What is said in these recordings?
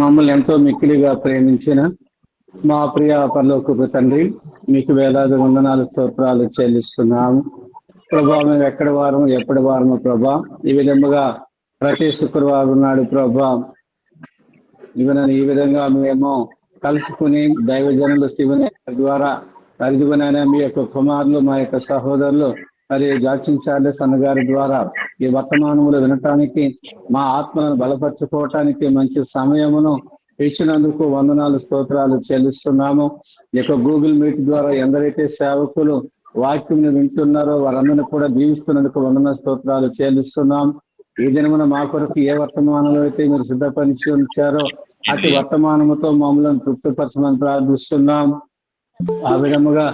మమ్మల్ని ఎంతో మిక్కిలిగా ప్రేమించిన మా ప్రియ పరలోకపు తండ్రి, మీకు వేలాది వందనాలు స్తోత్రాలు చెల్లిస్తున్నాము. ప్రభా, మేము ఎక్కడి వారము ఎప్పటి వారము ప్రభా, ఈ విధముగా ప్రతి శుక్రవారం నాడు ప్రభా ఈ విధంగా మేము కలుసుకుని దైవజనులు శివుని ద్వారా అరిదివనైనా మీ యొక్క కుమారులు, మా యొక్క సహోదరులు మరి జాక్సన్ చార్లెస్ అన్నగారి ద్వారా ఈ వర్తమానములు వినటానికి, మా ఆత్మలను బలపరచుకోవటానికి మంచి సమయమును ఇచ్చినందుకు వందనాలు స్తోత్రాలు చెల్లిస్తున్నాము. ఈ యొక్క గూగుల్ మీట్ ద్వారా ఎందరైతే సేవకులు వాక్యం వింటున్నారో వారందరినీ కూడా దీవిస్తున్నందుకు వందన స్తోత్రాలు చెల్లిస్తున్నాం. ఈ దినమున మా కొరకు ఏ వర్తమానంలో అయితే మీరు సిద్ధపరిచి ఉంచారో అతి వర్తమానముతో మమ్మల్ని తృప్తిపరచమని ప్రార్థిస్తున్నాం. ఆ విధముగా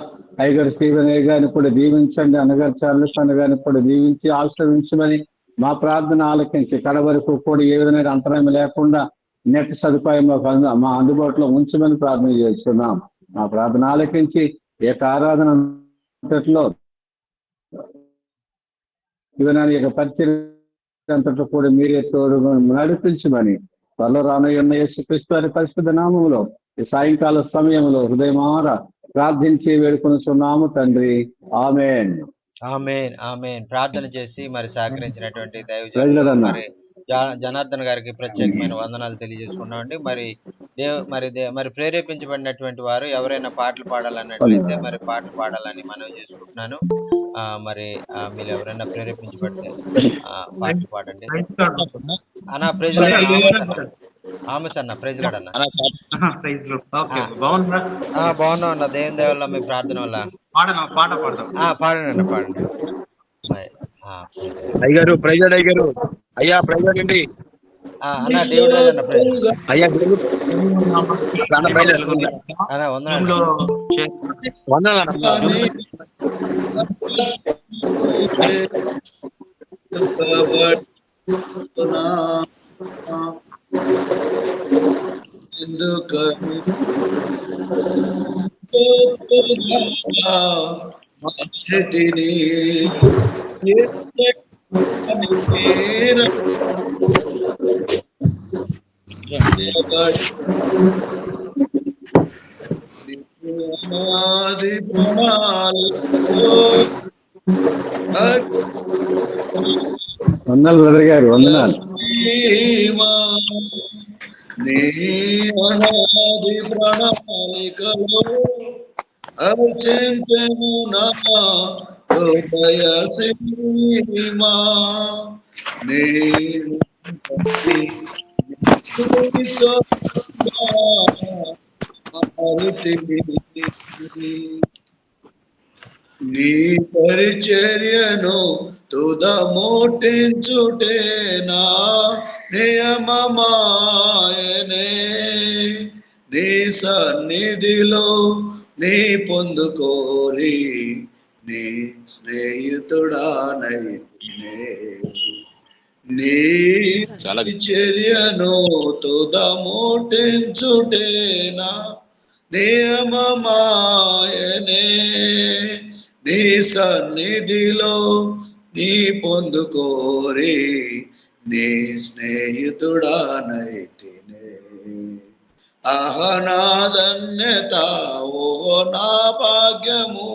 అయ్యగారు స్టీవెన్ గారిని కూడా దీవించండి, అన్నగారు చార్లెస్ అన్నగారిని కూడా దీవించి ఆశ్రయించమని మా ప్రార్థన ఆలకించి కడవరకు కూడా ఏ విధమైన అంతరాయం లేకుండా నెట్ సదుపాయం మా అందుబాటులో ఉంచమని ప్రార్థన చేస్తున్నాం. మా ప్రార్థన ఆలకించి ఈ యొక్క ఆరాధన అంతట్లో ఇవన్నీ యొక్క పరిచయం అంతట్లో కూడా మీరే తోడు నడిపించమని త్వరలో రానున్న యేసుక్రీస్తు వారి పరిశుద్ధ నామములో ఈ సాయంకాల సమయంలో హృదయమార ప్రార్థించి వేడుకొనుచున్నాము తండ్రి. ఆమేన్. ఆమేన్ ఆమేన్. ప్రార్థన చేసి మరి సహకరించినటువంటి దైవజనులు మరి జనార్దన్ గారికి ప్రత్యేకమైన వందనాలు తెలియజేసుకున్నామండి. మరి ప్రేరేపించబడినటువంటి వారు ఎవరైనా పాటలు పాడాలన్నట్లయితే మరి పాటలు పాడాలని మనవి చేసుకుంటున్నాను. మరి మీరు ఎవరైనా ప్రేరేపించబడితే పాటలు పాడండి అన్న. ప్రైజ్ ఆమెస్ అన్న, ప్రైజ్ లాడ్ అన్న. బాగున్నా అన్న, దేవుని దయ వల్ల మీ ప్రార్థన వల్ల. పాడండి అన్న, పాడండి. అయ్యారు ప్రైజ్ అయ్యారు. అయ్యా ప్రైజ్ అండి అన్న. దేవుడి అన్న ప్రైజ్ అయ్యా అన్న. వందనాలు. వందనాలు బ్రదర్ గారు, వందనాలు. అనాది ప్రణాళికలో అర్చించెను నా హృదయ సీమా. నీ పరిచర్యను తుదముట్టించుటే నా నియమమాయనే. నీ సన్నిధిలో నీ పొందుకోరి నీ స్నేహితుడానైనే. నీ చర్యను తుదముట్టించుటే నా నియమమాయనే. నీ సన్నిధిలో నీ పొందుకోరి నీ స్నేహితుడానైతినే. ఆహనాదన్యత ఓ నా భాగ్యము,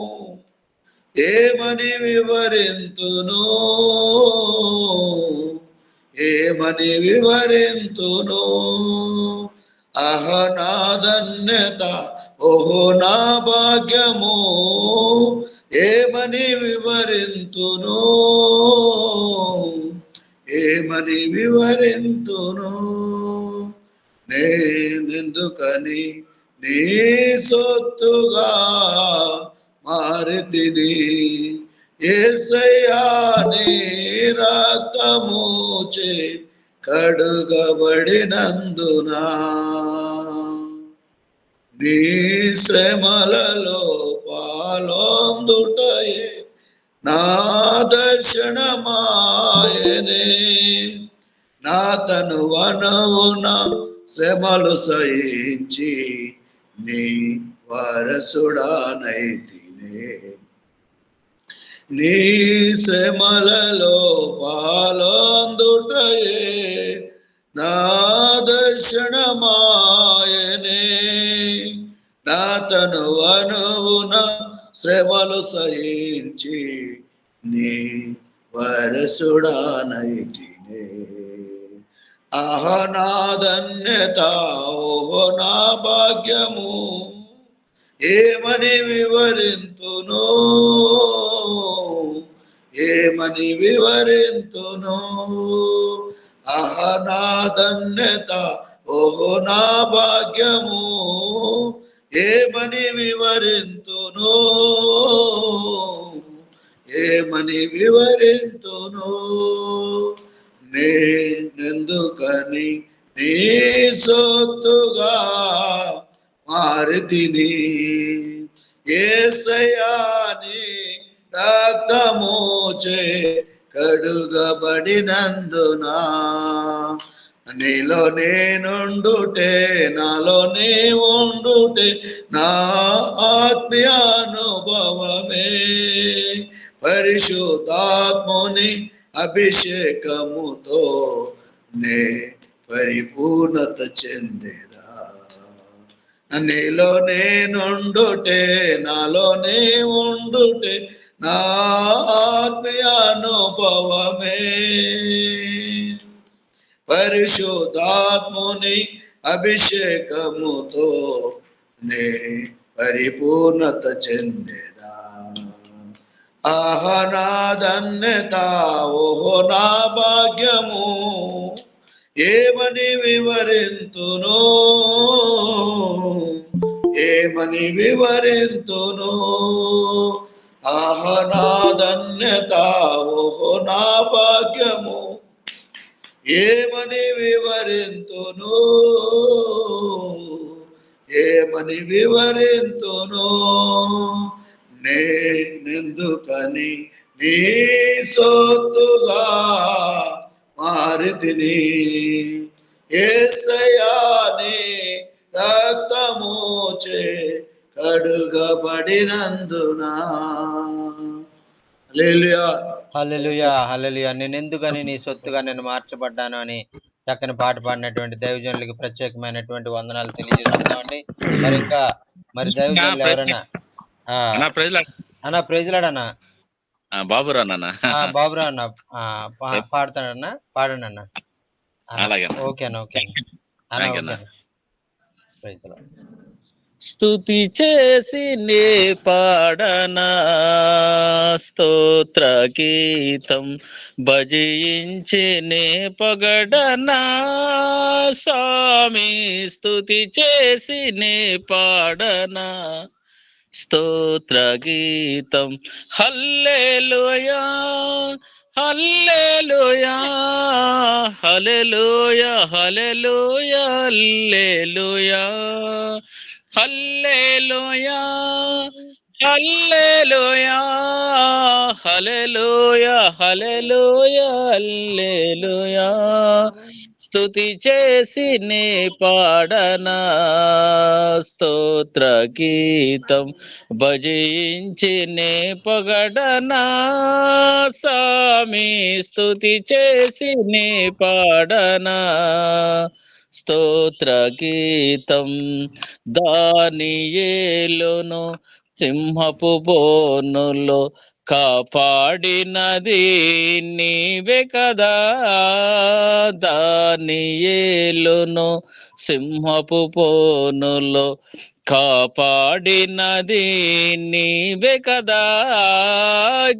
ఏమని వివరింతును ఏమని వివరింతును. అహనాదన్యత ఓహో నా భాగ్యము, ఏమని వివరింతును ఏమని వివరింతును. నేనెందుకని నీ సొత్తుగా మారితిని, యేసయ్యా నీ రక్తముచే కడుగబడినందునా. నీ శ్రమలలో పాలొందుటయే నా దర్శనమాయనే. నా తనువనవున శ్రమలు సహించి నీ వారసుడానైతినే. నీ శ్రమలలో పాలొందుటయే నా దర్శనమాయనే నా తను అనువున శ్రమలు సహించి నీ వరసుడానైతినే ఆహ నా ధన్యత ఓహో నా భాగ్యము ఏమని వివరింతును ఏమని వివరింతును ఆహ నా ధన్యత ఓహో నా భాగ్యము ఏమని వివరింతును ఏమని వివరింతును నేనెందుకని నీ సొత్తుగా మారితిని యేసయ్యా నీ రక్తమోచే కడుగబడినందునా నీలో నేనుండుటే నాలో నీ ఉండుటే నా ఆత్మీయానుభవమే పరిశుద్ధాత్ముని అభిషేకముతో నే పరిపూర్ణత చెందేదా నీలో నేనుండుటే నాలో నీ ఉండుటే నా ఆత్మీయానుభవమే పరిశుద్ధాత్ముని అభిషేకముతో నే పరిపూర్ణత చెందేదా ఆహ నా ధన్యత ఓహో నా భాగ్యము ఏమని వివరింతును ఏమని వివరింతును ఆహ నా ధన్యత ఓహో నా భాగ్యము ఏమని వివరింతును ఏమని వివరింతును నేనెందుకని నీ సొత్తుగా మారితిని యేసయ్యా నీ రక్తమోచే కడుగబడినందునా హల్లెలూయా హల్లెలూయా హల్లెలూయా. నేను ఎందుకని నీ సొత్తుగా నేను మార్చబడ్డాను అని చక్కని పాట పాడినటువంటి దైవజనులకి ప్రత్యేకమైనటువంటి వందనాలు తెలియజేస్తున్నామండి. మరి ఇంకా మరి దైవజనులు ఎవరైనా అన్న ప్రైజ్లాడన్నా బాబురా నాన్న బాబురా అన్న పాడతాడన్నా పాడండి అన్న. ఓకే అన్న ఓకే అన్న ఓకే అన్న ప్రైజ్ ది లార్డ్. స్తుతి చేసి నే పాడనా స్తోత్ర గీతం భజించి నే పొగడనా స్వామి స్తుతి చేసి నే పాడనా స్తోత్ర గీతం హల్లెలూయా హల్లెలూయా హల్లెలూయా హల్లెలూయా హల్లెలూయా హల్లెలూయా హల్లెలూయా హల్లెలూయా హల్లెలూయా హల్లెలూయా స్తుతి చేసి నే పాడనా స్తోత్ర గీతం భజించి నే పొగడనా స్వామి స్తుతి చేసి నే పాడనా స్తోత్ర గీతం దానియేలును సింహపు బోనులో కాపాడినది నీవే కదా దానియేలును సింహపు బోనులో కాపాడినది నీవే కదా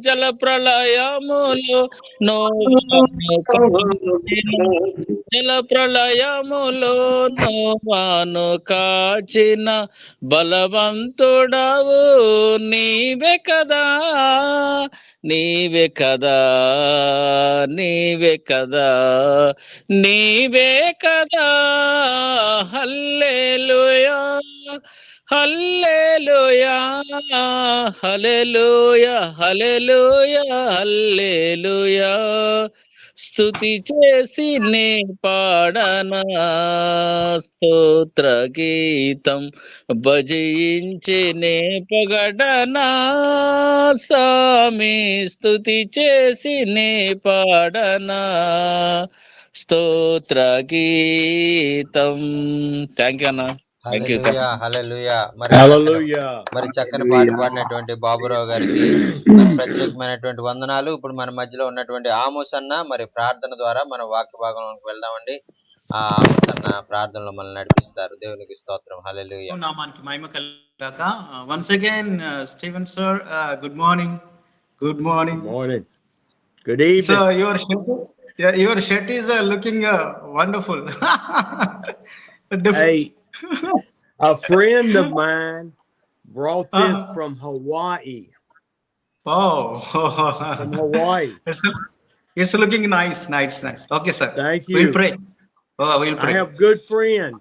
జల ప్రళయములు జల ప్రళయములో నోవాను కాచిన బలవంతుడవు నీవే కదా నీవే కదా నీవే కదా నీవే కదా హల్లెలూయా హల్లెలూయా హల్లెలూయా హల్లెలూయా హల్లెలూయా స్తుతి చేసి నే పాడనా స్తోత్ర గీతం భజించి నే పొగడనా స్వామి స్తుతి చేసి నే పాడనా స్తోత్ర గీతం. థ్యాంక్ యూ అన్న. Thank you. Hallelujah hallelujah. Hallelujah. మరి చక్కని పాట పాడినటువంటి బాబురావు గారికి మరి ప్రత్యేకమైనటువంటి వందనాలు. ఇప్పుడు మన మధ్యలో ఉన్నటువంటి ఆమోస్ అన్న మరి ప్రార్థన ద్వారా మన వాక్య భాగంలోకి వెళ్దామండి. ఆ ఆమోస్ అన్న ప్రార్థనలో మనల్ని నడిపిస్తారు. దేవునికి స్తోత్రం. హల్లెలూయా. నామానికి మహిమ కలుగాక. Once again, Stephen sir, good morning. Good morning. Morning. Good evening. So your shirt is looking wonderful. Hey, a friend of mine brought this from Hawaii. Oh, From Hawaii. it's looking nice. Okay, sir. Thank you. We'll pray. We'll I pray. have good friends.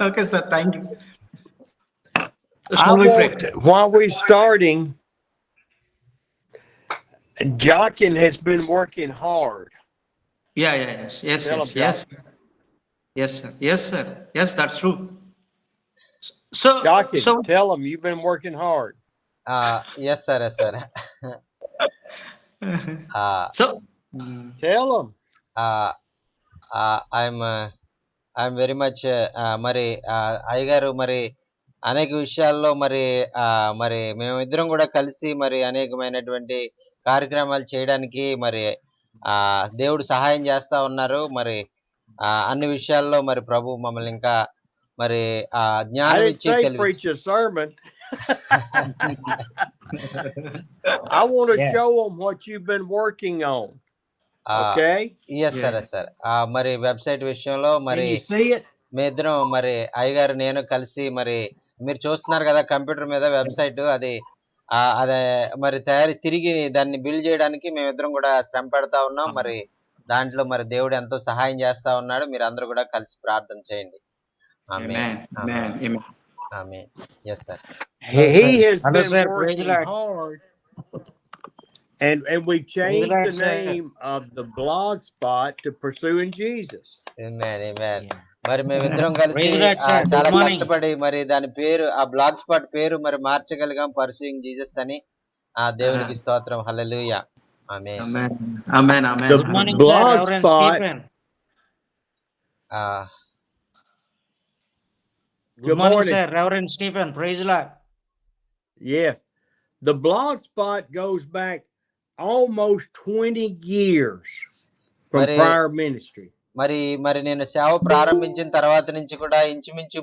Okay, sir. Thank you. I Shall we pray? while we're starting, Jochen has been working hard. Yes, Tell him, Jochen. Yes, sir. Yes, that's true. So, Jochen, tell him you've been working hard. Yes sir yes sir. so, Tell him. I'm very much మరి అయ్యగారు మరి అనేక విషయాల్లో మరి మేమిద్దరం కూడా కలిసి మరి అనేకమైనటువంటి కార్యక్రమాలు చేయడానికి మరి దేవుడు సహాయం చేస్తా ఉన్నారు. మరి అన్ని విషయాల్లో మరి ప్రభు మమ్మల్ని ఇంకా మరి జ్ఞానం ఇచ్చి preach a sermon. I want to show them what you've been working on. Okay? Yes sir yes sir. మరి వెబ్సైట్ విషయంలో మరి Can you see it? మీ ఇద్దరం మరి అయ్యగారు నేను కలిసి మరి మీరు చూస్తున్నారు కదా కంప్యూటర్ మీద వెబ్సైట్ అదే మరి తిరిగి దాన్ని బిల్డ్ చేయడానికి మేమిద్దరం కూడా శ్రమ పెడతా ఉన్నాం. మరి దాంట్లో మరి దేవుడు ఎంతో సహాయం చేస్తా ఉన్నాడు. మీరు అందరూ కూడా కలిసి ప్రార్థన చేయండి. Amen. Amen. Yes sir. He has been working hard. And we changed the name of the blog spot to Pursuing Jesus. ఆమేన్. మరి మేమిద్దరం కలిసి చాలా కష్టపడి మరి దాని పేరు ఆ బ్లాగ్ స్పాట్ పేరు మరి మార్చగలిగాం, పర్సూయింగ్ జీసస్ అని. దేవునికి స్తోత్రం. హల్లెలూయా. ఆమేన్. Amen. The blog spot. Good morning, sir. Reverend Stephen. Praise the Lord. Yes. The blog spot goes back almost 20 years from prior ministry. మరి నేను సేవ ప్రారంభించిన తర్వాత నుంచి కూడా ఇంచుమించు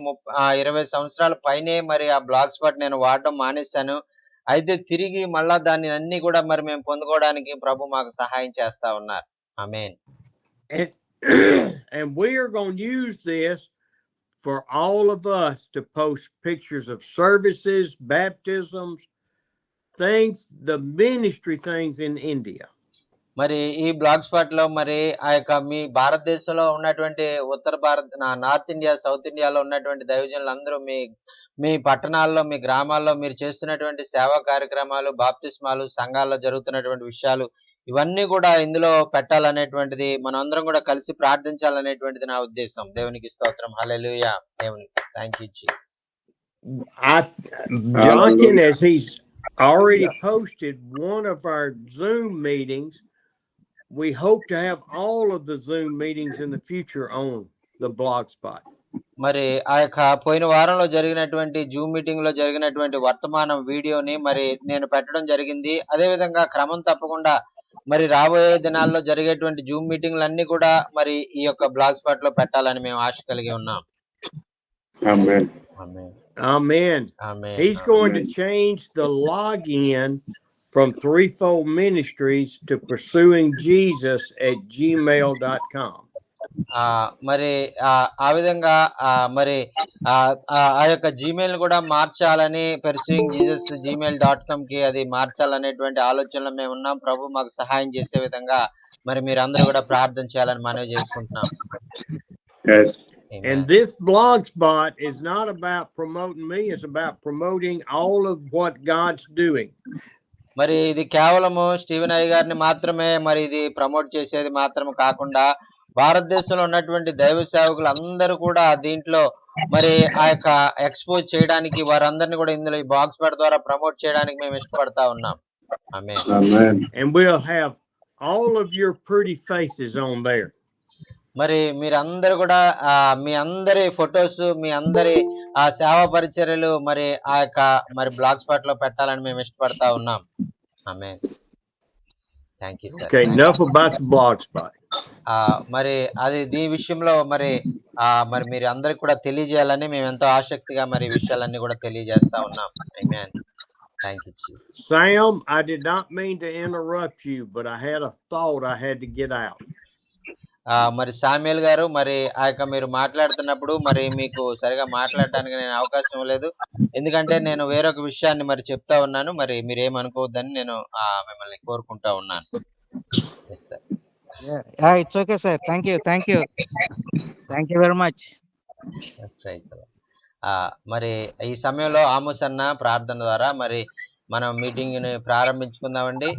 20 సంవత్సరాల పైనే మరి ఆ బ్లాగ్ స్పాట్ నేను వాడడం మానేశాను. అయితే తిరిగి మళ్ళా దాన్ని అన్ని కూడా మరి మేము పొందుకోవడానికి ప్రభు మాకు సహాయం చేస్తా ఉన్నారు. ఆమేన్. And we are going to use this for all of us to post pictures of services, baptisms, things, the ministry things in India. మరి ఈ బ్లాగ్ స్పాట్ లో మరి ఆ యొక్క మీ భారతదేశంలో ఉన్నటువంటి ఉత్తర నార్త్ ఇండియా, సౌత్ ఇండియాలో ఉన్నటువంటి దైవజనులు అందరూ మీ పట్టణాల్లో, మీ గ్రామాల్లో మీరు చేస్తున్నటువంటి సేవా కార్యక్రమాలు, బాప్తిస్మాలు, సంఘాల్లో జరుగుతున్నటువంటి విషయాలు ఇవన్నీ కూడా ఇందులో పెట్టాలనేటువంటిది మనం అందరం కూడా కలిసి ప్రార్థించాలనేటువంటిది నా ఉద్దేశం. దేవునికి స్తోత్రం. హల్లెలూయా. దేవునికి thank you Jesus. Jochen, as he's already posted one of our Zoom meetings, we hope to have all of the Zoom meetings in the future on the blog spot. మరి ఆ యొక్క పోయిన వారంలో జరిగినటువంటి జూమ్ మీటింగ్ లో జరిగినటువంటి వర్తమానం వీడియోని మరి నేను పెట్టడం జరిగింది. అదే విధంగా క్రమం తప్పకుండా మరి రాబోయే దినాల్లో జరిగేటువంటి జూమ్ మీటింగ్లన్నీ కూడా మరి ఈ యొక్క బ్లాగ్ స్పాట్ లో పెట్టాలని మేము ఆశ కలిగి ఉన్నాం. Amen. Amen. He's going to change the login from Threefold Ministries to Pursuing Jesus at gmail.com. మరి ఆ విధంగా మరి ఆ యొక్క జీమెయిల్ కూడా మార్చాలని పర్సూయింగ్ జీసస్ gmail.com కి అది మార్చాలనేటువంటి ఆలోచనలో మేము ఉన్నాం. ప్రభు మాకు సహాయం చేసే విధంగా మరి మీరందరూ కూడా ప్రార్థన చేయాలని మనవి చేసుకుంటున్నాం. Yes. And this blog spot is not about promoting me, it's about promoting all of what God's doing. మరి ఇది కేవలము స్టీవెన్ అయ్య గారిని మాత్రమే మరి ఇది ప్రమోట్ చేసేది మాత్రం కాకుండా భారతదేశంలో ఉన్నటువంటి దైవ సేవకులు అందరూ కూడా దీంట్లో మరి ఆ యొక్క ఎక్స్పోజ్ చేయడానికి వారందరిని కూడా ఇందులో ఈ బాక్స్ స్పాట్ ద్వారా ప్రమోట్ చేయడానికి మేము ఇష్టపడతా ఉన్నాం. ఆమేన్. And we'll have all of your pretty faces on there. మరి మీరందరూ కూడా మీ అందరి ఫొటోస్, మీ అందరి ఆ సేవా పరిచర్యలు మరి ఆ యొక్క మరి బ్లాగ్ స్పాట్ లో పెట్టాలని మేము ఇష్టపడతా ఉన్నాం. Amen. Thank you sir. Okay, enough about the blog spot. మరి అది దీని విషయంలో మరి మరి మీరు అందరికి కూడా తెలియజేయాలని మేము ఎంతో ఆసక్తిగా మరి విషయాలన్నీ కూడా తెలియజేస్తా ఉన్నాం. Amen. Thank you Jesus. Sam, I did not mean to interrupt you, but I had a thought I had to get out. మరి సామ్యుల్ గారు, మరి ఆ యొక్క మీరు మాట్లాడుతున్నప్పుడు మరి మీకు సరిగా మాట్లాడడానికి నేను అవకాశం లేదు. ఎందుకంటే నేను వేరొక విషయాన్ని మరి చెప్తా ఉన్నాను. మరి మీరు ఏమనుకోవద్దని నేను మిమ్మల్ని కోరుకుంటా ఉన్నాను. Yes sir. Yeah, it's okay, sir. Thank you. Thank you. Thank you very much. మరి ఈ సమయంలో ఆమోస్ అన్న ప్రార్థన ద్వారా మరి మనం మీటింగ్ ని ప్రారంభించుకుందామండి.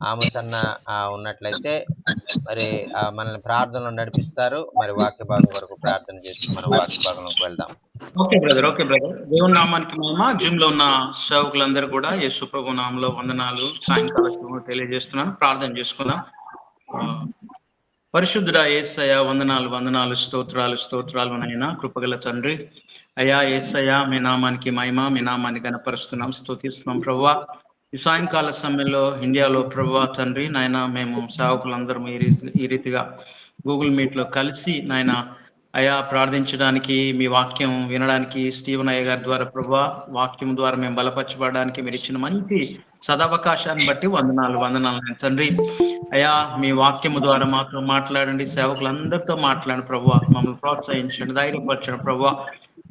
ఆమోస్ అన్న ఉన్నట్లయితే మరి మనల్ని ప్రార్థనలో నడిపిస్తారు. మరి వాక్య భాగం వరకు ప్రార్థన చేసి మనం వాక్య భాగంలోకి వెళ్దాం. Okay brother. దేవుని నామానికి మహిమ. జిమ్ లో ఉన్న సేవకులందరూ కూడా యేసు ప్రభు నామంలో వందనాలు, సాయంకాల శుభములు తెలియజేస్తున్నాను. ప్రార్థన చేసుకుందాం. పరిశుద్ధుడా యేసయ్య, వందనాలు, స్తోత్రాలు నాయనా, కృపగల తండ్రి. అయ్యా యేసయ్య, మీ నామానికి మహిమ, మీ నామాన్ని గణపరుస్తున్నాం, స్తుతిస్తున్నాం ప్రభువా. ఈ సాయంకాల సమయంలో ఇండియాలో ప్రభువా తండ్రి నాయన, మేము సేవకులందరం ఈ రీతిగా గూగుల్ మీట్ లో కలిసి నాయన అయ్యా ప్రార్థించడానికి, మీ వాక్యం వినడానికి, స్టీవెన్ అయ్య గారి ద్వారా ప్రభువా వాక్యం ద్వారా మేము బలపరచబడడానికి మీరు ఇచ్చిన మంచి సదవకాశాన్ని బట్టి వందనాలు తండ్రి. అయ్యా మీ వాక్యము ద్వారా మాతో మాట్లాడండి, సేవకులందరితో మాట్లాడండి ప్రభువా, మమ్మల్ని ప్రోత్సహించండి, ధైర్యపరచండి ప్రభువా.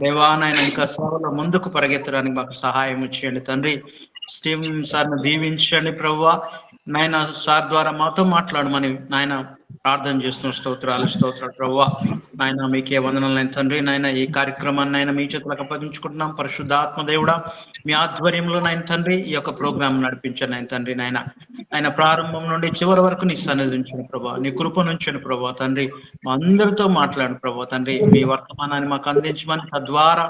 దేవా నాయన, ఇంకా సేవలో ముందుకు పరిగెత్తడానికి మాకు సహాయం ఇచ్చేయండి తండ్రి. స్టీవెన్ సార్ను దీవించండి ప్రభువా. నాయన సార్ ద్వారా మాతో మాట్లాడమని నాయన ప్రార్థన చేస్తున్న స్తోత్రాలు ప్రభువా. నాయన మీకే వందనాలు తండ్రి. నాయన ఈ కార్యక్రమాన్ని ఆయన మీ చేతులకు అప్పగించుకుంటున్నాం. పరిశుద్ధాత్మ దేవుడా మీ ఆధ్వర్యంలో నాయన తండ్రి ఈ యొక్క ప్రోగ్రాం నడిపించండి ఆయన తండ్రి. నాయన ప్రారంభం నుండి చివరి వరకు నీ సన్నిధి ఉంచండి ప్రభా, నీ కృప నుంచండి ప్రభా తండ్రి. మా అందరితో మాట్లాడు ప్రభా తండ్రి. మీ వర్తమానాన్ని మాకు అందించమని, తద్వారా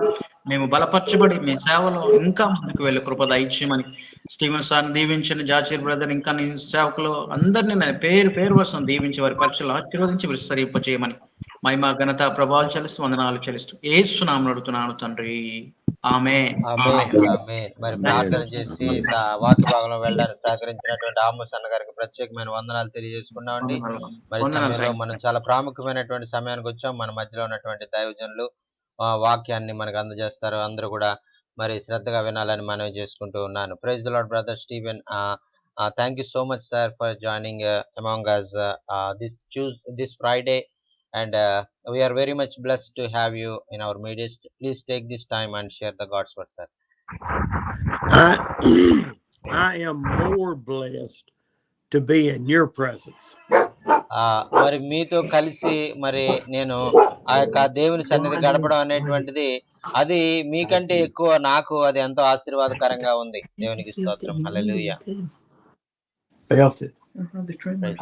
మేము బలపరచబడి మీ సేవలో ఇంకా ముందుకు వెళ్ళే కృప దయచేయమని, స్టీవెన్ సార్ దీవించండి, జాచీర్ బ్రదర్ ఇంకా నీ సేవకులు అందరినీ పేరు వరుసను దీవించి వారి పరీక్షలు ఆశీర్వదించి విస్తరింప చేయమని మహిమ ఘనత ప్రభావాలు చెల్లిస్తూ వందనాలు చెల్లిస్తూ యేసు నామమున అడుగుతున్నాను తండ్రి. ఆమేన్. మరి ప్రార్థన చేసి వాక్య భాగంలో వెళ్ళడానికి సహకరించినటువంటి ఆమోస్ అన్న గారికి ప్రత్యేకమైన వందనాలు తెలియజేసుకున్నామండి. మరి సమయంలో మనం చాలా ప్రాముఖ్యమైనటువంటి సమయానికి వచ్చాం. మన మధ్యలో ఉన్నటువంటి దైవజనులు వాక్యాన్ని మనకు అందజేస్తారు. అందరూ కూడా మరి శ్రద్ధగా వినాలని మనవి చేసుకుంటూ ఉన్నాను. Praise the Lord brother Steven. Thank you so much sir for joining among us this Friday, and we are very much blessed to have you in our midst. Please take this time and share the God's word, sir. I am more blessed to be in your presence. మరి మీతో కలిసి మరి నేను ఆ యొక్క దేవుని సన్నిధి గడపడం అనేటువంటిది అది మీకంటే ఎక్కువ నాకు అది ఎంతో ఆశీర్వాదకరంగా ఉంది. దేవునికి స్తోత్రం. హల్లెలూయా. Felt it.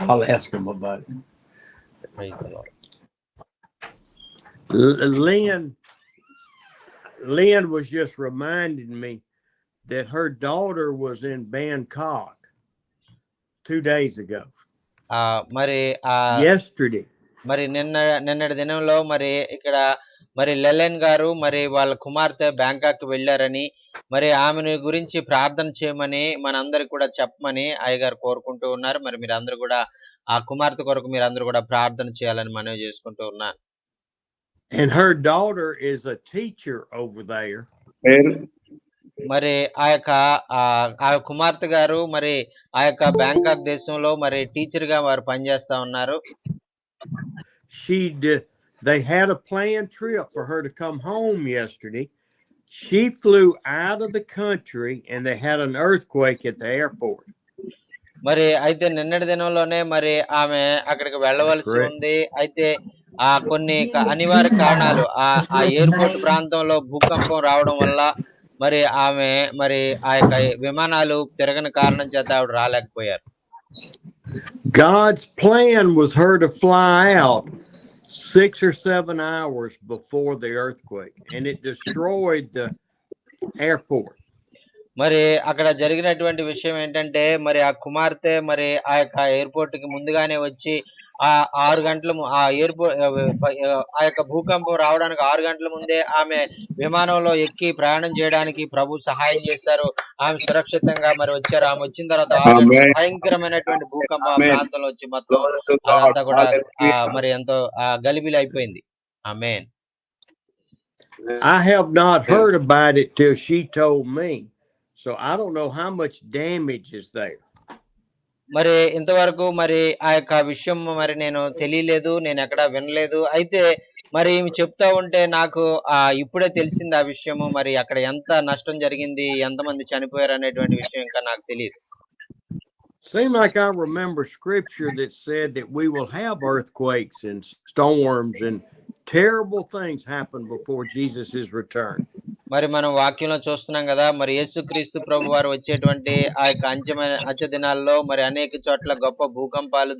I'll ask him about it. Praise the Lord. Lynn was just reminding me that her daughter was in Bangkok 2 days ago. మరి yesterday. మరి నిన్నటి దినంలో మరి ఇక్కడ మరి లెలెన్ గారు మరి వాళ్ళ కుమార్తె బ్యాంకాక్ వెళ్ళారని, మరి ఆమెను గురించి ప్రార్థన చేయమని మనందరికి కూడా చెప్పమని అయ్యగారు కోరుకుంటూ ఉన్నారు. మరి మీరందరూ కూడా ఆ కుమార్తె కొరకు మీరందరూ కూడా ప్రార్థన చేయాలని మనవి చేసుకుంటూ ఉన్నాను. And her daughter is a teacher over there. మరి ఆ యొక్క కుమార్తె గారు మరి ఆ యొక్క బ్యాంకాక్ దేశంలో మరి టీచర్ గా వారు పనిచేస్తా ఉన్నారు. They had a planned trip for her to come home yesterday. She flew out of the country and they had an earthquake at the airport. మరి అయితే నిన్నటి దినంలోనే మరి ఆమె అక్కడికి వెళ్ళవలసి ఉంది. అయితే కొన్ని అనివార్య కారణాలు ఆ ఎయిర్పోర్ట్ ప్రాంతంలో భూకంపం రావడం వల్ల మరి ఆమె మరి ఆ యొక్క విమానాలు తిరగని కారణం చేత ఆవిడ రాలేకపోయారు. God's plan was her to fly out 6 or 7 hours before the earthquake, and it destroyed the airport. మరి అక్కడ జరిగినటువంటి విషయం ఏంటంటే మరి ఆ కుమార్తె మరి ఆ యొక్క ఎయిర్‌పోర్ట్‌కి ముందుగానే వచ్చి 6 గంటల ఆ యొక్క భూకంపం రావడానికి 6 గంటల ముందే ఆమె విమానంలో ఎక్కి ప్రయాణం చేయడానికి ప్రభు సహాయం చేశారు. ఆమె సురక్షితంగా మరి వచ్చారు. ఆమె వచ్చిన తర్వాత 6 గంటలకు Amen. భయంకరమైనటువంటి భూకంపం ఆ Amen. ప్రాంతంలో వచ్చి మొత్తం Glory to God. అదంతా కూడా Hallelujah. మరి ఎంతో గలిబిలి అయిపోయింది. ఆమేన్. I have not heard about it till she told me. So I don't know how much damage is there. మరి ఇంతవరకు మరి ఆ యొక్క విషయం మరి నేను తెలియలేదు. నేనెక్కడా వినలేదు. అయితే మరి ఈమె చెప్తా ఉంటే నాకు ఇప్పుడే తెలిసింది ఆ విషయము. మరి అక్కడ ఎంత నష్టం జరిగింది, ఎంతమంది చనిపోయారనేటువంటి విషయం ఇంకా నాకు తెలీదు. Seemed like I remember scripture that said that we will have earthquakes and storms and terrible things happen before Jesus' return. మరి మనం వాక్యంలో చూస్తున్నాం గదా! మరి యేసుక్రీస్తు ప్రభువారు వచ్చేటువంటి ఆ యొక్క అంత్య దినాల్లో మరి అనేక చోట్ల గొప్ప భూకంపాలు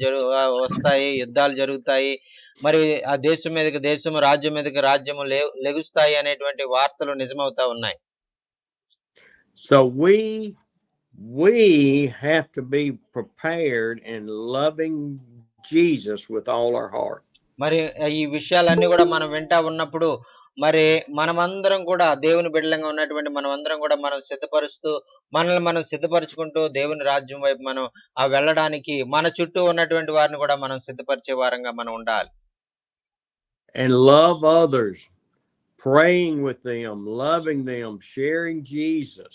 వస్తాయి. యుద్ధాలు జరుగుతాయి. మరి ఆ దేశం మీదకి దేశము, రాజ్యం మీదకి రాజ్యము లెగుస్తాయి అనేటువంటి వార్తలు నిజమవుతా ఉన్నాయి. So we have to be prepared and loving Jesus with all our heart. మరి ఈ విషయాలన్నీ గూడా మనం వింటా ఉన్నప్పుడు మరి మనమందరం కూడా దేవుని బిడ్డలంగా ఉన్నటువంటి మనమందరం కూడా మనం మనల్ని మనం సిద్ధపరచుకుంటూ దేవుని రాజ్యం వైపు మనం వెళ్ళడానికి మన చుట్టూ ఉన్నటువంటి వారిని కూడా మనం సిద్ధపరిచే వారంగా మనం ఉండాలి. And love others, praying with them, loving them, sharing Jesus.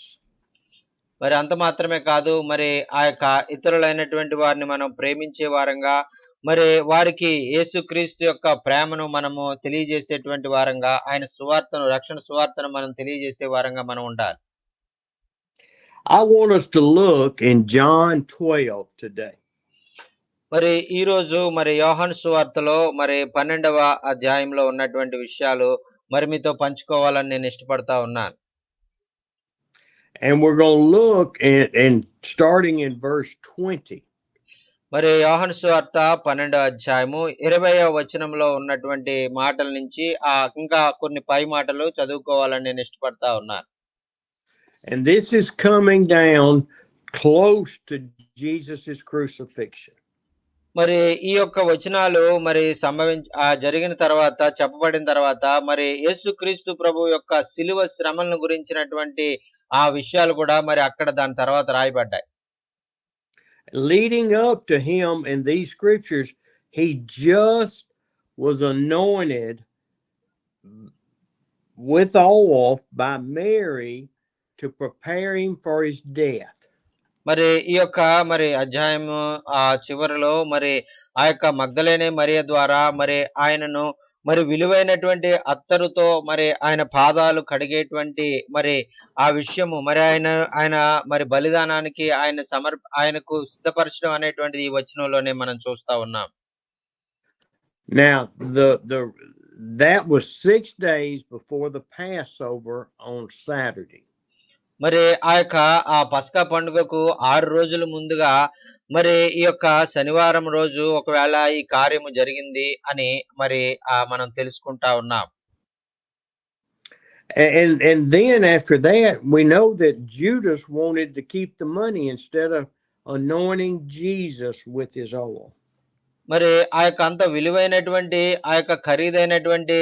మరి అంత మాత్రమే కాదు, మరి ఆ యొక్క ఇతరులైనటువంటి వారిని మనం ప్రేమించే వారంగా, మరి వారికి యేసుక్రీస్తు యొక్క ప్రేమను మనము తెలియజేసేటువంటి వారంగా, ఆయన రక్షణ సువార్తను మనం తెలియజేసే వారంగా మనం ఉండాలి. I want us to look in John 12 today. మరి ఈ రోజు మరి యోహాను సువార్తలో మరి 12వ అధ్యాయంలో ఉన్నటువంటి విషయాలు మరి మీతో పంచుకోవాలని నేను ఇష్టపడతా ఉన్నాను. And we're going to look and starting in verse 20. మరి యోహాను సువార్త 12వ అధ్యాయము 20వ వచనంలో ఉన్నటువంటి మాటల నుంచి ఇంకా కొన్ని పై మాటలు చదువుకోవాలని నేను ఇష్టపడతా ఉన్నాను. And this is coming down close to Jesus' crucifixion. మరి ఈ యొక్క వచనాలు మరి జరిగిన తర్వాత, చెప్పబడిన తర్వాత మరి యేసుక్రీస్తు ప్రభు యొక్క సిలువ శ్రమలను గురించినటువంటి ఆ విషయాలు కూడా మరి అక్కడ దాని తర్వాత రాయబడ్డాయి. Leading up to him in these scriptures, he just was anointed with oil by Mary to prepare him for his death. మరి ఈ యొక్క మరి అధ్యాయము చివరిలో మరి ఆ యొక్క మగ్దలేనే మరియ ద్వారా మరి ఆయనను మరి విలువైనటువంటి అత్తరుతో మరి ఆయన పాదాలు కడిగేటువంటి మరి ఆ విషయము మరి ఆయన మరి బలిదానానికి ఆయనకు సిద్ధపరచడం అనేటువంటిది ఈ వచనంలోనే మనం చూస్తా ఉన్నాం. Now that was 6 days before the Passover on Saturday. మరి ఆ పస్కా పండుగకు 6 రోజుల ముందుగా మరి ఈ యొక్క శనివారం రోజు ఒకవేళ ఈ కార్యము జరిగింది అని మరి మనం తెలుసుకుంటా ఉన్నాం. And then after that, we know that Judas wanted to keep the money instead of anointing Jesus with his oil. మరి ఆ యొక్క అంత విలువైనటువంటి ఆ యొక్క ఖరీదైనటువంటి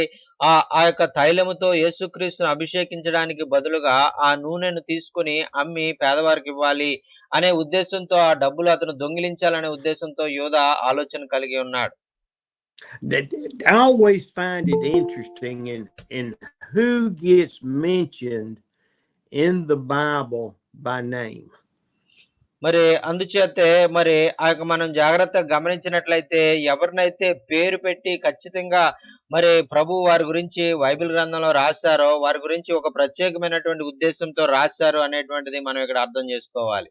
ఆ యొక్క తైలముతో యేసుక్రీస్తును అభిషేకించడానికి బదులుగా ఆ నూనెను తీసుకొని అమ్మి పేదవారికి ఇవ్వాలి అనే ఉద్దేశంతో ఆ డబ్బులు అతను దొంగిలించాలనే ఉద్దేశంతో యూదా ఆలోచన కలిగి ఉన్నాడు. I always find it interesting in who gets mentioned in the Bible by name. మరి అందుచేతే మరి ఆ యొక్క మనం జాగ్రత్తగా గమనించినట్లయితే ఎవరినైతే పేరు పెట్టి ఖచ్చితంగా మరి ప్రభు వారి గురించి బైబిల్ గ్రంథంలో రాశారో వారి గురించి ఒక ప్రత్యేకమైనటువంటి ఉద్దేశంతో రాశారు అనేటువంటిది మనం ఇక్కడ అర్థం చేసుకోవాలి.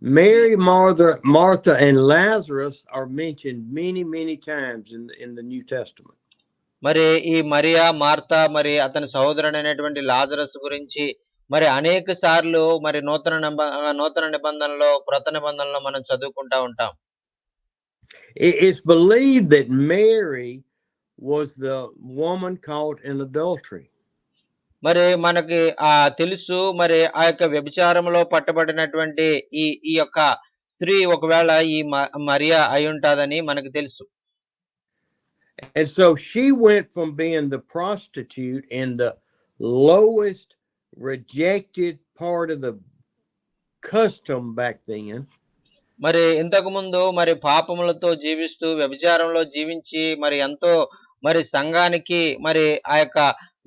Mary, Martha, and Lazarus are mentioned many times in the New Testament. మరి ఈ మరియా, మార్తా మరి అతని సహోదరుడైనటువంటి లాజరస్ గురించి మరి అనేక సార్లు మరి నూతన నిబంధనలో, క్రొత్త నిబంధనలో మనం చదువుకుంటా ఉంటాం. It's believed that Mary was the woman caught in adultery. మరి మనకి తెలుసు మరి ఆ యొక్క వ్యభిచారంలో పట్టబడినటువంటి ఈ యొక్క స్త్రీ ఒకవేళ ఈ మరియా అయి ఉంటాదని మనకు తెలుసు. And so she went from being the prostitute in the lowest rejected part of the custom back then. మరి ఇంతకు ముందు మరి పాపములతో జీవిస్తూ వ్యభిచారంలో జీవించి మరి ఎంతో మరి సంఘానికి మరి ఆ యొక్క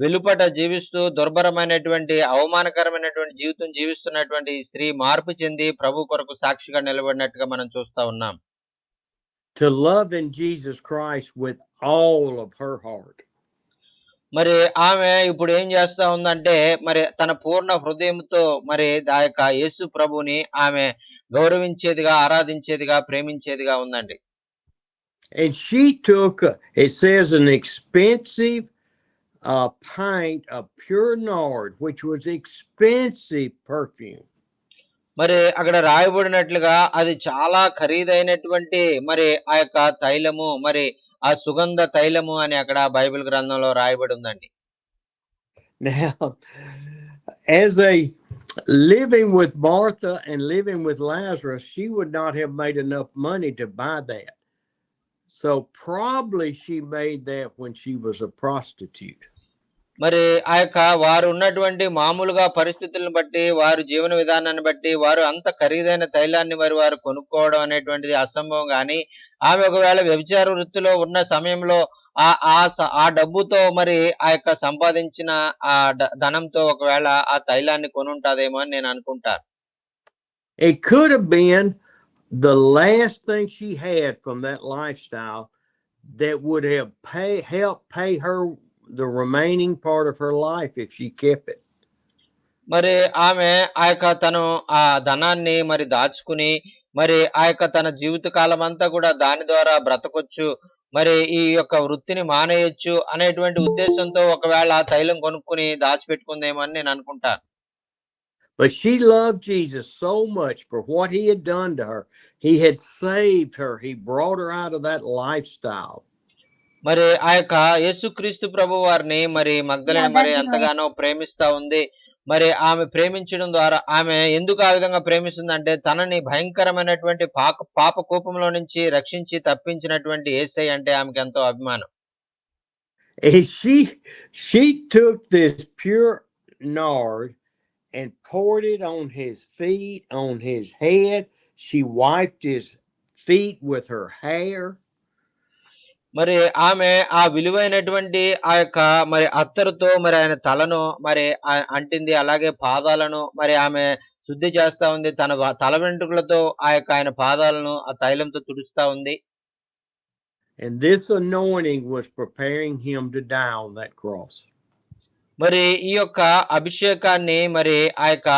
వెలుపట జీవిస్తూ దుర్భరమైనటువంటి అవమానకరమైనటువంటి జీవితం జీవిస్తున్నటువంటి ఈ స్త్రీ మార్పు చెంది ప్రభు కొరకు సాక్షిగా నిలబడినట్టుగా మనం చూస్తా ఉన్నాం. To love in Jesus Christ with all of her heart. మరి ఆమె ఇప్పుడు ఏం చేస్తా ఉందంటే మరి తన పూర్ణ హృదయంతో మరి ఆ యొక్క యేసు ప్రభుని ఆమె గౌరవించేదిగా, ఆరాధించేదిగా, ప్రేమించేదిగా ఉందండి. And she took, it says, an expensive pint of pure nard, which was expensive perfume. మరి అక్కడ రాయబడినట్లుగా అది చాలా ఖరీదైనటువంటి మరి ఆ యొక్క తైలము, మరి ఆ సుగంధ తైలము అని అక్కడ బైబిల్ గ్రంథంలో రాయబడి ఉందండి. Now, as a living with Martha and living with Lazarus, she would not have made enough money to buy that. So probably she made that when she was a prostitute. మరి ఆ యొక్క వారు ఉన్నటువంటి మామూలుగా పరిస్థితులను బట్టి, వారు జీవన విధానాన్ని బట్టి వారు అంత ఖరీదైన తైలాన్ని మరి వారు కొనుక్కోవడం అనేటువంటిది అసంభవం. కానీ ఆమె ఒకవేళ వ్యభిచార వృత్తిలో ఉన్న సమయంలో ఆ డబ్బుతో మరి ఆ యొక్క సంపాదించిన ఆ ధనంతో ఒకవేళ ఆ తైలాన్ని కొనుంటాదేమో అని నేను అనుకుంటాను. It could have been the last thing she had from that lifestyle that would have helped pay her the remaining part of her life if she kept it. మరి ఆమె ఆ యొక్క తను ఆ ధనాన్ని మరి దాచుకుని మరి ఆ యొక్క తన జీవిత కాలం అంతా కూడా దాని ద్వారా బ్రతకొచ్చు, మరి ఈ యొక్క వృత్తిని మానేయొచ్చు అనేటువంటి ఉద్దేశంతో ఒకవేళ ఆ తైలం కొనుక్కుని దాచిపెట్టుకుందేమో అని నేను అనుకుంటాను. But she loved Jesus so much for what he had done to her. He had saved her. He brought her out of that lifestyle. మరి ఆ యొక్క యేసుక్రీస్తు ప్రభు వారిని మరి మగ్దలేన మరి ఎంతగానో ప్రేమిస్తా ఉంది. మరి ఆమె ప్రేమించడం ద్వారా ఆమె ఎందుకు ఆ విధంగా ప్రేమిస్తుందంటే తనని భయంకరమైనటువంటి పాప కోపంలో నుంచి రక్షించి తప్పించినటువంటి యేసయ్య అంటే ఆమెకు ఎంతో అభిమానం. She took this pure nard and poured it on his feet, on his head. She wiped his feet with her hair. మరి ఆమె ఆ విలువైనటువంటి ఆ యొక్క మరి అత్తరుతో మరి ఆయన తలను మరి అంటింది, అలాగే పాదాలను మరి ఆమె శుద్ధి చేస్తా ఉంది. తన తల వెంట్రుకలతో ఆ యొక్క ఆయన పాదాలను ఆ తైలంతో తుడుస్తా ఉంది. And this anointing was preparing him to die on that cross. మరి ఈ యొక్క అభిషేకాన్ని మరి ఆ యొక్క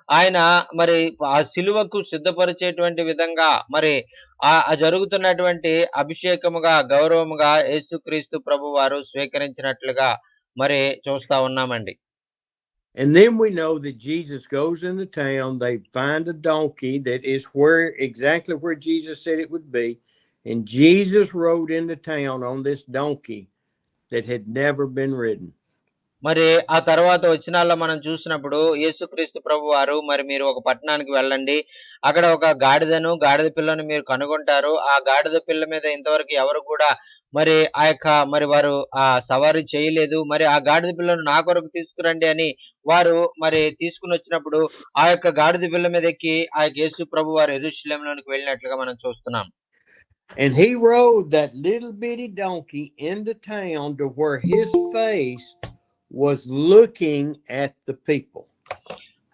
ఆయన మరి ఆ సిలువకు సిద్ధపరిచేటువంటి విధంగా మరి ఆ జరుగుతున్నటువంటి అభిషేకముగా గౌరవముగా యేసుక్రీస్తు ప్రభు వారు స్వీకరించినట్లుగా మరి చూస్తా ఉన్నామండి. And then we know that Jesus goes into town. They find a donkey that is exactly where Jesus said it would be. And Jesus rode into town on this donkey that had never been ridden. మరి ఆ తర్వాత వచనాల్లో మనం చూసినప్పుడు యేసుక్రీస్తు ప్రభు వారు మరి మీరు ఒక పట్టణానికి వెళ్ళండి, అక్కడ ఒక గాడిద పిల్లను మీరు కనుగొంటారు. ఆ గాడిద పిల్ల మీద ఇంతవరకు ఎవరు కూడా మరి ఆ యొక్క మరి వారు ఆ సవారీ చేయలేదు. మరి ఆ గాడిద పిల్లను నా కొరకు తీసుకురండి అని వారు మరి తీసుకుని వచ్చినప్పుడు ఆ యొక్క గాడిద పిల్ల మీద ఎక్కి ఆ యొక్క యేసు ప్రభు వారు యెరూషలేములోనికి వెళ్ళినట్లుగా మనం చూస్తున్నాం. And he rode that little bitty donkey into town to where his face was looking at the people.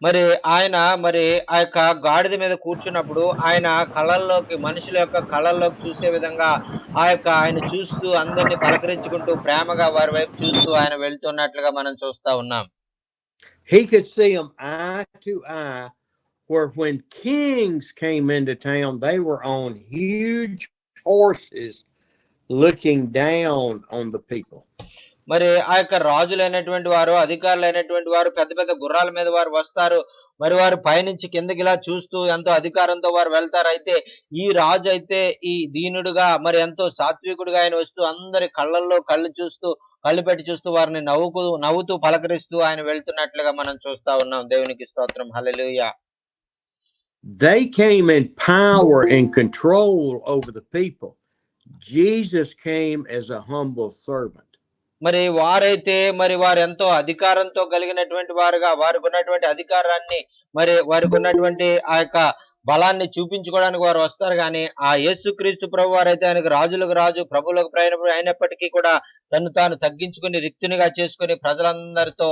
మరి ఆయన మరి ఆ యొక్క గాడిద మీద కూర్చున్నప్పుడు ఆయన కళ్ళల్లోకి, మనుషుల యొక్క కళ్ళల్లోకి చూసే విధంగా ఆ యొక్క ఆయన చూస్తూ అందరినీ పలకరించుకుంటూ ప్రేమగా వారి వైపు చూస్తూ ఆయన వెళ్తున్నట్లుగా మనం చూస్తా ఉన్నాం. He could see them eye to eye, where when kings came into town, they were on huge horses looking down on the people. మరి ఆ యొక్క రాజులైనటువంటి వారు, అధికారులైనటువంటి వారు పెద్ద పెద్ద గుర్రాల మీద వారు వస్తారు. మరి వారు పైనుంచి కిందకి ఇలా చూస్తూ ఎంతో అధికారంతో వారు వెళ్తారు. అయితే ఈ రాజు అయితే ఈ దీనుడుగా మరి ఎంతో సాత్వికుడుగా ఆయన వస్తూ అందరి కళ్ళల్లో కళ్ళు పెట్టి చూస్తూ వారిని నవ్వుతూ పలకరిస్తూ ఆయన వెళ్తున్నట్లుగా మనం చూస్తా ఉన్నాం. దేవునికి స్తోత్రం. హల్లెలూయా. They came in power and control over the people. Jesus came as a humble servant. మరి వారైతే మరి వారు ఎంతో అధికారంతో కలిగినటువంటి వారుగా వారికి ఉన్నటువంటి అధికారాన్ని మరి వారికి ఉన్నటువంటి ఆ యొక్క బలాన్ని చూపించుకోవడానికి వారు వస్తారు. కానీ ఆ యేసుక్రీస్తు ప్రభు వారైతే ఆయనకు రాజులకు రాజు, ప్రభువులకు ప్రభు అయినప్పటికీ కూడా తను తాను తగ్గించుకుని రిక్తునిగా చేసుకుని ప్రజలందరితో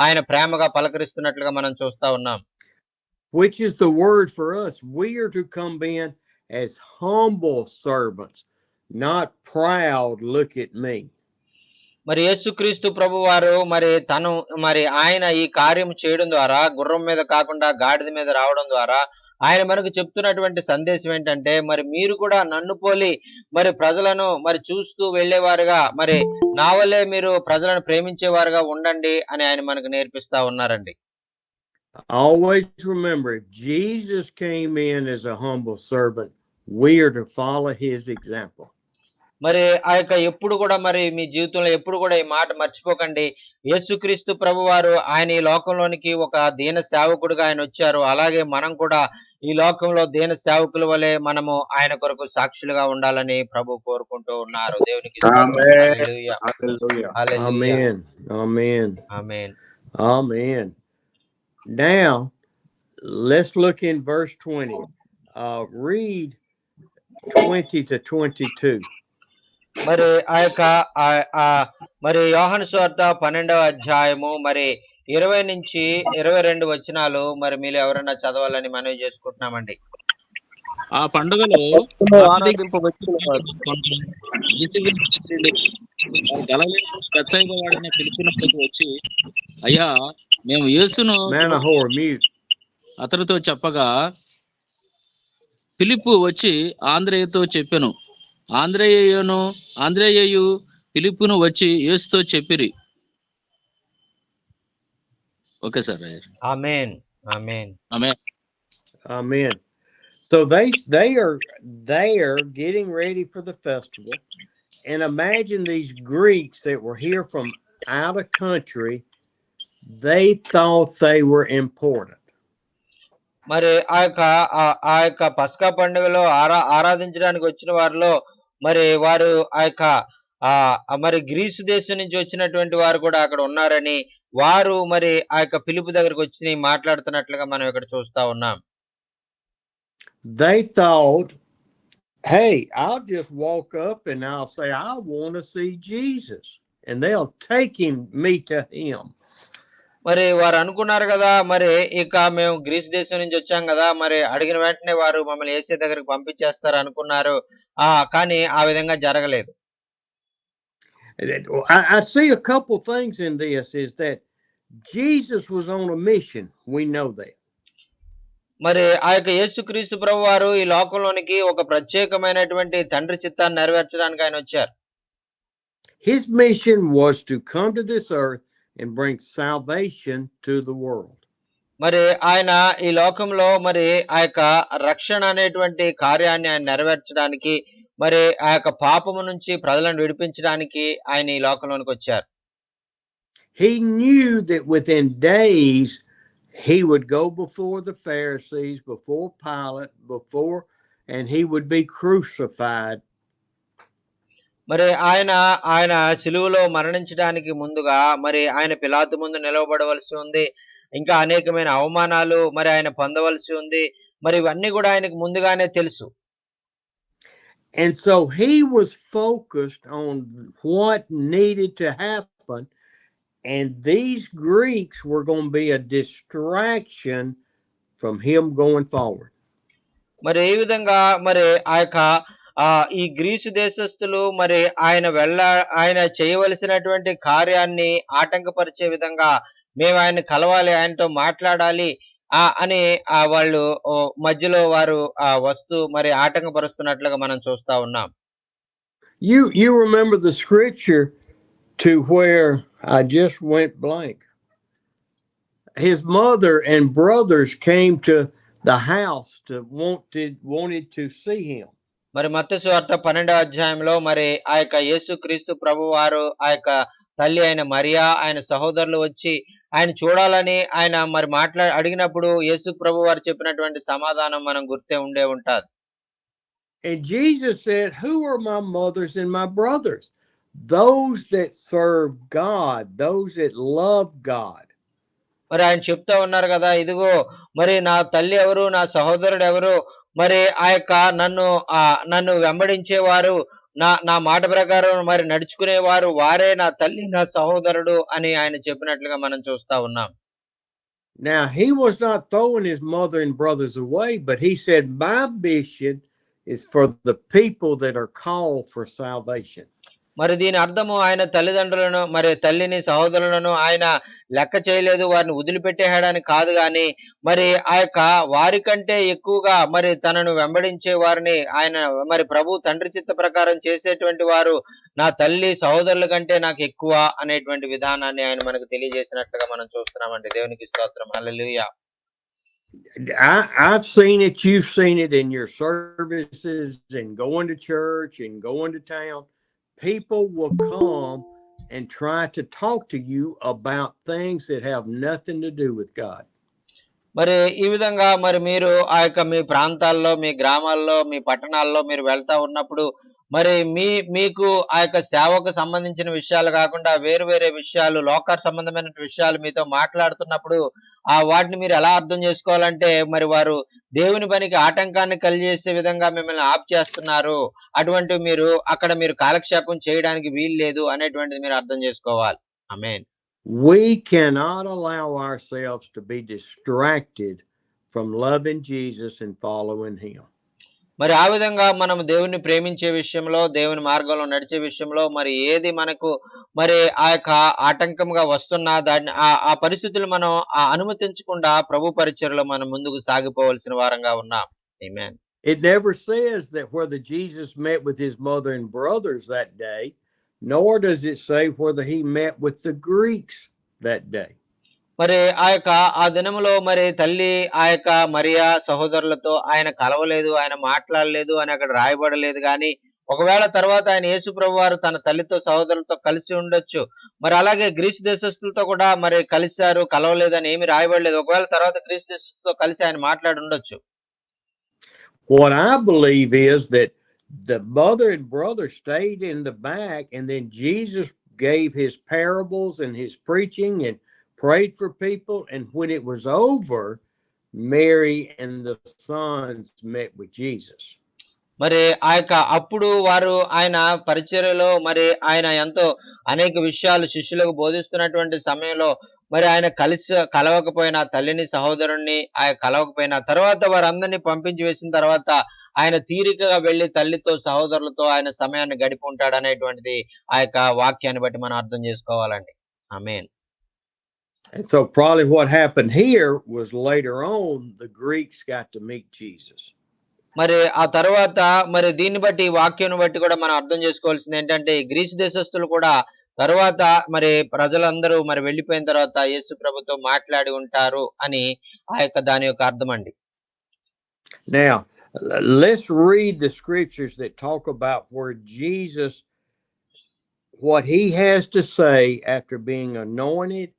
ఆయన ప్రేమగా పలకరిస్తున్నట్లుగా మనం చూస్తా ఉన్నాం. Which is the word for us. We are to come in as humble servants, not proud, look at me. మరి యేసుక్రీస్తు ప్రభు వారు మరి ఆయన ఈ కార్యం చేయడం ద్వారా గుర్రం మీద కాకుండా గాడిద మీద రావడం ద్వారా ఆయన మనకు చెప్తున్నటువంటి సందేశం ఏంటంటే, మరి మీరు కూడా నన్ను పోలి మరి ప్రజలను మరి చూస్తూ వెళ్ళేవారుగా, మరి నా వల్లే మీరు ప్రజలను ప్రేమించేవారుగా ఉండండి అని ఆయన మనకు నేర్పిస్తా ఉన్నారండి. Always remember, if Jesus came in as a humble servant, we are to follow his example. మరి ఆ యొక్క ఎప్పుడు కూడా మరి మీ జీవితంలో ఎప్పుడు కూడా ఈ మాట మర్చిపోకండి. యేసుక్రీస్తు ప్రభు వారు ఆయన ఈ లోకంలోనికి ఒక దీన సేవకుడుగా ఆయన వచ్చారు. అలాగే మనం కూడా ఈ లోకంలో దీన సేవకుల వలె మనము ఆయన కొరకు సాక్షులుగా ఉండాలని ప్రభు కోరుకుంటూ ఉన్నారు. దేవునికి స్తోత్రం. Hallelujah. Hallelujah. Amen. Amen. Amen. Amen. Now, let's look in verse 20. Read 20 to 22. మరి ఆ యొక్క మరి యోహాను సువార్త 12వ అధ్యాయము మరి 20 నుంచి 22 వచనాలు మరి మీరు ఎవరైనా చదవాలని మనవి చేసుకుంటున్నామండి. ఆ పండుగలో బెత్సయిదా వాడైన ఫిలిప్పునకు వచ్చి, అయ్యా మేము యేసును అతనితో చెప్పగా, ఫిలిప్పు వచ్చి ఆంద్రేయతో చెప్పెను. ఆంద్రేయు ఫిలిప్పును వచ్చి యేసుతో చెప్పిరి. Okay sir. Amen. Amen. Amen. Amen. So they are getting ready for the festival, and imagine these Greeks that were here from out of country. They thought they were important. మరి ఆ యొక్క పస్కా పండుగలో ఆరాధించడానికి వచ్చిన వారిలో మరి వారు ఆ యొక్క మరి గ్రీసు దేశం నుంచి వచ్చినటువంటి వారు కూడా అక్కడ ఉన్నారని వారు మరి ఆ యొక్క పిలుపు దగ్గరకు వచ్చి మాట్లాడుతున్నట్లుగా మనం ఇక్కడ చూస్తా ఉన్నాం. They thought, hey, I'll just walk up and I'll say, I want to see Jesus, and they'll take me to him. మరి వారు అనుకున్నారు కదా, మరి ఇక మేము గ్రీస్ దేశం నుంచి వచ్చాం కదా, మరి అడిగిన వెంటనే వారు మమ్మల్ని యేసు దగ్గరికి పంపించేస్తారు అనుకున్నారు. కానీ ఆ విధంగా జరగలేదు. I see a couple things in this is that Jesus was on a mission. We know that. మరి ఆ యొక్క యేసుక్రీస్తు ప్రభు వారు ఈ లోకంలోనికి ఒక ప్రత్యేకమైనటువంటి తండ్రి చిత్తాన్ని నెరవేర్చడానికి ఆయన వచ్చారు. His mission was to come to this earth and bring salvation to the world. మరి ఆయన ఈ లోకంలో మరి ఆ యొక్క రక్షణ అనేటువంటి కార్యాన్ని ఆయన నెరవేర్చడానికి, మరి ఆ యొక్క పాపము నుంచి ప్రజలను విడిపించడానికి ఆయన ఈ లోకంలోనికి వచ్చారు. He knew that within days he would go before the Pharisees, before Pilate, and he would be crucified. మరి ఆయన సిలువలో మరణించడానికి ముందుగా మరి ఆయన పిలాతు ముందు నిలవబడవలసి ఉంది. ఇంకా అనేకమైన అవమానాలు మరి ఆయన పొందవలసి ఉంది. మరి ఇవన్నీ కూడా ఆయనకు ముందుగానే తెలుసు. And so he was focused on what needed to happen, and these Greeks were going to be a distraction from him going forward. మరి ఈ విధంగా మరి ఆ యొక్క ఈ గ్రీసు దేశస్థులు మరి ఆయన చేయవలసినటువంటి కార్యాన్ని ఆటంకపరిచే విధంగా మేము ఆయన కలవాలి, ఆయనతో మాట్లాడాలి అని వాళ్ళు మధ్యలో వారు వస్తూ మరి ఆటంకపరుస్తున్నట్లుగా మనం చూస్తా ఉన్నాం. You remember the scripture to where I just went blank. His mother and brothers came to the house to wanted to see him. మరి మత్తయి సువార్త 12వ అధ్యాయంలో మరి ఆ యొక్క యేసుక్రీస్తు ప్రభు వారు ఆ యొక్క తల్లి అయిన మరియా ఆయన సహోదరులు వచ్చి ఆయన చూడాలని ఆయన మరి అడిగినప్పుడు యేసు ప్రభు వారు చెప్పినటువంటి సమాధానం మనం గుర్తే ఉండే ఉంటాది. And Jesus said, "Who are my mothers and my brothers? Those that serve God, those that love God." మరి ఆయన చెప్తా ఉన్నారు కదా, ఇదిగో మరి నా తల్లి ఎవరు, నా సహోదరుడు ఎవరు, మరి ఆ యొక్క నన్ను వెంబడించేవారు, నా మాట ప్రకారం మరి నడుచుకునేవారు వారే నా తల్లి నా సహోదరుడు అని ఆయన చెప్పినట్లుగా మనం చూస్తా ఉన్నాం. Now he was not throwing his mother and brothers away, but he said, "My mission is for the people that are called for salvation." మరి దీని అర్థము ఆయన తల్లిదండ్రులను మరి తల్లిని సహోదరులను ఆయన లెక్క చేయలేదు, వారిని వదిలిపెట్టేయడానికి కాదు, గాని మరి ఆ యొక్క వారికంటే ఎక్కువగా మరి తనను వెంబడించే వారిని ఆయన మరి ప్రభు తండ్రి చిత్త ప్రకారం చేసేటువంటి వారు నా తల్లి సహోదరుల కంటే నాకు ఎక్కువ అనేటువంటి విధానాన్ని ఆయన మనకు తెలియజేసినట్లుగా మనం చూస్తున్నామండి. దేవునికి స్తోత్రం. హల్లెలూయా. I've seen it, you've seen it in your services and going to church and going to town. People will come and try to talk to you about things that have nothing to do with God. మరి ఈ విధంగా మరి మీరు ఆ యొక్క మీ ప్రాంతాల్లో, మీ గ్రామాల్లో, మీ పట్టణాల్లో మీరు వెళ్తా ఉన్నప్పుడు మరి మీకు ఆ యొక్క సేవకు సంబంధించిన విషయాలు కాకుండా వేరు వేరే విషయాలు, లోక సంబంధమైన విషయాలు మీతో మాట్లాడుతున్నప్పుడు వాటిని మీరు ఎలా అర్థం చేసుకోవాలంటే మరి వారు దేవుని పనికి ఆటంకాన్ని కలిగజేసే విధంగా మిమ్మల్ని ఆప్ చేస్తున్నారు, అటువంటి మీరు కాలక్షేపం చేయడానికి వీలు లేదు అనేటువంటిది మీరు అర్థం చేసుకోవాలి. ఆమేన్. We cannot allow ourselves to be distracted from loving Jesus and following him. మరి ఆ విధంగా మనం దేవుని ప్రేమించే విషయంలో, దేవుని మార్గంలో నడిచే విషయంలో మరి ఏది మనకు మరి ఆ యొక్క ఆటంకంగా వస్తున్నా దాన్ని ఆ పరిస్థితులు మనం అనుమతించకుండా ప్రభు పరిచర్యలో మనం ముందుకు సాగిపోవలసిన వారంగా ఉన్నాం. ఆమేన్. It never says that whether Jesus met with his mother and brothers that day, nor does it say whether he met with the Greeks that day. మరి ఆ దినములో మరి తల్లి ఆ యొక్క మరియా సహోదరులతో ఆయన కలవలేదు, ఆయన మాట్లాడలేదు అని అక్కడ రాయబడలేదు. కానీ ఒకవేళ తర్వాత ఆయన యేసు ప్రభు వారు తన తల్లితో సహోదరులతో కలిసి ఉండొచ్చు. మరి అలాగే గ్రీసు దేశస్తులతో కూడా మరి కలిశారు, కలవలేదని ఏమి రాయబడలేదు. ఒకవేళ తర్వాత గ్రీసు దేశస్తులతో కలిసి ఆయన మాట్లాడి ఉండొచ్చు. What I believe is that the mother and brother stayed in the back, and then Jesus gave his parables and his preaching and prayed for people. And when it was over, Mary and the sons met with Jesus. మరి ఆ యొక్క అప్పుడు వారు ఆయన పరిచర్యలో మరి ఆయన ఎంతో అనేక విషయాలు శిష్యులకు బోధిస్తున్నటువంటి సమయంలో మరి ఆయన కలవకపోయినా తల్లిని సహోదరుణ్ణి కలవకపోయినా తర్వాత వారందరినీ పంపించి వేసిన తర్వాత ఆయన తీరికగా వెళ్లి తల్లితో సహోదరులతో ఆయన సమయాన్ని గడిపి ఉంటాడు అనేటువంటిది ఆ యొక్క వాక్యాన్ని బట్టి మనం అర్థం చేసుకోవాలండి. ఆమేన్. And so probably what happened here was later on the Greeks got to meet Jesus. మరి ఆ తర్వాత మరి దీన్ని బట్టి వాక్యం బట్టి కూడా మనం అర్థం చేసుకోవాల్సింది ఏంటంటే గ్రీసు దేశస్తులు కూడా తర్వాత మరి ప్రజలందరూ మరి వెళ్ళిపోయిన తర్వాత యేసు ప్రభుతో మాట్లాడి ఉంటారు అని ఆ యొక్క దాని యొక్క అర్థం అండి. Now let's read the scriptures that talk about where Jesus, what he has to say after being anointed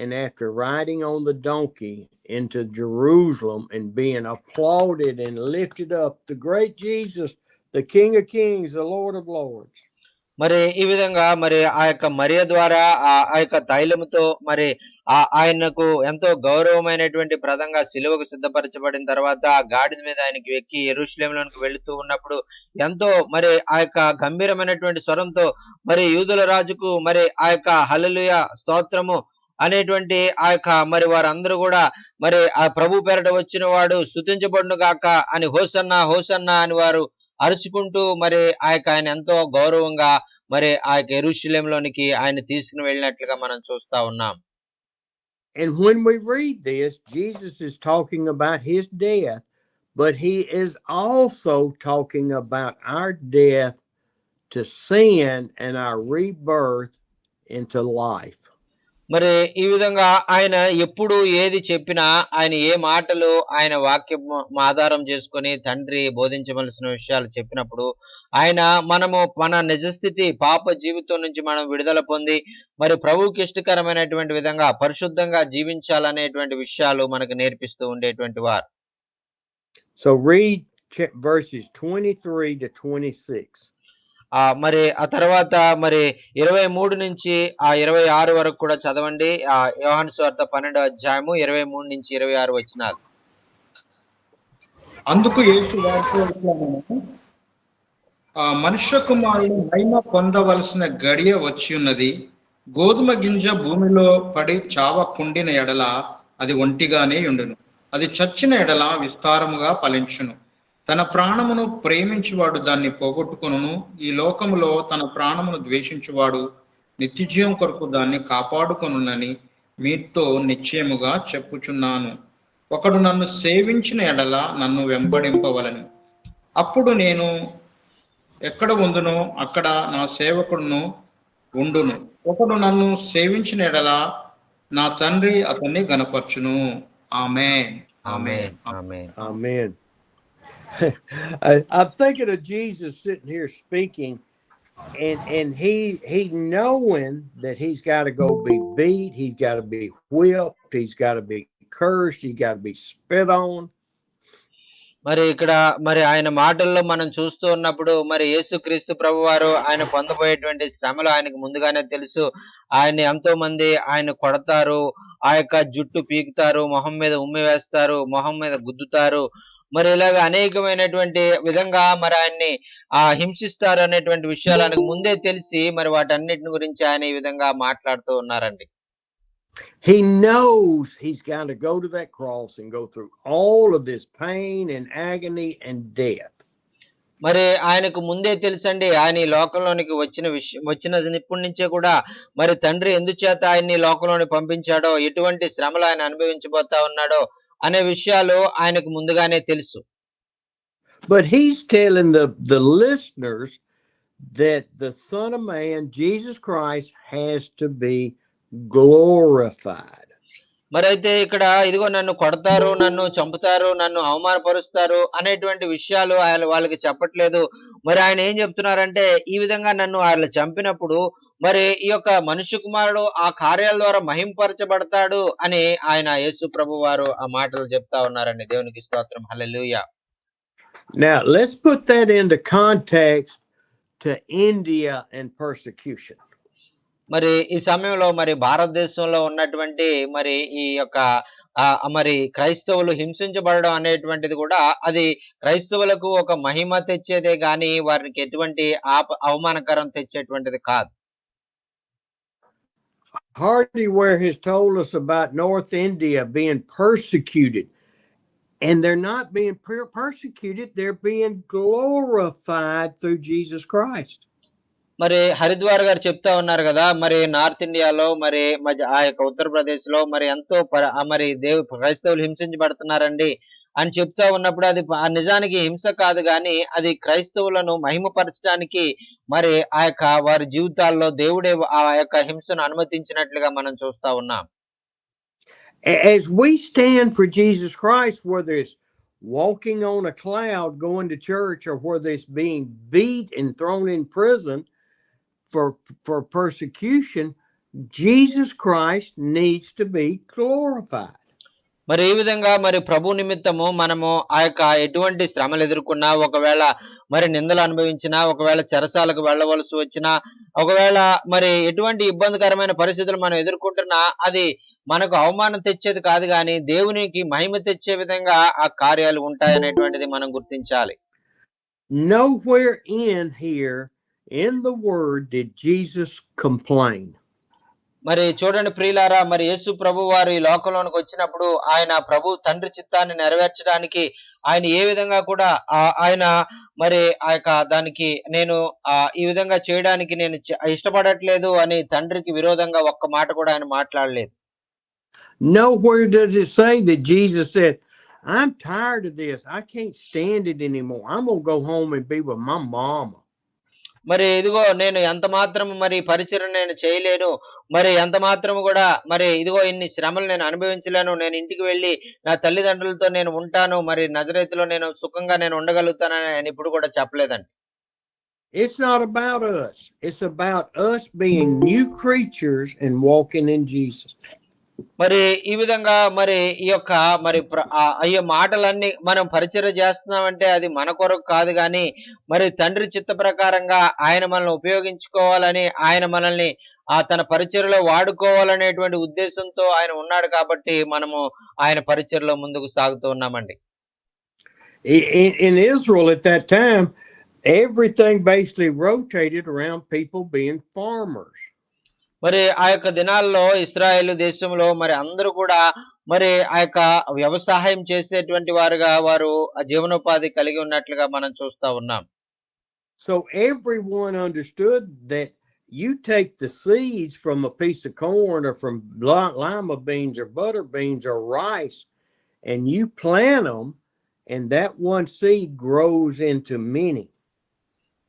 and after riding on the donkey into Jerusalem and being applauded and lifted up, the great Jesus, the King of Kings, the Lord of Lords. మరి ఈ విధంగా మరి ఆ యొక్క మరియ ద్వారా ఆ యొక్క తైలముతో మరి ఆయనకు ఎంతో గౌరవమైనటువంటి ప్రదంగా సిలువకు సిద్ధపరచబడిన తర్వాత ఆ గాడిద మీద ఆయనకి ఎక్కి యెరూషలేములోనికి వెళుతూ ఉన్నప్పుడు ఎంతో మరి ఆ యొక్క గంభీరమైనటువంటి స్వరంతో మరి యూదుల రాజుకు మరి ఆ యొక్క హల్లెలూయా స్తోత్రము అనేటువంటి ఆ యొక్క మరి వారందరూ కూడా మరి ఆ ప్రభు పేరట వచ్చిన వాడు స్తుతించబడును గాక అని హోసన్నా హోసన్నా అని వారు అరుచుకుంటూ మరి ఆ యొక్క ఆయన ఎంతో గౌరవంగా మరి ఆ యొక్క యెరూషలేములోనికి ఆయన తీసుకుని వెళ్ళినట్లుగా మనం చూస్తా ఉన్నాం. And when we read this, Jesus is talking about his death, but he is also talking about our death to sin and our rebirth into life. మరి ఈ విధంగా ఆయన ఎప్పుడు ఏది చెప్పినా ఆయన ఏ మాటలు ఆయన వాక్యం ఆధారం చేసుకొని తండ్రి బోధించవలసిన విషయాలు చెప్పినప్పుడు ఆయన మనము మన నిజస్థితి పాప జీవితం నుంచి మనం విడుదల పొంది మరి ప్రభువుకి ఇష్టకరమైనటువంటి విధంగా పరిశుద్ధంగా జీవించాలనేటువంటి విషయాలు మనకు నేర్పిస్తూ ఉండేటువంటి వారు. So read verses 23 to 26. మరి ఆ తర్వాత మరి 23 నుంచి 26 వరకు కూడా చదవండి. యోహాను సువార్త 12వ అధ్యాయము 23 నుంచి 26 వచనాలు. అందుకు యేసు వారితో ఇట్లనెను, మనుష్య కుమారుడు మహిమ పొందవలసిన గడియ వచ్చి ఉన్నది. గోధుమ గింజ భూమిలో పడి చావకుండిన ఎడల అది ఒంటిగానే ఉండును, అది చచ్చిన ఎడల విస్తారముగా ఫలించును. తన ప్రాణమును ప్రేమించువాడు దాన్ని పోగొట్టుకొనును, ఈ లోకములో తన ప్రాణమును ద్వేషించువాడు నిత్యజీవం కొరకు దాన్ని కాపాడుకొనునని మీతో నిశ్చయముగా చెప్పుచున్నాను. ఒకడు నన్ను సేవించిన ఎడల నన్ను వెంబడింపవలను, అప్పుడు నేను ఎక్కడ ఉండునో అక్కడ నా సేవకుడును ఉండును. ఒకడు నన్ను సేవించిన ఎడల నా తండ్రి అతన్ని గణపరచును. ఆమేన్. ఆమేన్. ఆమేన్. Amen. I'm thinking of Jesus sitting here speaking, and he knowing that he's got to go be beat, he's got to be whipped, he's got to be cursed, he's got to be spit on. మరి ఇక్కడ మరి ఆయన మాటల్లో మనం చూస్తూ ఉన్నప్పుడు మరి యేసుక్రీస్తు ప్రభువారు ఆయన పొందబోయేటువంటి శ్రమలు ఆయనకు ముందుగానే తెలుసు. ఆయన్ని ఎంతో మంది ఆయన కొడతారు, ఆ యొక్క జుట్టు పీకుతారు, మొహం మీద ఉమ్మి వేస్తారు, మొహం మీద గుద్దుతారు, మరి ఇలాగ అనేకమైనటువంటి విధంగా మరి ఆయన్ని హింసిస్తారు అనేటువంటి విషయాలు ఆయనకు ముందే తెలిసి మరి వాటన్నిటిని గురించి ఆయన ఈ విధంగా మాట్లాడుతూ ఉన్నారండి. He knows he's got to go to that cross and go through all of this pain and agony and death. మరి ఆయనకు ముందే తెలుసండి ఆయన ఈ లోకంలోనికి వచ్చినప్పటి నుంచే కూడా మరి తండ్రి ఎందుచేత ఆయన్ని లోకంలోని పంపించాడో, ఎటువంటి శ్రమలు ఆయన అనుభవించబోతా ఉన్నాడో అనే విషయాలు ఆయనకు ముందుగానే తెలుసు. But he's telling the listeners that the Son of Man, Jesus Christ, has to be glorified. మరి అయితే ఇక్కడ ఇదిగో నన్ను కొడతారు, నన్ను చంపుతారు, నన్ను అవమానపరుస్తారు అనేటువంటి విషయాలు ఆయన వాళ్ళకి చెప్పట్లేదు. మరి ఆయన ఏం చెప్తున్నారంటే ఈ విధంగా నన్ను వాళ్ళు చంపినప్పుడు మరి ఈ యొక్క మనుష్య కుమారుడు ఆ కార్యాల ద్వారా మహింపరచబడతాడు అని ఆయన యేసు ప్రభు వారు ఆ మాటలు చెప్తా ఉన్నారండి. దేవునికి స్తోత్రం. హల్లెలూయా. Now let's put that into context to India and persecution. మరి ఈ సమయంలో మరి భారతదేశంలో ఉన్నటువంటి మరి ఈ యొక్క మరి క్రైస్తవులు హింసించబడడం అనేటువంటిది కూడా అది క్రైస్తవులకు ఒక మహిమ తెచ్చేదే గాని వారికి ఎటువంటి అవమానకరం తెచ్చేటువంటిది కాదు. Hardy Ware has told us about North India being persecuted, and they're not being persecuted, they're being glorified through Jesus Christ. మరి హరిద్వార్ గారు చెప్తా ఉన్నారు కదా, మరి నార్త్ ఇండియాలో మరి ఆ యొక్క ఉత్తరప్రదేశ్ లో మరి ఎంతో మరి క్రైస్తవులు హింసించబడుతున్నారండి అని చెప్తా ఉన్నప్పుడు అది నిజానికి హింస కాదు గాని అది క్రైస్తవులను మహిమపరచడానికి మరి ఆ యొక్క వారి జీవితాల్లో దేవుడే ఆ యొక్క హింసను అనుమతించినట్లుగా మనం చూస్తా ఉన్నాం. As we stand for Jesus Christ, whether it's walking on a cloud going to church or whether it's being beat and thrown in prison for persecution, Jesus Christ needs to be glorified. మరి ఈ విధంగా మరి ప్రభు నిమిత్తము మనము ఆ యొక్క ఎటువంటి శ్రమలు ఎదుర్కొన్నా, ఒకవేళ మరి నిందలు అనుభవించినా, ఒకవేళ చెరసాలకు వెళ్ళవలసి వచ్చినా, ఒకవేళ మరి ఎటువంటి ఇబ్బందికరమైన పరిస్థితులు మనం ఎదుర్కొంటున్నా అది మనకు అవమానం తెచ్చేది కాదు కానీ దేవునికి మహిమ తెచ్చే విధంగా ఆ కార్యాలు ఉంటాయనేటువంటిది మనం గుర్తించాలి. Nowhere in here in the word did Jesus complain. మరి చూడండి ప్రియులారా, మరి యేసు ప్రభు వారు ఈ లోకంలోనికి వచ్చినప్పుడు ఆయన ప్రభు తండ్రి చిత్తాన్ని నెరవేర్చడానికి ఆయన ఏ విధంగా కూడా ఆయన మరి ఆ యొక్క దానికి నేను ఈ విధంగా చేయడానికి నేను ఇష్టపడట్లేదు అని తండ్రికి విరోధంగా ఒక్క మాట కూడా ఆయన మాట్లాడలేదు. Nowhere does it say that Jesus said, I'm tired of this, I can't stand it anymore, I'm gonna go home and be with my mama. మరి ఇదిగో నేను ఎంత మాత్రం మరి పరిచర్య నేను చేయలేను, మరి ఎంత మాత్రం కూడా మరి ఇదిగో ఇన్ని శ్రమలు నేను అనుభవించలేను, నేను ఇంటికి వెళ్ళి నా తల్లిదండ్రులతో నేను ఉంటాను, మరి నజరేతులో నేను సుఖంగా నేను ఉండగలుగుతానని ఆయన ఇప్పుడు కూడా చెప్పలేదండి. It's not about us. It's about us being new creatures and walking in Jesus. మరి ఈ విధంగా మరి ఈ యొక్క మరి అయ్యే మాటలన్నీ మనం పరిచర్య చేస్తున్నామంటే అది మన కొరకు కాదు గాని మరి తండ్రి చిత్త ప్రకారంగా ఆయన మనల్ని ఉపయోగించుకోవాలని, ఆయన మనల్ని తన పరిచర్యలో వాడుకోవాలనేటువంటి ఉద్దేశంతో ఆయన ఉన్నాడు కాబట్టి మనము ఆయన పరిచర్యలో ముందుకు సాగుతూ ఉన్నామండి. In Israel at that time, everything basically rotated around people being farmers. మరి ఆ యొక్క దినాల్లో ఇశ్రాయేలు దేశంలో మరి అందరూ కూడా మరి ఆ యొక్క వ్యవసాయం చేసేటువంటి వారుగా వారు ఆ జీవనోపాధి కలిగి ఉన్నట్లుగా మనం చూస్తా ఉన్నాం. So everyone understood that you take the seeds from a piece of corn or from lima beans or butter beans or rice and you plant them, and that one seed grows into many.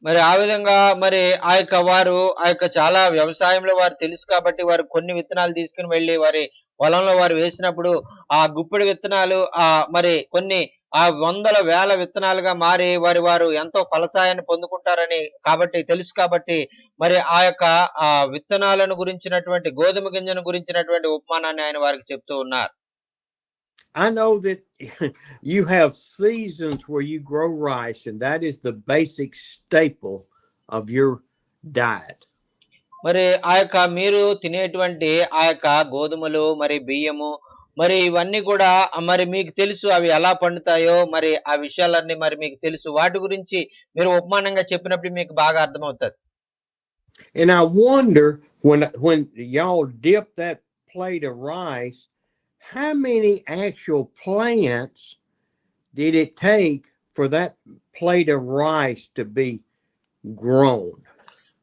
మరి ఆ విధంగా మరి ఆ యొక్క వారు ఆ యొక్క చాలా వ్యవసాయంలో వారు తెలుసు కాబట్టి వారు కొన్ని విత్తనాలు తీసుకుని వెళ్ళి వారి పొలంలో వారు వేసినప్పుడు ఆ గుప్పెడి విత్తనాలు మరి కొన్ని వందల వేల విత్తనాలుగా మారి వారు ఎంతో ఫలసాయాన్ని పొందుకుంటారని కాబట్టి తెలుసు కాబట్టి మరి ఆ యొక్క విత్తనాలను గురించినటువంటి గోధుమ గింజను గురించినటువంటి ఉపమానాన్ని ఆయన వారికి చెప్తూ ఉన్నారు. I know that you have seasons where you grow rice, and that is the basic staple of your diet. మరి ఆ యొక్క మీరు తినేటువంటి ఆ యొక్క గోధుమలు మరి బియ్యము మరి ఇవన్నీ కూడా మరి మీకు తెలుసు అవి ఎలా పండుతాయో మరి ఆ విషయాలన్నీ మరి మీకు తెలుసు. వాటి గురించి మీరు ఉపమానంగా చెప్పినప్పుడు మీకు బాగా అర్థమవుతుంది. And I wonder when y'all dip that plate of rice, how many actual plants did it take for that plate of rice to be grown?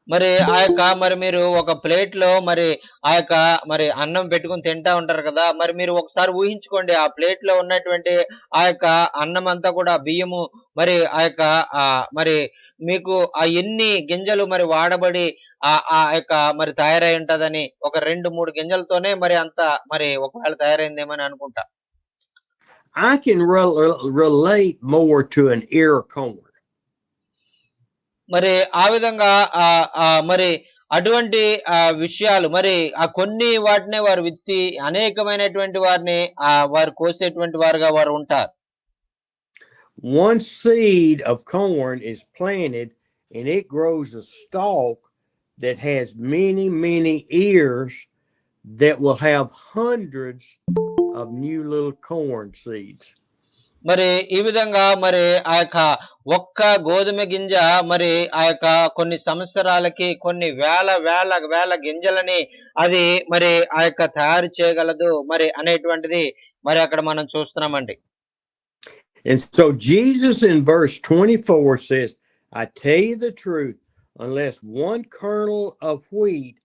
మరి ఆ యొక్క మరి మీరు ఒక ప్లేట్ లో మరి ఆ యొక్క మరి అన్నం పెట్టుకుని తింటా ఉంటారు కదా, మరి మీరు ఒకసారి ఊహించుకోండి ఆ ప్లేట్ లో ఉన్నటువంటి ఆ యొక్క అన్నం అంతా కూడా బియ్యము మరి ఆ యొక్క మరి మీకు ఎన్ని గింజలు మరి వాడబడి ఆ యొక్క మరి తయారై ఉంటదని ఒక 2-3 గింజలతోనే మరి అంత మరి ఒకవేళ తయారైందేమని అనుకుంటా. I can relate more to an ear corn. మరి ఆ విధంగా మరి అటువంటి విషయాలు మరి కొన్ని వాటినే వారు విత్తి అనేకమైనటువంటి వారిని వారు కోసేటువంటి వారుగా వారు ఉంటారు. One seed of corn is planted and it grows a stalk that has many ears that will have hundreds of new little corn seeds. మరి ఈ విధంగా మరి ఆ యొక్క ఒక్క గోధుమ గింజ మరి ఆ యొక్క కొన్ని సంవత్సరాలకి కొన్ని వేల గింజలని అది మరి ఆ యొక్క తయారు చేయగలదు మరి అనేటువంటిది మరి అక్కడ మనం చూస్తున్నామండి. And so Jesus in verse 24 says, I tell you the truth, unless one kernel of wheat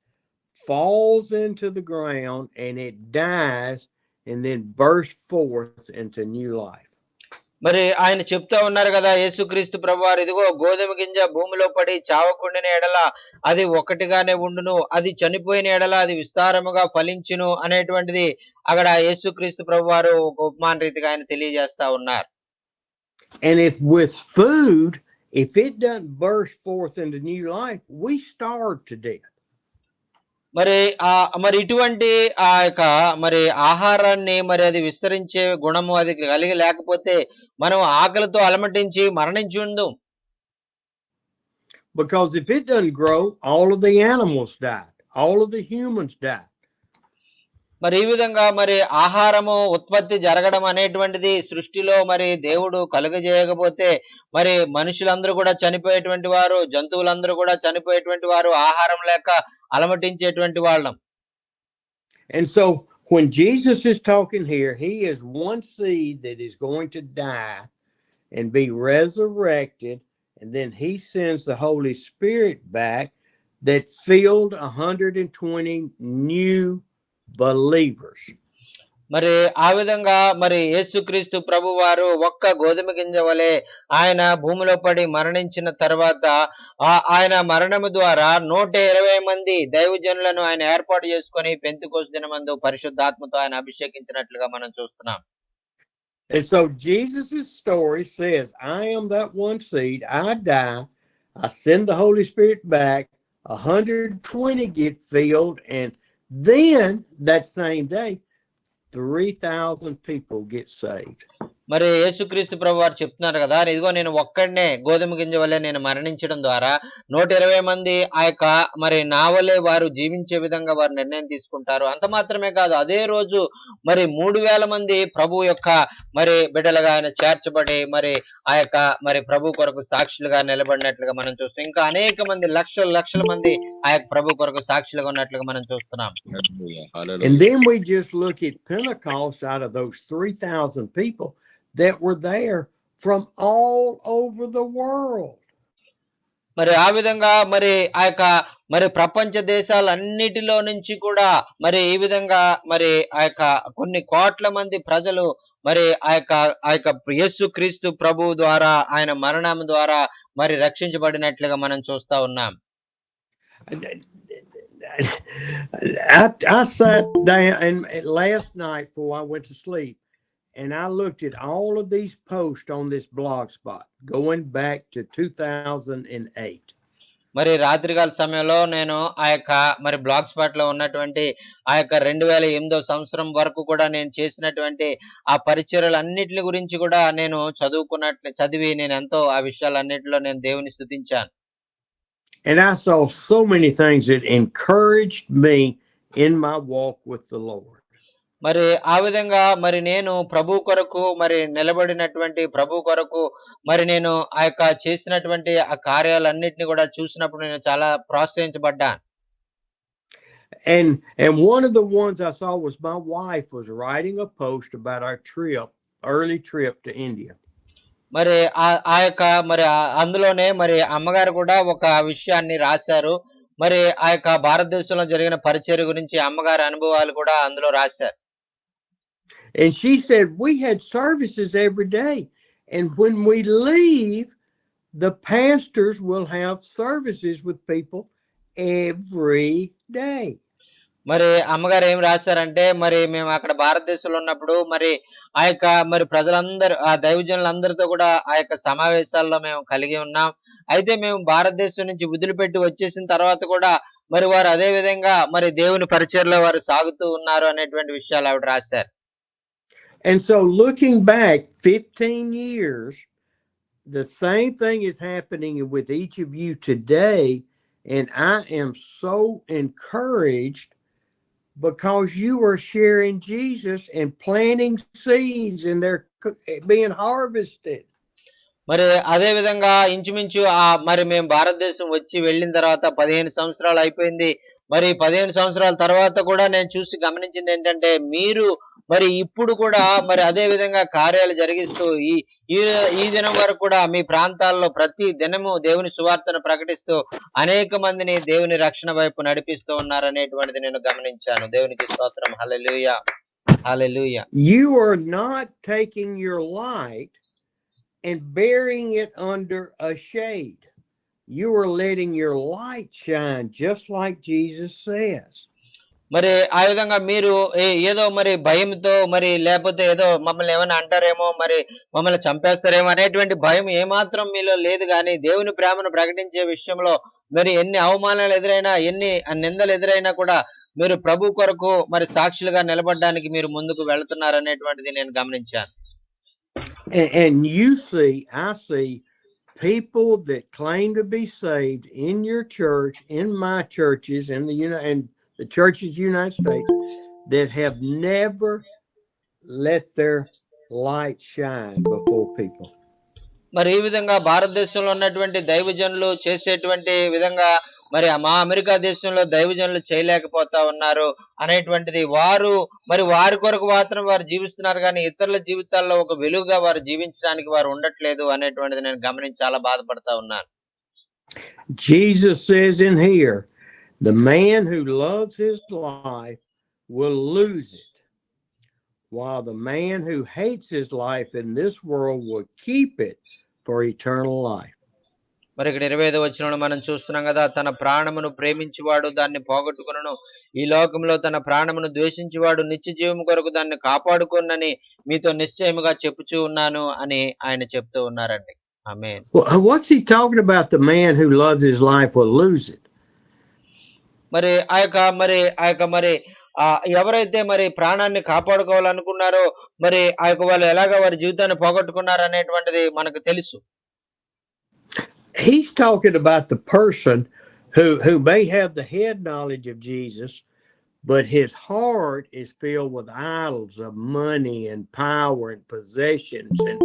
falls into the ground and it dies and then bursts forth into new life. మరి ఆయన చెప్తా ఉన్నారు కదా, యేసుక్రీస్తు ప్రభువారు ఇదిగో గోధుమ గింజ భూమిలో పడి చావకుండిన ఎడల అది ఒకటిగానే ఉండును, అది చనిపోయిన ఎడల అది విస్తారముగా ఫలించును అనేటువంటిది అక్కడ యేసుక్రీస్తు ప్రభువారు ఒక ఉపమాన రీతిగా ఆయన తెలియజేస్తా ఉన్నారు. And if with food, if it doesn't burst forth into new life, we starve to death. మరి ఇటువంటి ఆ యొక్క మరి ఆహారాన్ని మరి అది విస్తరించే గుణము అది కలిగి లేకపోతే మనం ఆకలితో అలమటించి మరణించుందు. Because if it doesn't grow, all of the animals died, all of the humans died. మరి ఈ విధంగా మరి ఆహారము ఉత్పత్తి జరగడం అనేటువంటిది సృష్టిలో మరి దేవుడు కలుగజేయకపోతే మరి మనుషులందరూ కూడా చనిపోయేటువంటి వారు, జంతువులందరూ కూడా చనిపోయేటువంటి వారు, ఆహారం లేక అలమటించేటువంటి వాళ్ళం. And so when Jesus is talking here, he is one seed that is going to die and be resurrected, and then he sends the Holy Spirit back that filled 120 new believers. మరి ఆ విధంగా మరి యేసుక్రీస్తు ప్రభు వారు ఒక్క గోధుమ గింజ వలె ఆయన భూమిలో పడి మరణించిన తర్వాత ఆయన మరణము ద్వారా 120 మంది దైవజనులను ఆయన ఏర్పాటు చేసుకొని పెంతెకోస్తు దినమందు పరిశుద్ధాత్మతో ఆయన అభిషేకించినట్లుగా మనం చూస్తున్నాం. And so Jesus' story says, I am that one seed, I die, I send the Holy Spirit back, 120 get filled, and then that same day, 3,000 people get saved. మరి యేసుక్రీస్తు ప్రభు వారు చెప్తున్నారు కదా, ఇదిగో నేను ఒక్కడనే గోధుమ గింజ వల్లే నేను మరణించడం ద్వారా 120 మంది ఆ యొక్క మరి నా వలే వారు జీవించే విధంగా వారు నిర్ణయం తీసుకుంటారు. అంత మాత్రమే కాదు, అదే రోజు మరి 3,000 మంది ప్రభు యొక్క మరి బిడ్డలుగా ఆయన చేర్చబడి మరి ఆ యొక్క మరి ప్రభు కొరకు సాక్షులుగా నిలబడినట్లుగా మనం చూస్తాం. ఇంకా అనేక మంది లక్షల మంది ఆ యొక్క ప్రభు కొరకు సాక్షులుగా ఉన్నట్లుగా మనం చూస్తున్నాం. And then we just look at Pentecost. Out of those 3,000 people that were there from all over the world. మరి ఆ విధంగా మరి ఆ యొక్క మరి ప్రపంచ దేశాలన్నిటిలో నుంచి కూడా మరి ఈ విధంగా మరి ఆ యొక్క కొన్ని కోట్ల మంది ప్రజలు మరి ఆ యొక్క యేసుక్రీస్తు ప్రభు ద్వారా ఆయన మరణం ద్వారా మరి రక్షించబడినట్లుగా మనం చూస్తా ఉన్నాం. I sat down and last night before I went to sleep, and I looked at all of these posts on this blog spot going back to 2008. మరి రాత్రికాల సమయంలో నేను ఆ యొక్క మరి బ్లాగ్ స్పాట్ లో ఉన్నటువంటి ఆ యొక్క 2008 సంవత్సరం వరకు కూడా నేను చేసినటువంటి ఆ పరిచర్యలన్నిటి గురించి కూడా నేను చదివి నేను ఎంతో ఆ విషయాలన్నిటిలో నేను దేవుని స్తుతించాను. And I saw so many things that encouraged me in my walk with the Lord. మరి ఆ విధంగా మరి నేను ప్రభు కొరకు మరి నిలబడినటువంటి ప్రభు కొరకు మరి నేను ఆ యొక్క చేసినటువంటి ఆ కార్యాలన్నిటిని కూడా చూసినప్పుడు నేను చాలా ప్రోత్సహించబడ్డాను. And one of the ones I saw was my wife was writing a post about our early trip to India. మరి ఆ యొక్క మరి అందులోనే మరి అమ్మగారు కూడా ఒక విషయాన్ని రాశారు. మరి ఆ యొక్క భారతదేశంలో జరిగిన పరిచర్య గురించి అమ్మగారి అనుభవాలు కూడా అందులో రాశారు. And she said we had services every day, and when we leave, the pastors will have services with people every day. మరి అమ్మగారు ఏం రాశారంటే, మరి మేము అక్కడ భారతదేశంలో ఉన్నప్పుడు మరి ఆ యొక్క మరి ప్రజలందరూ ఆ దైవజనులందరితో కూడా ఆ యొక్క సమావేశాల్లో మేము కలిగి ఉన్నాం. అయితే మేము భారతదేశం నుంచి వదిలిపెట్టి వచ్చేసిన తర్వాత కూడా మరి వారు అదే విధంగా మరి దేవుని పరిచర్యలో వారు సాగుతూ ఉన్నారు అనేటువంటి విషయాలు ఆవిడ రాశారు. And so looking back 15 years, the same thing is happening with each of you today, and I am so encouraged because you are sharing Jesus and planting seeds and they're being harvested. మరి అదే విధంగా ఇంచుమించు మరి మేము భారతదేశం వచ్చి వెళ్ళిన తర్వాత 15 సంవత్సరాలు అయిపోయింది. మరి 15 సంవత్సరాల తర్వాత కూడా నేను చూసి గమనించింది ఏంటంటే, మీరు మరి ఇప్పుడు కూడా మరి అదే విధంగా కార్యాలు జరిగిస్తూ ఈ దినం వరకు కూడా మీ ప్రాంతాల్లో ప్రతి దినము దేవుని సువార్తను ప్రకటిస్తూ అనేక మందిని దేవుని రక్షణ వైపు నడిపిస్తూ ఉన్నారనేటువంటిది నేను గమనించాను. దేవునికి స్తోత్రం. Hallelujah, hallelujah. You are not taking your light and burying it under a shade. You are letting your light shine just like Jesus says. మరి ఆ విధంగా మీరు ఏదో మరి భయంతో మరి లేకపోతే ఏదో మమ్మల్ని ఏమైనా అంటారేమో, మరి మమ్మల్ని చంపేస్తారేమో అనేటువంటి భయం ఏమాత్రం మీలో లేదు. కానీ దేవుని ప్రేమను ప్రకటించే విషయంలో మరి ఎన్ని అవమానాలు ఎదురైనా, ఎన్ని నిందలు ఎదురైనా కూడా మీరు ప్రభు కొరకు మరి సాక్షులుగా నిలబడడానికి మీరు ముందుకు వెళ్తున్నారు అనేటువంటిది నేను గమనించాను. And I see people that claim to be saved in your church, in my churches, and the churches of the United States that have never let their light shine before people. మరి ఈ విధంగా భారతదేశంలో ఉన్నటువంటి దైవజనులు చేసేటువంటి విధంగా మరి మా అమెరికా దేశంలో దైవజనులు చేయలేకపోతా ఉన్నారు అనేటువంటిది, వారి కొరకు మాత్రం వారు జీవిస్తున్నారు కానీ ఇతరుల జీవితాల్లో ఒక వెలుగుగా వారు జీవించడానికి వారు ఉండట్లేదు అనేటువంటిది నేను గమనించి చాలా బాధపడతా ఉన్నాను. Jesus says in here, the man who loves his life will lose it, while the man who hates his life in this world will keep it for eternal life. మరి ఇక్కడ 25వ వచనంలో మనం చూస్తున్నాం కదా, తన ప్రాణమును ప్రేమించువాడు దాన్ని పోగొట్టుకొనును, ఈ లోకంలో తన ప్రాణమును ద్వేషించువాడు నిత్య జీవం కొరకు దాన్ని కాపాడుకొనని మీతో నిశ్చయముగా చెప్పుచూ ఉన్నాను అని ఆయన చెప్తూ ఉన్నారండి. ఆమేన్. What's he talking about? The man who loves his life will lose it. మరి ఎవరైతే మరి ప్రాణాన్ని కాపాడుకోవాలనుకున్నారో మరి వాళ్ళు ఎలాగ వారి జీవితాన్ని పోగొట్టుకున్నారు అనేటువంటిది మనకు తెలుసు. He's talking about the person who may have the head knowledge of Jesus, but his heart is filled with idols of money and power and possessions and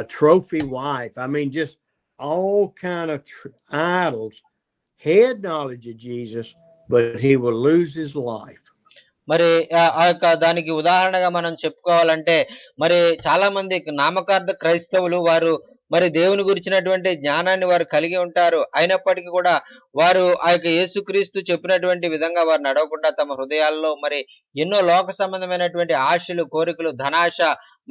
a trophy wife. I mean, just all kind of idols. Head knowledge of Jesus, but he will lose his life. మరి దానికి ఉదాహరణగా మనం చెప్పుకోవాలంటే, మరి చాలా మంది నామకార్థ క్రైస్తవులు వారు మరి దేవుని గురించినటువంటి జ్ఞానాన్ని వారు కలిగి ఉంటారు. అయినప్పటికీ కూడా వారు యేసుక్రీస్తు చెప్పినటువంటి విధంగా వారు నడవకుండా తమ హృదయాల్లో మరి ఎన్నో లోక సంబంధమైనటువంటి ఆశలు, కోరికలు, ధనాశ,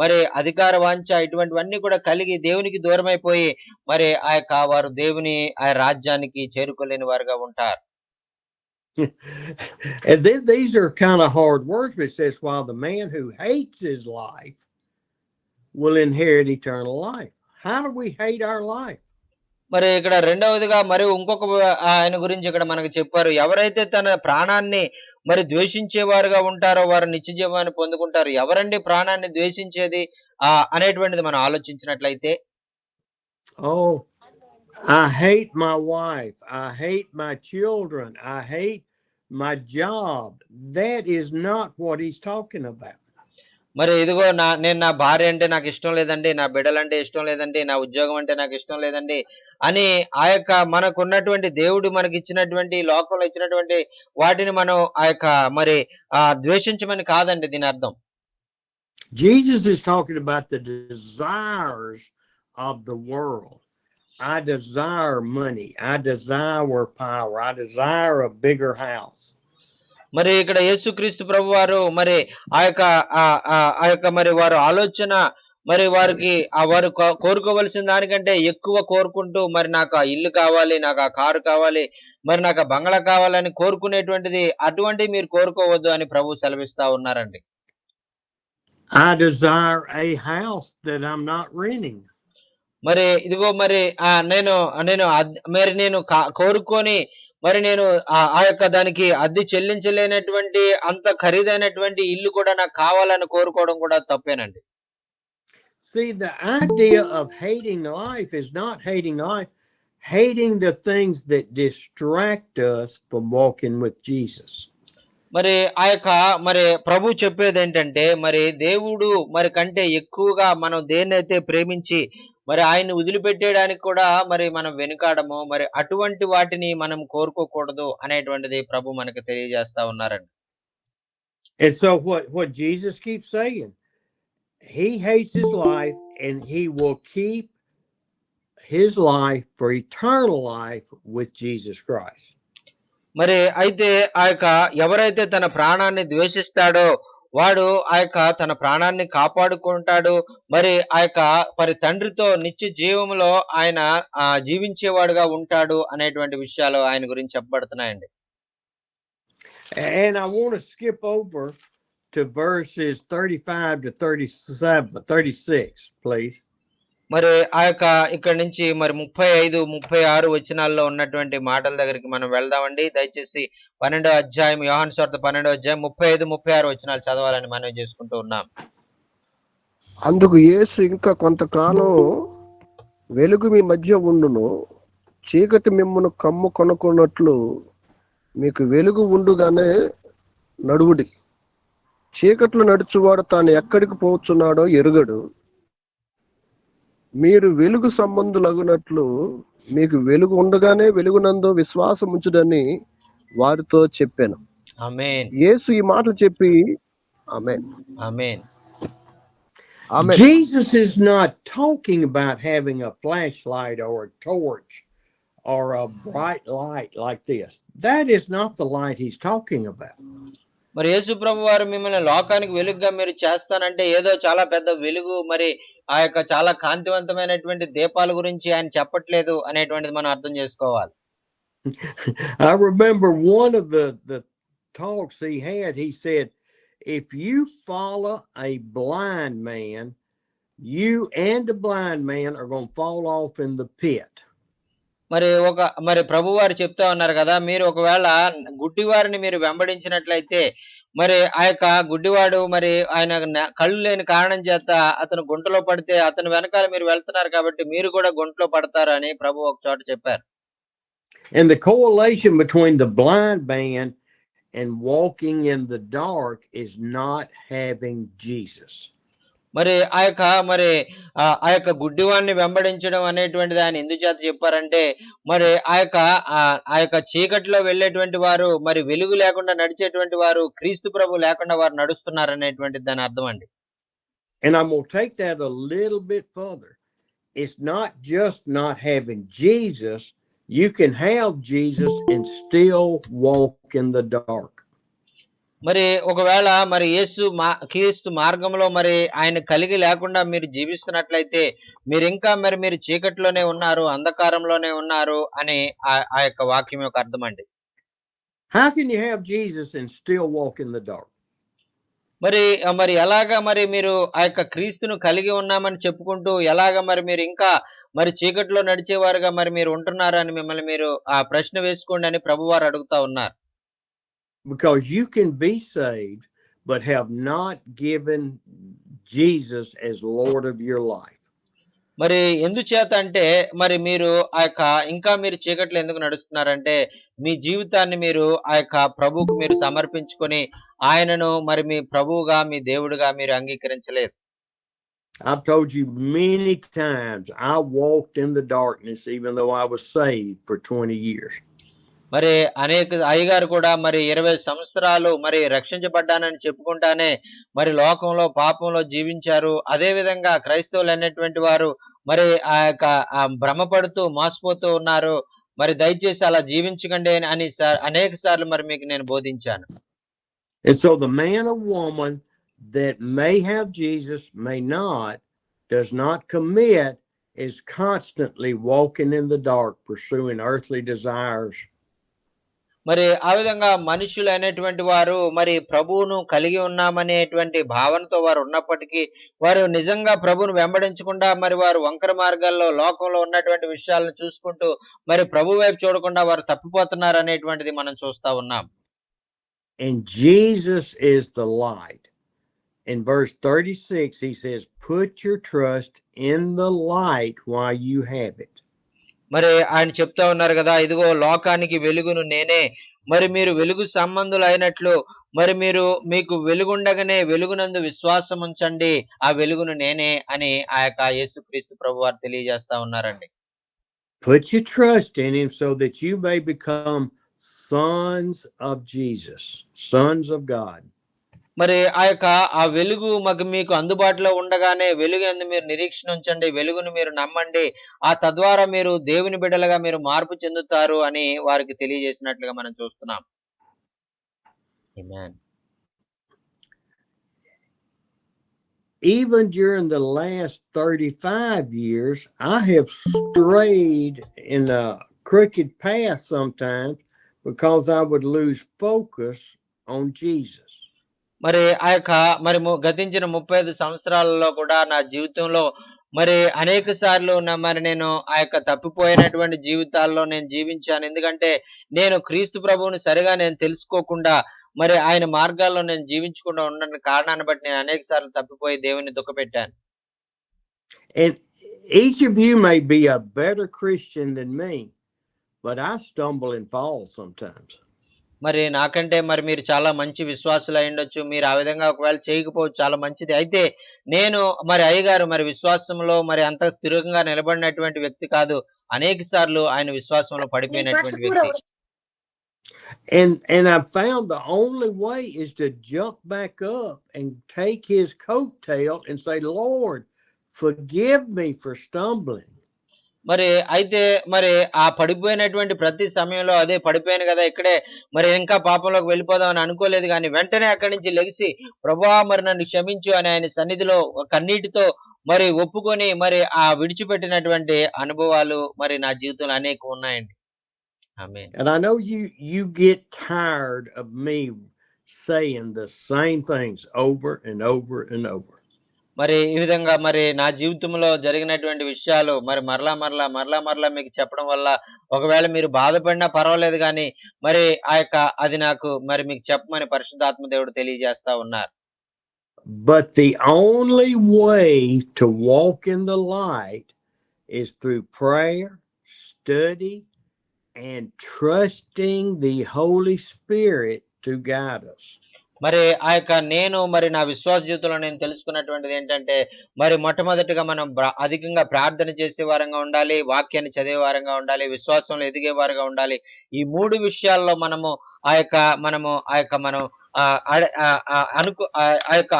మరి అధికార వాంఛ ఇటువంటివన్నీ కూడా కలిగి దేవునికి దూరమైపోయి మరి వారు దేవుని రాజ్యానికి చేరుకోలేని వారుగా ఉంటారు. And then these are kind of hard words, but it says, while the man who hates his life will inherit eternal life. How do we hate our life? మరి ఇక్కడ రెండవదిగా మరి ఇంకొక ఆయన గురించి ఇక్కడ మనకు చెప్పారు, ఎవరైతే తన ప్రాణాన్ని మరి ద్వేషించేవారుగా ఉంటారో వారు నిత్య జీవాన్ని పొందుకుంటారు. ఎవరండి ప్రాణాన్ని ద్వేషించేది అనేటువంటిది మనం ఆలోచించినట్లయితే, I hate my wife, I hate my children, I hate my job. That is not what he's talking about. మరి ఇదిగో నేను నా భార్య అంటే నాకు ఇష్టం లేదండి, నా బిడ్డలంటే ఇష్టం లేదండి, నా ఉద్యోగం అంటే నాకు ఇష్టం లేదండి అని మనకున్నటువంటి దేవుడు మనకి ఇచ్చినటువంటి లోకంలో ఇచ్చినటువంటి వాటిని మనం మరి ద్వేషించమని కాదండి దీని అర్థం. Jesus is talking about the desires of the world. I desire money, I desire power, I desire a bigger house. మరి ఇక్కడ యేసుక్రీస్తు ప్రభు వారు మరి మరి వారు ఆలోచన మరి వారికి వారు కోరుకోవలసిన దానికంటే ఎక్కువ కోరుకుంటూ మరి నాకు ఆ ఇల్లు కావాలి, నాకు ఆ కారు కావాలి, మరి నాకు ఆ బంగ్లా కావాలని కోరుకునేటువంటిది అటువంటి మీరు కోరుకోవద్దు అని ప్రభు సెలవిస్తా ఉన్నారండి. I desire a house that I'm not renting. మరి ఇదిగో మరి నేను కోరుకొని మరి నేను దానికి అద్దె చెల్లించలేనటువంటి అంత ఖరీదైనటువంటి ఇల్లు కూడా నాకు కావాలని కోరుకోవడం కూడా తప్పేనండి. See, the idea of hating life is not hating life, hating the things that distract us from walking with Jesus. మరి మరి ప్రభు చెప్పేది ఏంటంటే, మరి దేవుడు మరి కంటే ఎక్కువగా మనం దేన్నైతే ప్రేమించి మరి ఆయన్ని వదిలిపెట్టేయడానికి కూడా మరి మనం వెనుకాడము, మరి అటువంటి వాటిని మనం కోరుకోకూడదు అనేటువంటిది ప్రభు మనకు తెలియజేస్తా ఉన్నారండి. And so what Jesus keeps saying, he hates his life and he will keep his life for eternal life with Jesus Christ. మరి అయితే ఎవరైతే తన ప్రాణాన్ని ద్వేషిస్తాడో వాడు తన ప్రాణాన్ని కాపాడుకుంటాడు, మరి మరి తండ్రితో నిత్య జీవములో ఆయన జీవించేవాడుగా ఉంటాడు అనేటువంటి విషయాలు ఆయన గురించి చెప్పబడుతున్నాయండి. And I want to skip over to verses 35 to 36, please. మరి ఇక్కడ నుంచి మరి 35, 36 వచనాల్లో ఉన్నటువంటి మాటల దగ్గరికి మనం వెళ్దామండి. దయచేసి 12వ అధ్యాయం, యోహాను సువార్త 12వ అధ్యాయం 35, 36 వచనాలు చదవాలని మనవి చేసుకుంటూ ఉన్నాం. అందుకు యేసు ఇంకా కొంతకాలం వెలుగు మీ మధ్య ఉండును, చీకటి మిమ్మును కమ్ము కొనుక్కున్నట్లు మీకు వెలుగు ఉండుగానే నడువుడి. చీకట్లు నడుచువాడు తాను ఎక్కడికి పోతున్నాడో ఎరుగడు. మీరు వెలుగు సంబంధులగునట్లు మీకు వెలుగు ఉండగానే వెలుగునందు విశ్వాసం ఉంచుదని వారితో చెప్పాను. ఆమేన్. యేసు ఈ మాటలు చెప్పి ఆమేన్. ఆమేన్. ఆమేన్. Jesus is not talking about having a flashlight or a torch or a bright light like this. That is not the light he's talking about. మరి యేసు ప్రభు వారు మిమ్మల్ని లోకానికి వెలుగుగా మీరు చేస్తానంటే ఏదో చాలా పెద్ద వెలుగు మరి ఆ యొక్క చాలా కాంతివంతమైనటువంటి దీపాల గురించి ఆయన చెప్పట్లేదు అనేటువంటిది మనం అర్థం చేసుకోవాలి. I remember one of the talks he had. He said, if you follow a blind man, you and the blind man are going to fall off in the pit. మరి ప్రభువారు చెప్తా ఉన్నారు కదా, మీరు ఒకవేళ గుడ్డివారిని మీరు వెంబడించినట్లయితే మరి ఆ యొక్క గుడ్డివాడు మరి ఆయన కళ్ళు లేని కారణం చేత అతను గుంటలో పడితే అతను వెనకాల మీరు వెళ్తున్నారు కాబట్టి మీరు కూడా గుంటలో పడతారు అని ప్రభు ఒక చోట చెప్పారు. And the correlation between the blind man and walking in the dark is not having Jesus. మరి ఆ యొక్క గుడ్డివాడిని వెంబడించడం అనేటువంటిది ఆయన ఎందుచేత చెప్పారంటే మరి ఆ యొక్క చీకటిలో వెళ్ళేటువంటి వారు మరి వెలుగు లేకుండా నడిచేటువంటి వారు క్రీస్తు ప్రభు లేకుండా వారు నడుస్తున్నారు అనేటువంటిది దాని అర్థం అండి. And I'm going to take that a little bit further. It's not just not having Jesus. You can have Jesus and still walk in the dark. మరి ఒకవేళ మరి క్రీస్తు మార్గంలో మరి ఆయన కలిగి లేకుండా మీరు జీవిస్తున్నట్లయితే మీరు ఇంకా మీరు చీకటిలోనే ఉన్నారు, అంధకారంలోనే ఉన్నారు అని ఆ యొక్క వాక్యం యొక్క అర్థం అండి. How can you have Jesus and still walk in the dark? మరి ఎలాగా మరి మీరు ఆ యొక్క క్రీస్తును కలిగి ఉన్నామని చెప్పుకుంటూ ఎలాగా మరి మీరు ఇంకా మరి చీకటిలో నడిచేవారుగా మరి మీరు ఉంటున్నారు అని మిమ్మల్ని మీరు ఆ ప్రశ్న వేసుకోండి అని ప్రభువారు అడుగుతా ఉన్నారు. Because you can be saved but have not given Jesus as Lord of your life. మరి ఎందుచేత అంటే మరి మీరు ఆ యొక్క ఇంకా మీరు చీకట్లో ఎందుకు నడుస్తున్నారంటే మీ జీవితాన్ని మీరు ఆ యొక్క ప్రభువుకు మీరు సమర్పించుకొని ఆయనను మరి మీ ప్రభువుగా మీ దేవుడిగా మీరు అంగీకరించలేదు. I've told you many times I walked in the darkness even though I was saved for 20 years. మరి అయ్యగారు కూడా మరి 20 సంవత్సరాలు మరి రక్షించబడ్డానని చెప్పుకుంటానే మరి లోకంలో పాపంలో జీవించారు. అదే విధంగా క్రైస్తవులు అనేటువంటి వారు మరి ఆ యొక్క భ్రమపడుతూ మోసపోతూ ఉన్నారు. మరి దయచేసి అలా జీవించకండి అని అనేక సార్లు మరి మీకు నేను బోధించాను. And so the man or woman that may have Jesus, may not, does not commit, is constantly walking in the dark, pursuing earthly desires. మరి ఆ విధంగా మనుషులు అనేటువంటి వారు మరి ప్రభువును కలిగి ఉన్నామనేటువంటి భావనతో వారు ఉన్నప్పటికీ వారు నిజంగా ప్రభువును వెంబడించకుండా మరి వారు వంకర మార్గాల్లో లోకంలో ఉన్నటువంటి విషయాలను చూసుకుంటూ మరి ప్రభు వైపు చూడకుండా వారు తప్పిపోతున్నారు అనేటువంటిది మనం చూస్తా ఉన్నాం. And Jesus is the light. In verse 36 he says, put your trust in the light while you have it. మరి ఆయన చెప్తా ఉన్నారు కదా, ఇదిగో లోకానికి వెలుగును నేనే, మరి మీరు వెలుగు సంబంధులు అయినట్లు మరి మీకు వెలుగుండగానే వెలుగునందు విశ్వాసం ఉంచండి, ఆ వెలుగును నేనే అని ఆ యొక్క యేసుక్రీస్తు ప్రభువారు తెలియజేస్తా ఉన్నారండి. Put your trust in him so that you may become sons of Jesus, sons of God. మరి ఆ వెలుగు మీకు అందుబాటులో ఉండగానే వెలుగు యందు మీరు నిరీక్షణ ఉంచండి, వెలుగును మీరు నమ్మండి, ఆ తద్వారా మీరు దేవుని బిడ్డలుగా మీరు మార్పు చెందుతారు అని వారికి తెలియజేసినట్లుగా మనం చూస్తున్నాం. ఆమేన్. Even during the last 35 years, I have strayed in a crooked path sometimes because I would lose focus on Jesus. మరి గతించిన 35 సంవత్సరాలలో కూడా నా జీవితంలో మరి అనేక సార్లు నేను ఆ యొక్క తప్పిపోయినటువంటి జీవితాల్లో నేను జీవించాను. ఎందుకంటే నేను క్రీస్తు ప్రభువుని సరిగా నేను తెలుసుకోకుండా మరి ఆయన మార్గాల్లో నేను జీవించకుండా ఉన్న కారణాన్ని బట్టి నేను అనేక సార్లు తప్పిపోయి దేవుని దుఃఖపెట్టాను. And each of you may be a better Christian than me, but I stumble and fall sometimes. మరి నాకంటే మరి మీరు చాలా మంచి విశ్వాసులు అయి ఉండొచ్చు, మీరు ఆ విధంగా ఒకవేళ చేయకపోవచ్చు, చాలా మంచిది. అయితే నేను మరి అయ్యగారు మరి విశ్వాసంలో మరి అంత స్థిరంగా నిలబడినటువంటి వ్యక్తి కాదు, అనేక సార్లు ఆయన విశ్వాసంలో పడిపోయినటువంటి వ్యక్తి. And I found the only way is to jump back up and take his coattail and say, Lord, forgive me for stumbling. మరి అయితే మరి ఆ పడిపోయినటువంటి ప్రతి సమయంలో అదే పడిపోయాను కదా ఇక్కడే, మరి ఇంకా పాపంలోకి వెళ్ళిపోదాం అని అనుకోలేదు గాని వెంటనే అక్కడి నుంచి లెగిసి ప్రభువా మరి నన్ను క్షమించు అని ఆయన సన్నిధిలో కన్నీటితో మరి ఒప్పుకొని మరి ఆ విడిచిపెట్టినటువంటి అనుభవాలు మరి నా జీవితంలో అనేకం ఉన్నాయండి. ఆమేన్. And I know you get tired of me saying the same things over and over and over. మరి ఈ విధంగా మరి నా జీవితంలో జరిగినటువంటి విషయాలు మరి మరలా మీకు చెప్పడం వల్ల ఒకవేళ మీరు బాధపడినా పర్వాలేదు గాని మరి అది నాకు మరి మీకు చెప్పమని పరిశుద్ధాత్మ దేవుడు తెలియజేస్తా ఉన్నారు. But the only way to walk in the light is through prayer, study, and trusting the Holy Spirit to guide us. మరి నేను మరి నా విశ్వాస జీవితంలో నేను తెలుసుకున్నటువంటిది ఏంటంటే మరి మొట్టమొదటిగా మనం అధికంగా ప్రార్థన చేసే వారంగా ఉండాలి, వాక్యాన్ని చదివే వారంగా ఉండాలి, విశ్వాసంలో ఎదిగే వారుగా ఉండాలి. ఈ 3 విషయాల్లో మనం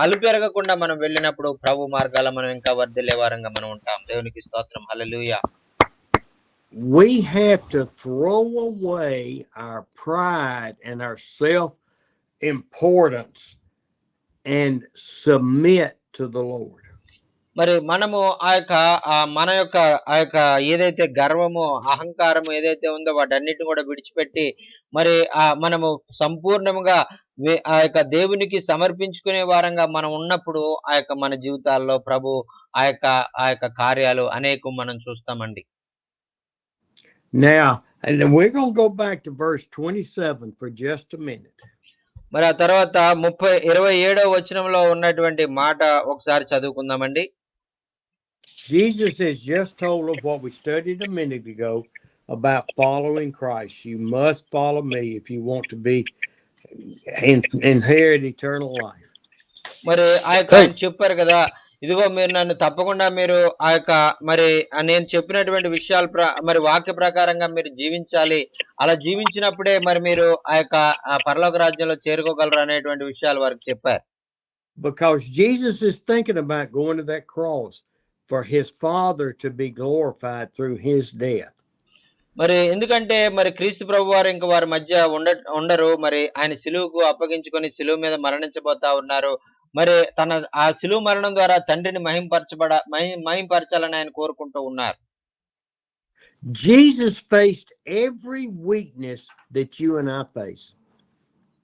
అలుపెరగకుండా మనం వెళ్ళినప్పుడు ప్రభు మార్గాల మనం ఇంకా వర్ధిల్లే వారంగా మనం ఉంటాం. దేవునికి స్తోత్రం. హల్లెలూయా. We have to throw away our pride and our self-importance and submit to the Lord. మరి మనము మన యొక్క ఏదైతే గర్వము, అహంకారము ఏదైతే ఉందో వాటన్నిటిని కూడా విడిచిపెట్టి మరి మనము సంపూర్ణంగా దేవునికి సమర్పించుకునే వారంగా మనం ఉన్నప్పుడు మన జీవితాల్లో ప్రభు కార్యాలు అనేకం మనం చూస్తామండి. Now, and we're going to go back to verse 27 for just a minute. మరి ఆ తర్వాత 27వ వచనంలో ఉన్నటువంటి మాట ఒకసారి చదువుకుందామండి. Jesus has just told us what we studied a minute ago about following Christ. You must follow me if you want to be inherit eternal life. మరి ఆయన చెప్పారు కదా, ఇదిగో మీరు నన్ను తప్పకుండా మీరు మరి నేను చెప్పినటువంటి విషయాలు మరి వాక్య ప్రకారంగా మీరు జీవించాలి. అలా జీవించినప్పుడే మరి మీరు పరలోక రాజ్యంలో చేరుకోగలరు అనేటువంటి విషయాలు వారికి చెప్పారు. Because Jesus is thinking about going to that cross for his Father to be glorified through his death. మరి ఎందుకంటే మరి క్రీస్తు ప్రభు వారు ఇంకా వారి మధ్య ఉండరు. మరి ఆయన సిలువకు అప్పగించుకొని సిలువ మీద మరణించబోతా ఉన్నారు. మరి ఆ సిలువ మరణం ద్వారా తండ్రిని మహింపరచాలని ఆయన కోరుకుంటూ ఉన్నారు. Jesus faced every weakness that you and I face.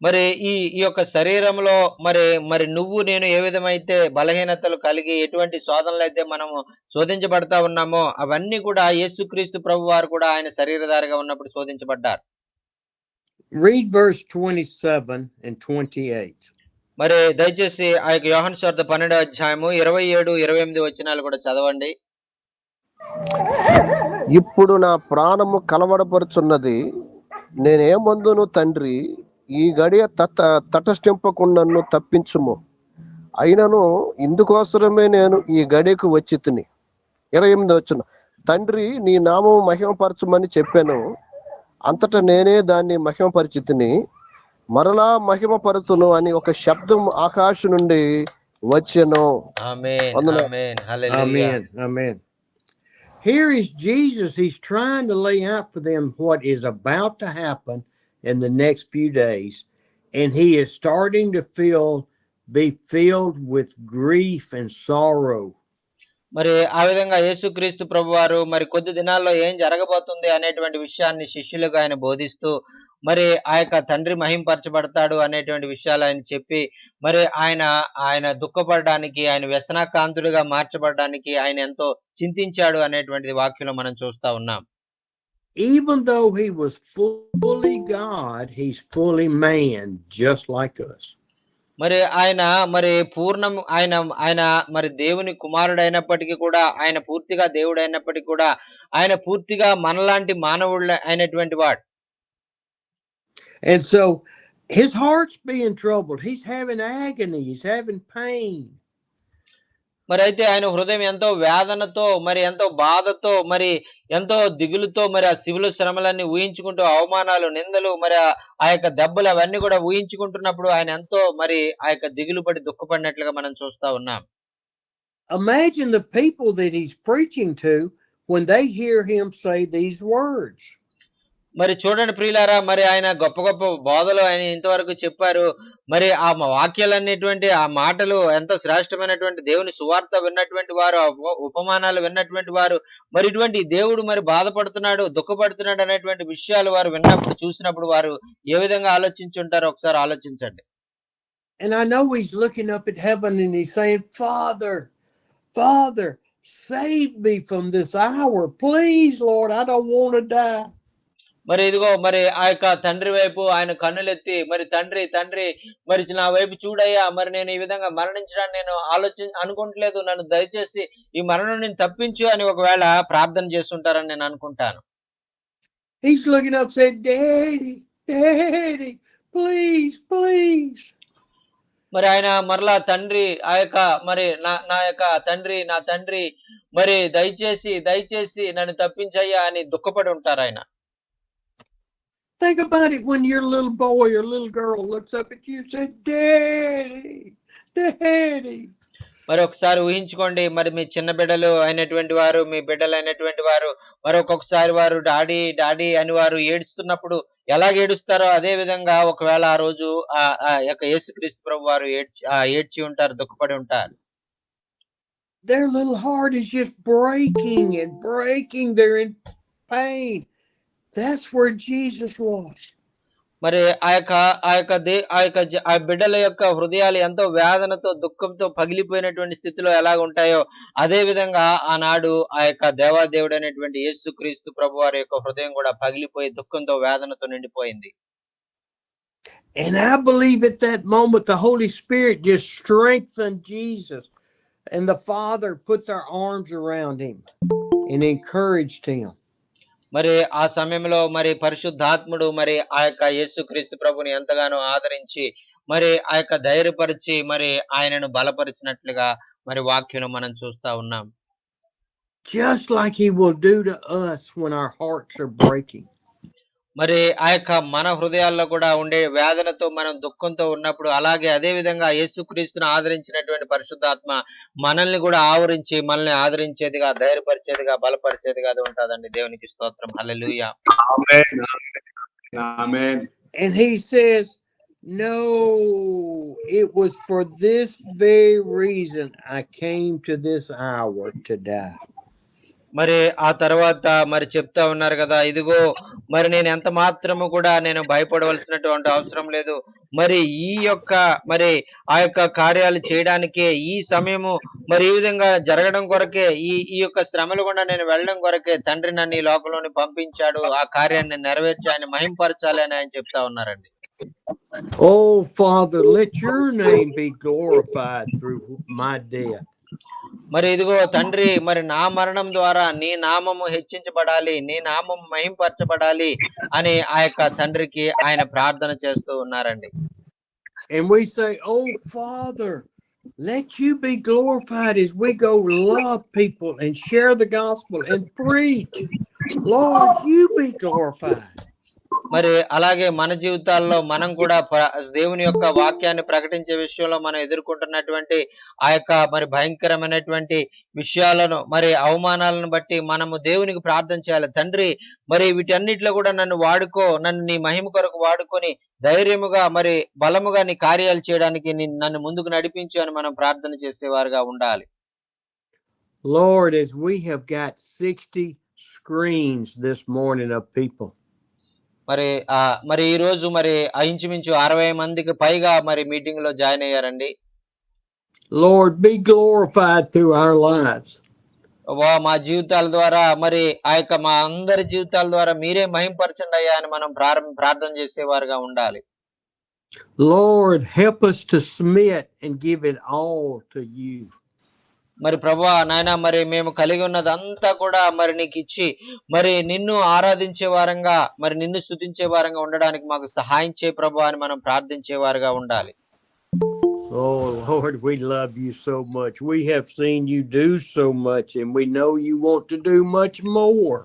మరి ఈ యొక్క శరీరంలో మరి నువ్వు నేను ఏ విధమైతే బలహీనతలు కలిగి ఎటువంటి శోధనలు అయితే మనము శోధించబడతా ఉన్నామో అవన్నీ కూడా యేసుక్రీస్తు ప్రభు వారు కూడా ఆయన శరీరధారిగా ఉన్నప్పుడు శోధించబడ్డారు. Read verse 27 and 28. మరి దయచేసి యోహాను సువార్త 12వ అధ్యాయము 27, 28 వచనాలు కూడా చదవండి. ఇప్పుడు నా ప్రాణము కలవడపరుచున్నది, నేనేమందును తండ్రి, ఈ గడియ తటస్థింపకుండాను తప్పించుము. అయినను ఇందుకోసమే నేను ఈ గడియకు వచ్చి తిని. 28 వచనం, తండ్రి నీ నామము మహిమపరచమని చెప్పాను, అంతటా నేనే దాన్ని మహిమపరిచి తిని, మరలా మహిమపరచును అని ఒక శబ్దం ఆకాశం నుండి వచ్చెను. ఆమేన్, ఆమేన్, హల్లెలూయా. Amen. Here is Jesus. He's trying to lay out for them what is about to happen in the next few days, and he is starting to be filled with grief and sorrow. మరి ఆ విధంగా యేసుక్రీస్తు ప్రభువారు మరి కొద్ది దినాల్లో ఏం జరగబోతుంది అనేటువంటి విషయాన్ని శిష్యులకు ఆయన బోధిస్తూ మరి తండ్రి మహింపరచబడతాడు అనేటువంటి విషయాలు ఆయన చెప్పి మరి ఆయన దుఃఖపడడానికి, ఆయన వ్యసనాకాంతుడిగా మార్చబడడానికి ఆయన ఎంతో చింతించాడు అనేటువంటిది వాక్యంలో మనం చూస్తా ఉన్నాం. Even though he was fully God, he's fully man, just like us. మరి ఆయన మరి దేవుని కుమారుడు అయినప్పటికీ కూడా, ఆయన పూర్తిగా దేవుడు అయినప్పటికీ కూడా ఆయన పూర్తిగా మనలాంటి మానవుడు అయినటువంటి వాడు. And so his heart's being troubled. He's having agony. He's having pain. మరి అయితే ఆయన హృదయం ఎంతో వేదనతో, మరి ఎంతో బాధతో, మరి ఎంతో దిగులుతో, మరి ఆ శిలువ శ్రమలన్నీ ఊహించుకుంటూ, అవమానాలు, నిందలు, మరి ఆ దెబ్బలు అవన్నీ కూడా ఊహించుకుంటున్నప్పుడు ఆయన ఎంతో మరి దిగులు పడి దుఃఖపడినట్లుగా మనం చూస్తా ఉన్నాం. Imagine the people that he's preaching to when they hear him say these words. మరి చూడండి ప్రియులారా, మరి ఆయన గొప్ప గొప్ప బోధలు ఆయన ఇంతవరకు చెప్పారు. మరి ఆ వాక్యాలనేటువంటి ఆ మాటలు ఎంతో శ్రేష్టమైనటువంటి దేవుని సువార్త విన్నటువంటి వారు, ఉపమానాలు విన్నటువంటి వారు, మరి ఇటువంటి దేవుడు మరి బాధపడుతున్నాడు, దుఃఖపడుతున్నాడు అనేటువంటి విషయాలు వారు విన్నప్పుడు, చూసినప్పుడు వారు ఏ విధంగా ఆలోచించుంటారో ఒకసారి ఆలోచించండి. And I know he's looking up at heaven and he's saying, Father, Father, save me from this hour. Please, Lord, I don't want to die. మరి ఇదిగో మరి ఆ యొక్క తండ్రి వైపు ఆయన కన్నులెత్తి, మరి తండ్రి తండ్రి మరి నా వైపు చూడయ్యా, మరి నేను ఈ విధంగా మరణించడానికి నేను అనుకోవట్లేదు, నన్ను దయచేసి ఈ మరణం నుంచి తప్పించు అని ఒకవేళ ప్రార్థన చేస్తుంటారని నేను అనుకుంటాను. He's looking up saying, Daddy, Daddy, please, please. మరి ఆయన మరలా తండ్రి, ఆ యొక్క మరి నా యొక్క తండ్రి, నా తండ్రి, మరి దయచేసి దయచేసి నన్ను తప్పించయ్యా అని దుఃఖపడి ఉంటారు ఆయన. Think about it when your little boy or little girl looks up at you and says, Daddy, Daddy. మరి ఒకసారి ఊహించుకోండి, మరి మీ చిన్న బిడ్డలు అయినటువంటి వారు, మీ బిడ్డలు అయినటువంటి వారు మరి ఒక్కొక్కసారి వారు డాడీ డాడీ అని వారు ఏడుస్తున్నప్పుడు ఎలా ఏడుస్తారో అదే విధంగా ఒకవేళ ఆ రోజు ఆ యొక్క యేసుక్రీస్తు ప్రభు వారు ఏడ్చి ఉంటారు, దుఃఖపడి ఉంటారు. Their little heart is just breaking and breaking. They're in pain. That's where Jesus was. మరి ఆ బిడ్డల యొక్క హృదయాలు ఎంతో వేదనతో, దుఃఖంతో పగిలిపోయినటువంటి స్థితిలో ఎలాగ ఉంటాయో అదే విధంగా ఆనాడు ఆ యొక్క దేవాదేవుడు అనేటువంటి యేసుక్రీస్తు ప్రభు వారి యొక్క హృదయం కూడా పగిలిపోయి దుఃఖంతో, వేదనతో నిండిపోయింది. And I believe at that moment the Holy Spirit just strengthened Jesus, and the Father put their arms around him and encouraged him. మరి ఆ సమయంలో మరి పరిశుద్ధాత్ముడు మరి ఆ యొక్క యేసుక్రీస్తు ప్రభుని ఎంతగానో ఆదరించి మరి ఆ యొక్క ధైర్యపరిచి మరి ఆయనను బలపరిచినట్లుగా మరి వాక్యం మనం చూస్తా ఉన్నాం. Just like he will do to us when our hearts are breaking. మరి ఆ యొక్క మన హృదయాల్లో కూడా ఉండే వేదనతో, మనం దుఃఖంతో ఉన్నప్పుడు అలాగే అదే విధంగా యేసుక్రీస్తును ఆదరించినటువంటి పరిశుద్ధాత్మ మనల్ని కూడా ఆవరించి మనల్ని ఆదరించేదిగా, ధైర్యపరిచేదిగా, బలపరిచేదిగా అది ఉంటుందండి. దేవునికి స్తోత్రం. హల్లెలూయా. And he says, no, it was for this very reason I came to this hour to die. మరి ఆ తర్వాత మరి చెప్తా ఉన్నారు కదా, ఇదిగో మరి నేను ఎంత మాత్రము కూడా నేను భయపడవలసినటువంటి అవసరం లేదు. మరి ఈ యొక్క మరి ఆ యొక్క కార్యాలు చేయడానికే ఈ సమయము మరి ఈ విధంగా జరగడం కొరకే, ఈ యొక్క శ్రమలు కూడా నేను వెళ్ళడం కొరకే తండ్రి నన్ను ఈ లోకంలోని పంపించాడు. ఆ కార్యాన్ని నెరవేర్చి ఆయన మహింపరచాలి అని ఆయన చెప్తా ఉన్నారండి. Oh Father, let your name be glorified through my death. మరి ఇదిగో తండ్రి, మరి నా మరణం ద్వారా నీ నామము హెచ్చించబడాలి, నీ నామం మహింపరచబడాలి అని ఆ యొక్క తండ్రికి ఆయన ప్రార్థన చేస్తూ ఉన్నారండి. And we say, oh Father, let you be glorified as we go love people and share the gospel and preach. Lord, you be glorified. మరి అలాగే మన జీవితాల్లో మనం కూడా దేవుని యొక్క వాక్యాన్ని ప్రకటించే విషయంలో మనం ఎదుర్కొంటున్నటువంటి ఆ యొక్క మరి భయంకరమైనటువంటి విషయాలను, మరి అవమానాలను బట్టి మనము దేవునికి ప్రార్థన చేయాలి. తండ్రి, మరి వీటన్నిటిలో కూడా నన్ను వాడుకో, నన్ను నీ మహిమ కొరకు వాడుకొని ధైర్యముగా మరి బలముగా నీ కార్యాలు చేయడానికి నన్ను ముందుకు నడిపించు అని మనం ప్రార్థన చేసేవారుగా ఉండాలి. Lord, as we have got 60 screens this morning of people. మరి ఈ రోజు మరి ఇంచుమించు 60 మందికి పైగా మరి మీటింగ్ లో జాయిన్ అయ్యారండి. Lord, be glorified through our lives. మా జీవితాల ద్వారా మరి ఆ యొక్క మా అందరి జీవితాల ద్వారా మీరే మహింపరచండి అయ్యా అని మనం ప్రార్థన చేసేవారుగా ఉండాలి. Lord, help us to submit and give it all to you. మరి ప్రభువా నాయనా, మరి మేము కలిగి ఉన్నదంతా కూడా మరి నీకు ఇచ్చి మరి నిన్ను ఆరాధించే వారంగా, మరి నిన్ను స్తుతించే వారంగా ఉండడానికి మాకు సహాయం చేయ ప్రభువా అని మనం ప్రార్థించే వారుగా ఉండాలి. Oh Lord, we love you so much. We have seen you do so much and we know you want to do much more.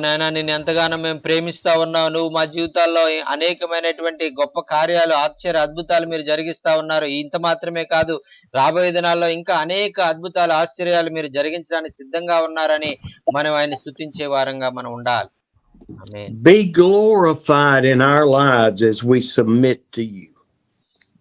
నాయనా నిన్ను ఎంతగానో మేము ప్రేమిస్తా ఉన్నావు. నువ్వు మా జీవితాల్లో అనేకమైనటువంటి గొప్ప కార్యాలు, ఆశ్చర్య అద్భుతాలు మీరు జరిగిస్తా ఉన్నారు. ఇంత మాత్రమే కాదు, రాబోయే దినాల్లో ఇంకా అనేక అద్భుతాలు, ఆశ్చర్యాలు మీరు జరిగించడానికి సిద్ధంగా ఉన్నారని మనం ఆయన స్తుతించే వారంగా మనం ఉండాలి. ఆమేన్. Be glorified in our lives as we submit to you.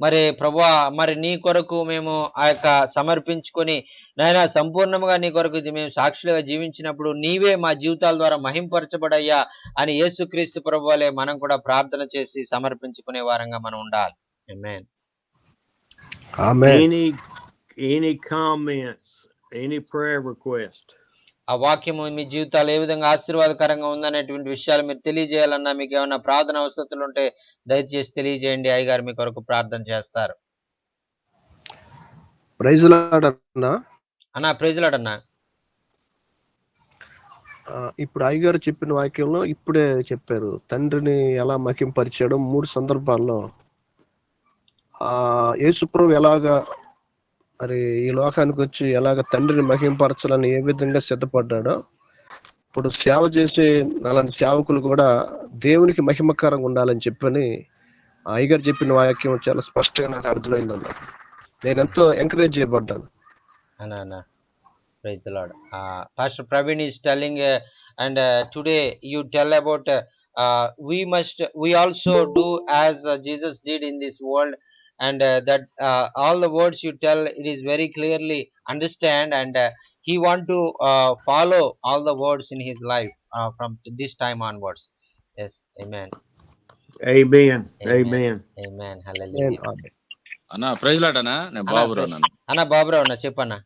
మరి ప్రభువా, మరి నీ కొరకు మేము ఆ యొక్క సమర్పించుకొని నాయనా సంపూర్ణంగా నీ కొరకు మేము సాక్షులుగా జీవించినప్పుడు నీవే మా జీవితాల ద్వారా మహింపరచబడయ్యా అని యేసుక్రీస్తు ప్రభువులే మనం కూడా ప్రార్థన చేసి సమర్పించుకునే వారంగా మనం ఉండాలి. ఆమేన్. ఆమేన్. Any comments, any prayer request? ఆ వాక్యము మీ జీవితాలు ఏ విధంగా ఆశీర్వాదకరంగా ఉందనేటువంటి విషయాలు మీరు తెలియజేయాలన్నా, మీకు ఏమైనా ప్రార్థన అవసరతలు ఉంటే దయచేసి తెలియజేయండి. అయ్యగారు మీ కొరకు ప్రార్థన చేస్తారు. ప్రైజ్ లార్డ్ అన్నా. అన్నా ప్రైజ్ లార్డ్ అన్నా. ఇప్పుడు అయ్యగారు చెప్పిన వాక్యంలో ఇప్పుడే చెప్పారు, తండ్రిని ఎలా మహింపరిచాడో 3 సందర్భాల్లో యేసుప్రభు ఎలాగా మరి ఈ లోకానికి వచ్చి ఎలాగ తండ్రిని మహింపరచాలని ఏ విధంగా సిద్ధపడ్డాడో, ఇప్పుడు సేవ చేసే అలాంటి సేవకులు కూడా దేవునికి మహిమకరంగా ఉండాలని చెప్పని అయ్యగారు చెప్పిన వాక్యం చాలా స్పష్టంగా నాకు అర్థమైందన్న. నేను ఎంతో ఎంకరేజ్ చేయబడ్డాను. అన్నా praise the Lord. Pastor Praveen is telling and today you tell about we also do as Jesus did in this world, and that all the words you tell, it is very clearly understand, and he want to follow all the words in his life from this time onwards. Yes, amen. Amen. Amen. Amen. Hallelujah. అన్నా praise lord అన్నా. నేను బాబురావు అన్నా. అన్నా బాబురావు అన్నా, చెప్పన్నా.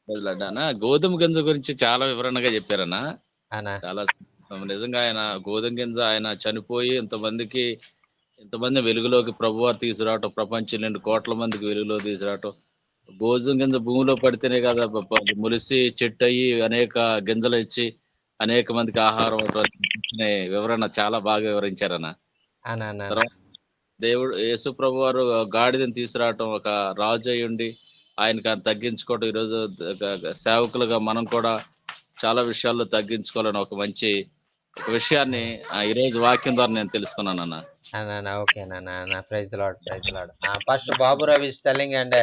Praise lord అన్నా. గోధుమ గింజ గురించి చాలా వివరణగా చెప్పారన్నా. అన్నా చాలా నిజంగా ఆయన గోధుమ గింజ ఆయన చనిపోయి ఇంతమంది వెలుగులోకి ప్రభువారు తీసుకురావటం, ప్రపంచం నుండి కోట్ల మందికి వెలుగులో తీసుకురావటం, గోధుమ గింజ భూమిలో పడితేనే కదా ములిసి చెట్టు అయ్యి అనేక గింజలు ఇచ్చి అనేక మందికి ఆహారం అనే వివరణ చాలా బాగా వివరించారన్న. అన్నా దేవుడు యేసు ప్రభు వారు గాడిదని తీసుకురావటం, ఒక రాజు అయి ఉండి ఆయనకి ఆయన తగ్గించుకోవటం, ఈరోజు సేవకులుగా మనం కూడా చాలా విషయాల్లో తగ్గించుకోవాలని ఒక మంచి విషయాన్ని ఈరోజు వాక్యం ద్వారా నేను తెలుసుకున్నానన్న. Okay, Nana. Praise the Lord. Praise the Lord. Pastor Babu Ravi is telling, and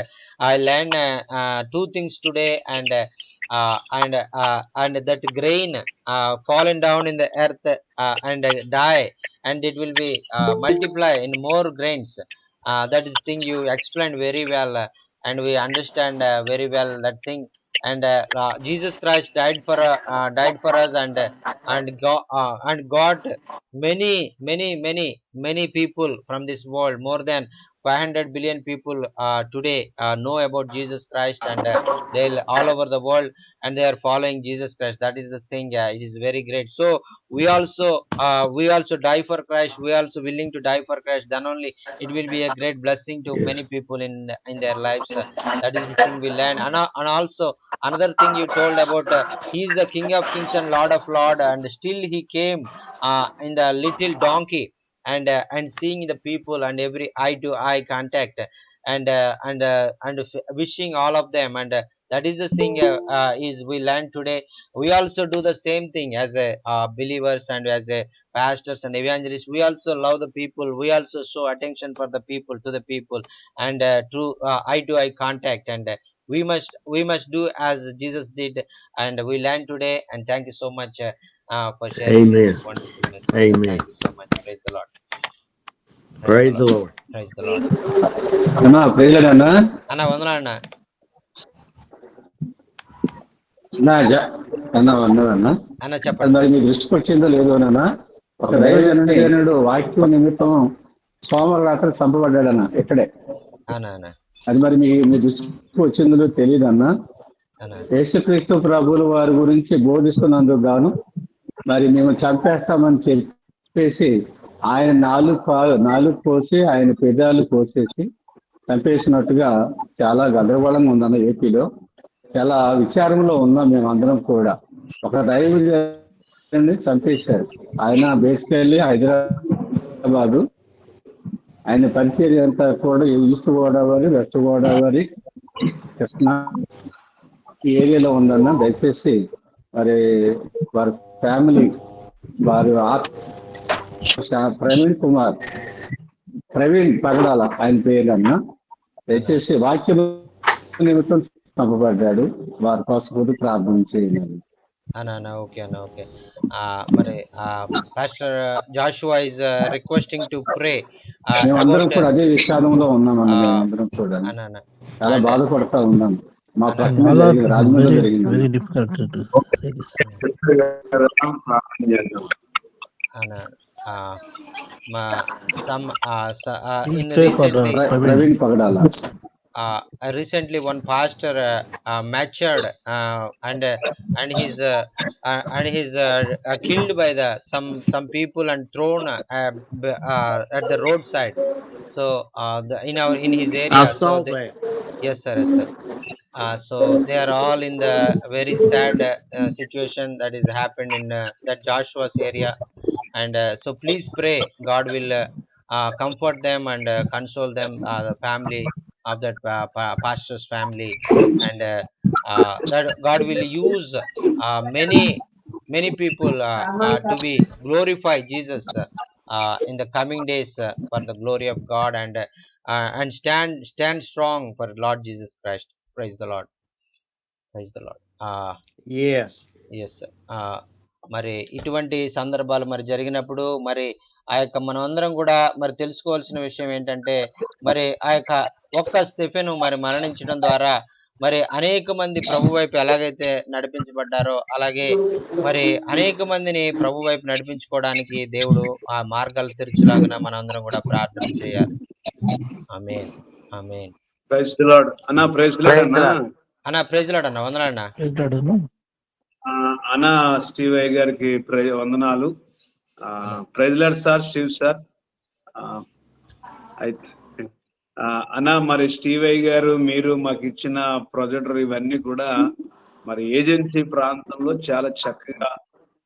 I learned 2 things today, and that grain fallen down in the earth and die, and it will be multiply in more grains. That is thing you explained very well, and we understand very well that thing. And Jesus Christ died for us, and got many people from this world. More than 500 billion people today know about Jesus Christ, and they'll all over the world, and they are following Jesus Christ. That is the thing. It is very great. So we also die for Christ. We also willing to die for Christ. Then only it will be a great blessing to many people in their lives. That is the thing we learn. And also another thing you told about, he is the King of Kings and Lord of Lords, and still he came in the little donkey, and seeing the people, and every eye to eye contact, and wishing all of them, and that is the thing is we learn today. We also do the same thing as a believers, and as a pastors and evangelists. We also love the people. We also show attention for the people, to the people, and through eye to eye contact, and we must do as Jesus did, and we learn today. And thank you so much for sharing this wonderful message. Amen. Thank you so much. Praise the Lord. Praise the Lord. Praise the Lord. అన్నా praise lord అన్నా. అన్న వందనాలు అన్న. అన్నా అన్న చెప్పండి. మరి మీ దృష్టికి వచ్చిందో లేదో నాన్న, ఒక దైవజనుడు వాక్యం నిమిత్తం సోమవారం రాత్రి చంపబడ్డాడన్న ఇక్కడే. అది మరి మీ దృష్టికి వచ్చిందో తెలియదు అన్న. యేసుక్రీస్తు ప్రభువుల వారి గురించి బోధిస్తున్నందుకు గాను మరి మేము చంపేస్తామని చెప్పేసి ఆయన నాలుగు కోసి ఆయన పెదాలు కోసేసి చంపేసినట్టుగా చాలా గందరగోళంగా ఉందన్న. ఏపీలో చాలా విచారంలో ఉన్నాం మేము అందరం కూడా. ఒక దైవజనుడిని చంపేశారు. ఆయన బేసికల్లీ హైదరాబాదు, ఆయన పరిచర్య అంతా కూడా ఈస్ట్ గోదావరి, వెస్ట్ గోదావరి, కృష్ణా ఈ ఏరియాలో ఉందన్న. దయచేసి మరి వారి ఫ్యామిలీ వారు ప్రవీణ్ పగడాల ఆయన పేరన్నా దయచేసి వాక్యం నిమిత్తం చంపబడ్డాడు. వారి కోసం కూడా ప్రార్థన చేయాలి. అన్నా ఓకే అన్న ఓకే. మరి pastor Joshua is requesting to pray మేమందరం అబౌట్ కూడా అదే విషాదంలో ఉన్నామన్న. మేమందరం కూడా అన్న చాలా అండ్ బాధపడతా ఉన్నాం. మా అన్న పక్కన జరిగింది, రాజమండ్రిలో జరిగింది. అన్న మా some in recently Praveen Pagadala recently one pastor matured and he's killed by the some people and thrown at the roadside. So in his I area. So saw they, that. yes sir. So they are all in the very sad situation that is happened in that Joshua's area. And so please pray God will comfort them and console them, the family of that pastor's family. And that God will use many people to be glorify Jesus in the coming days for the glory of God. And stand strong for Lord Jesus Christ. Praise the Lord. Praise the Lord. Yes. Yes. మరి ఇటువంటి సందర్భాలు మరి జరిగినప్పుడు మరి ఆ యొక్క మనం అందరం కూడా మరి తెలుసుకోవాల్సిన విషయం ఏంటంటే, మరి ఆ యొక్క ఒక్క స్టెఫెను మరి మరణించడం ద్వారా మరి అనేక మంది ప్రభు వైపు ఎలాగైతే నడిపించబడ్డారో, అలాగే మరి అనేక మందిని ప్రభు వైపు నడిపించుకోవడానికి దేవుడు ఆ మార్గాలు తెరచులాగున మనం అందరం కూడా ప్రార్థన చేయాలి. ఆమేన్. ఆమేన్. ప్రైజ్ ది లార్డ్ అన్న. ప్రైజ్ ది లార్డ్ అన్న. అన్న ప్రైజ్ లార్డ్ అన్న. వందనాలన్న. అన్న స్టీవ్ అయ్య గారికి వందనాలు. Praise Lord sir, Steve sir. అయితే అన్న, మరి స్టీవ్ అయ్య గారు మీరు మాకు ఇచ్చిన ప్రొజెక్టర్ ఇవన్నీ కూడా మరి ఏజెన్సీ ప్రాంతంలో చాలా చక్కగా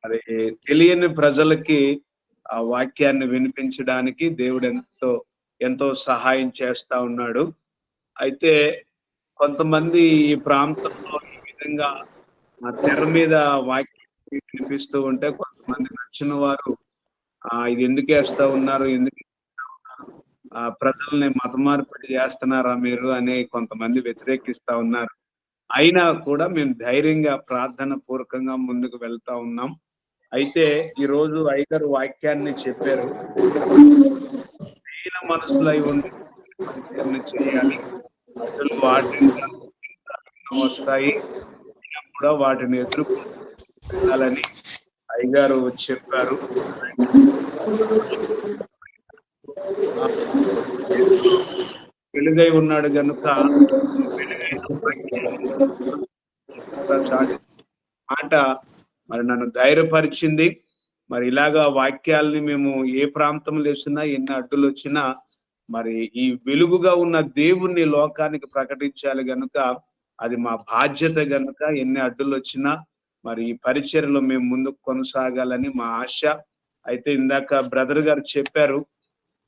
మరి తెలియని ప్రజలకి ఆ వాక్యాన్ని వినిపించడానికి దేవుడు ఎంతో సహాయం చేస్తా ఉన్నాడు. అయితే కొంతమంది ఈ ప్రాంతంలో ఈ విధంగా తెర మీద వాక్యం వినిపిస్తూ ఉంటే కొంతమంది నచ్చిన వారు ఇది ఎందుకు వేస్తా ఉన్నారు, ఎందుకు ప్రజల్ని మత మార్పిడి చేస్తున్నారా మీరు అని కొంతమంది వ్యతిరేకిస్తా ఉన్నారు. అయినా కూడా మేము ధైర్యంగా ప్రార్థన పూర్వకంగా ముందుకు వెళ్తా ఉన్నాం. అయితే ఈ రోజు అయ్యగారు వాక్యాన్ని చెప్పారు, దీన మనసులై ఉండి పరిచయం చేయాలి, ప్రజలు వాటిని వస్తాయి కూడా వాటిని ఎదుర్కొనాలని అయ్యగారు చెప్పారు. వెలుగై ఉన్నాడు గనుక మాట మరి నన్ను ధైర్యపరిచింది. మరి ఇలాగా వాక్యాలని మేము ఏ ప్రాంతంలో వేసినా, ఎన్ని అడ్డులు వచ్చినా మరి ఈ వెలుగుగా ఉన్న దేవుణ్ణి లోకానికి ప్రకటించాలి గనుక అది మా బాధ్యత గనుక ఎన్ని అడ్డులు వచ్చినా మరి ఈ పరిచర్యలో మేము ముందుకు కొనసాగాలని మా ఆశ. అయితే ఇందాక బ్రదర్ గారు చెప్పారు,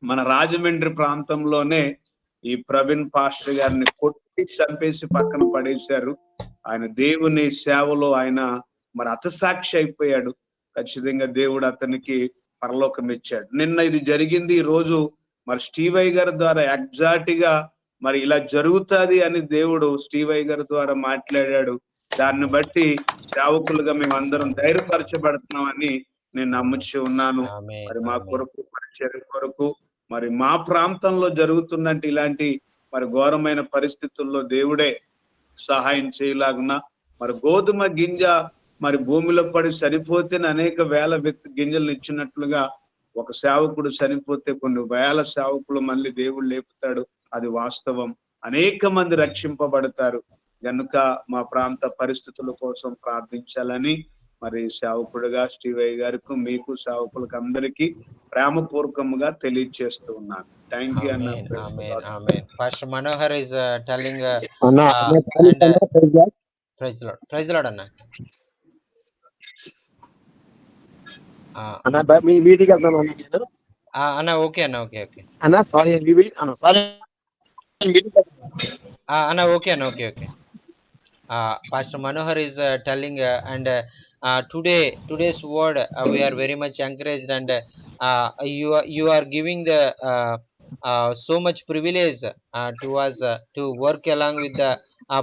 మన రాజమండ్రి ప్రాంతంలోనే ఈ ప్రవీణ్ పాస్టర్ గారిని కొట్టి చంపేసి పక్కన పడేశారు. ఆయన దేవుని సేవలో ఆయన మరి హతసాక్షి అయిపోయాడు. ఖచ్చితంగా దేవుడు అతనికి పరలోకం ఇచ్చాడు. నిన్న ఇది జరిగింది. ఈ రోజు మరి స్టీవయ్య గారి ద్వారా ఎగ్జాక్ట్ గా మరి ఇలా జరుగుతుంది అని దేవుడు స్టీవయ్య గారి ద్వారా మాట్లాడాడు. దాన్ని బట్టి సేవకులుగా మేము అందరం ధైర్యపరచబడుతున్నామని నేను నమ్ముచి ఉన్నాను. మరి మా కొరకు పరిచర్య కొరకు మరి మా ప్రాంతంలో జరుగుతున్నట్టు ఇలాంటి మరి ఘోరమైన పరిస్థితుల్లో దేవుడే సహాయం చేయలాగున మరి గోధుమ గింజ మరి భూమిలో పడి చనిపోతే అనేక వేల వ్యక్తి గింజలు ఇచ్చినట్లుగా ఒక సేవకుడు చనిపోతే కొన్ని వేల సేవకులు మళ్ళీ దేవుడు లేపుతాడు. అది వాస్తవం. అనేక మంది రక్షింపబడతారు గనుక మా ప్రాంత పరిస్థితుల కోసం ప్రార్థించాలని మరి సేవకుడుగా స్టీవయ్య గారికి, మీకు సేవకులకు అందరికీ ప్రేమపూర్వకముగా తెలియజేస్తూ ఉన్నాను. థ్యాంక్ యూ అన్న. Pastor Manohar is telling praise Lord అన్న. మీటింగ్ వెళ్తాను అన్న. ఓకే అన్న. ఓకే అన్న. సారీ అన్న. ఓకే అన్న. Okay. Pastor Manohar is telling and today's word, we are very much encouraged, and you are giving the so much privilege to us to work along with the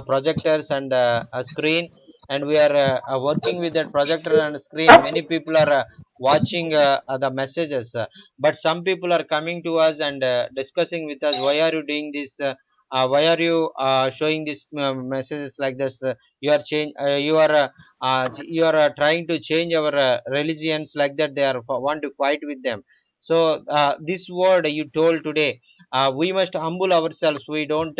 projectors and a screen, and we are working with that projector and screen. Many people are watching the messages, but some people are coming to us and discussing with us, why are you doing this, why are you showing these messages like this, you are trying to change our religions, like that they are want to fight with them. So this word you told today, we must humble ourselves. We don't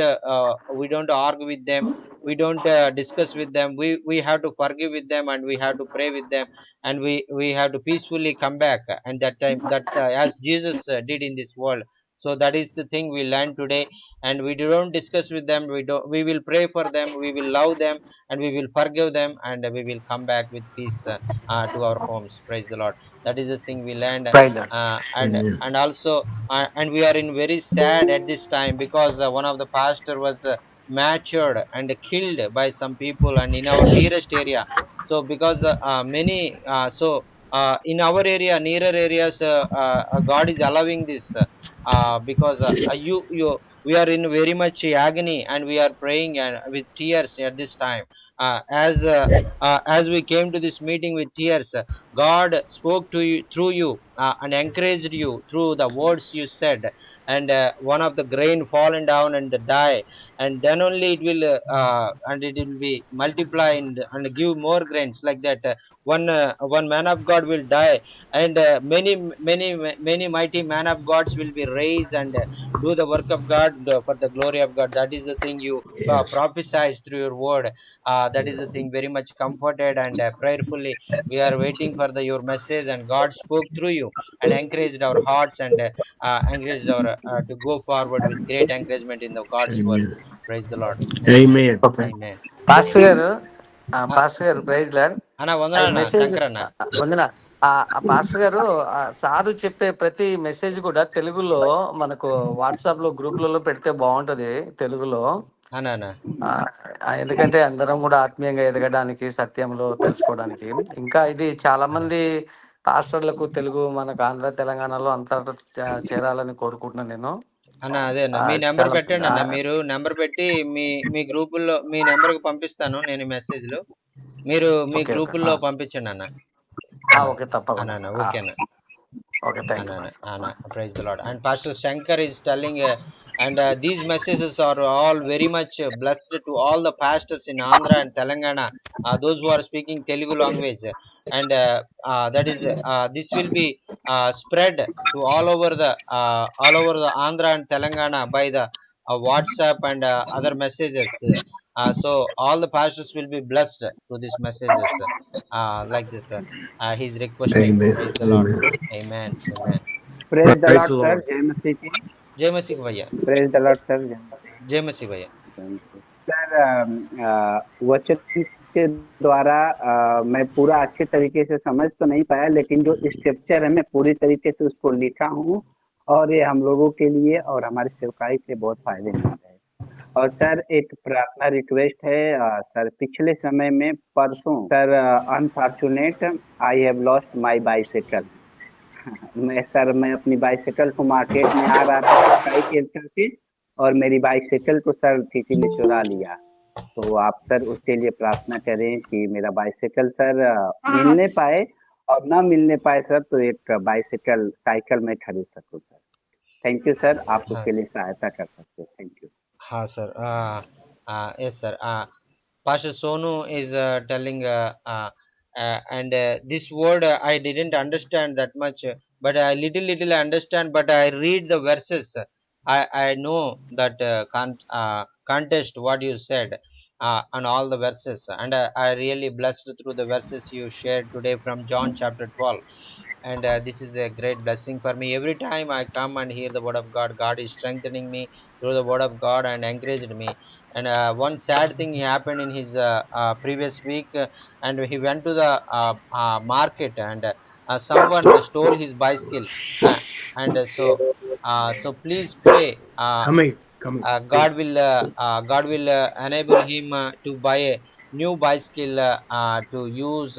argue with them, we don't discuss with them. We have to forgive with them, and we have to pray with them, and we have to peacefully come back, and that time that as Jesus did in this world. So that is the thing we learned today, and we don't discuss with them, we will pray for them, we will love them, and we will forgive them, and we will come back with peace to our homes. Praise the Lord. That is the thing we learned. Praise the Lord. Amen. And also and we are in very sad at this time, because one of the pastor was matured and killed by some people, and in our nearest area. So because many in our area, nearer areas, God is allowing this, because you we are in very much agony, and we are praying and with tears at this time, as we came to this meeting with tears. God spoke to you through you, and encouraged you through the words you said, and one of the grain fallen down and the die, and then only it will and it will be multiplied and give more grains, like that. One man of God will die, and many mighty man of gods will be raised, and do the work of God for the glory of God. That is the thing you Yes. prophesied through your word. That is the thing, very much comforted, and prayerfully we are waiting for your message, and God spoke through you and encouraged our hearts, and encouraged our to go forward with great encouragement in the God's word. Amen. Praise the Lord. Amen. Amen. Okay Amen. Pastor గారు Uh, pastor గారు praise Lord అన్న ఈ వందనాలన్న message శంకరన్న. వందన ఆ pastor గారు sir చెప్పే ప్రతి message కూడా తెలుగులో మనకు వాట్సాప్ లో గ్రూపులలో పెడితే బాగుంటది తెలుగులో. అన్న అన్న ఆ, ఎందుకంటే అందరం కూడా ఆత్మీయంగా ఎదగడానికి, సత్యంలో తెలుసుకోవడానికి. ఇంకా ఇది చాలా మంది పాస్టర్లకు తెలుగు మనకు ఆంధ్ర తెలంగాణలో అంతా చేరాలని కోరుకుంటున్నాను నేను. అన్న అదే అన్న, ఆ, మీ నెంబర్ చాలా పెట్టండి అన్న. మీరు నెంబర్ పెట్టి మీ గ్రూపుల్లో మీ నెంబర్కి పంపిస్తాను నేను మెసేజ్లు. మీరు మీ ఓకే ఓకే గ్రూపుల్లో పంపించండి అన్న. అన్న ఓకే అన్న తప్పకుండా. అన్న ఓకే అన్న. Okay thank you Anna, pastor. Anna, praise the Lord. And Pastor Shankar is telling, and these messages are all very much blessed to all the pastors in Andhra and Telangana, those who are speaking Telugu language, and that is this will be spread to all over the Andhra and Telangana by the WhatsApp and other messages. So all the pastors will be blessed through these messages, like this. He's requesting. Amen. Praise the Lord. Amen. Amen. Amen. Praise the Praise Lord the sir, Lord. जय मसीह की। जय मसीह भैया. Praise the Lord sir, जय मसीह। जय मसीह भैया. Thank you sir. वचन के द्वारा मैं पूरा अच्छे तरीके से समझ तो नहीं पाया, लेकिन जो स्क्रिप्चर है मैं पूरी तरीके से उसको लिखा हूँ, और ये हम लोगों के लिए और हमारी सेवकाई के बहुत फायदेमंद है। और सर एक प्रार्थना रिक्वेस्ट है, सर पिछले समय में परसों sir unfortunate I have lost my bicycle. मैं अपनी बाइसाइकिल को मार्केट में आ रहा था सफाई के करके, और मेरी बाइसाइकिल को सर किसी ने चुरा लिया। तो आप सर उसके लिए प्रार्थना करें कि मेरा बाइसाइकिल सर मिलने पाए, और ना मिलने पाए सर तो एक बाइसाइकिल साइकिल में खरीद सकूं सर। थैंक यू सर, आप हाँ उसके लिए सहायता कर सकते हैं। Thank you. हाँ sir. Yes sir. Pastor Sonu is telling, and this word I didn't understand that much, but I little I understand. But I read the verses. I know that contest what you said, on all the verses, and I really blessed through the verses you shared today from John chapter 12. And this is a great blessing for me. Every time I come and hear the word of God, God is strengthening me through the word of God and encouraged me. And one sad thing happened in his previous week, and he went to the market, and someone stole his bicycle, and so please pray. Come here. Come here. God will enable him to buy a new bicycle to use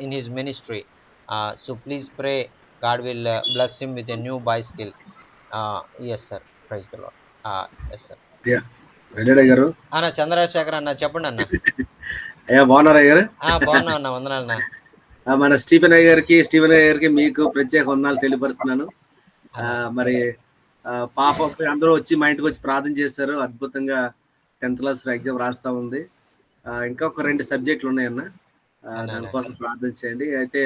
in his ministry. So please pray God will bless him with a new bicycle. Yes sir, praise the Lord. Yes sir. Venkataiah గారు, అన్న చంద్రశేఖర్ అన్న చెప్పండి అన్న. అయ్యా బాగున్నారా గారు? బాగున్నా అన్న, వందనాలన్నా. మన స్టీఫెన్ అయ్య గారికి మీకు ప్రత్యేక వందనాలు తెలియపరుస్తున్నాను. మరి పాప అందరూ వచ్చి మా ఇంటికి వచ్చి ప్రార్థన చేశారు. అద్భుతంగా 10th క్లాస్ ఎగ్జామ్ రాస్తా ఉంది. ఇంకా ఒక 2 సబ్జెక్టులు ఉన్నాయన్న, దానికోసం ప్రార్థన చేయండి. అయితే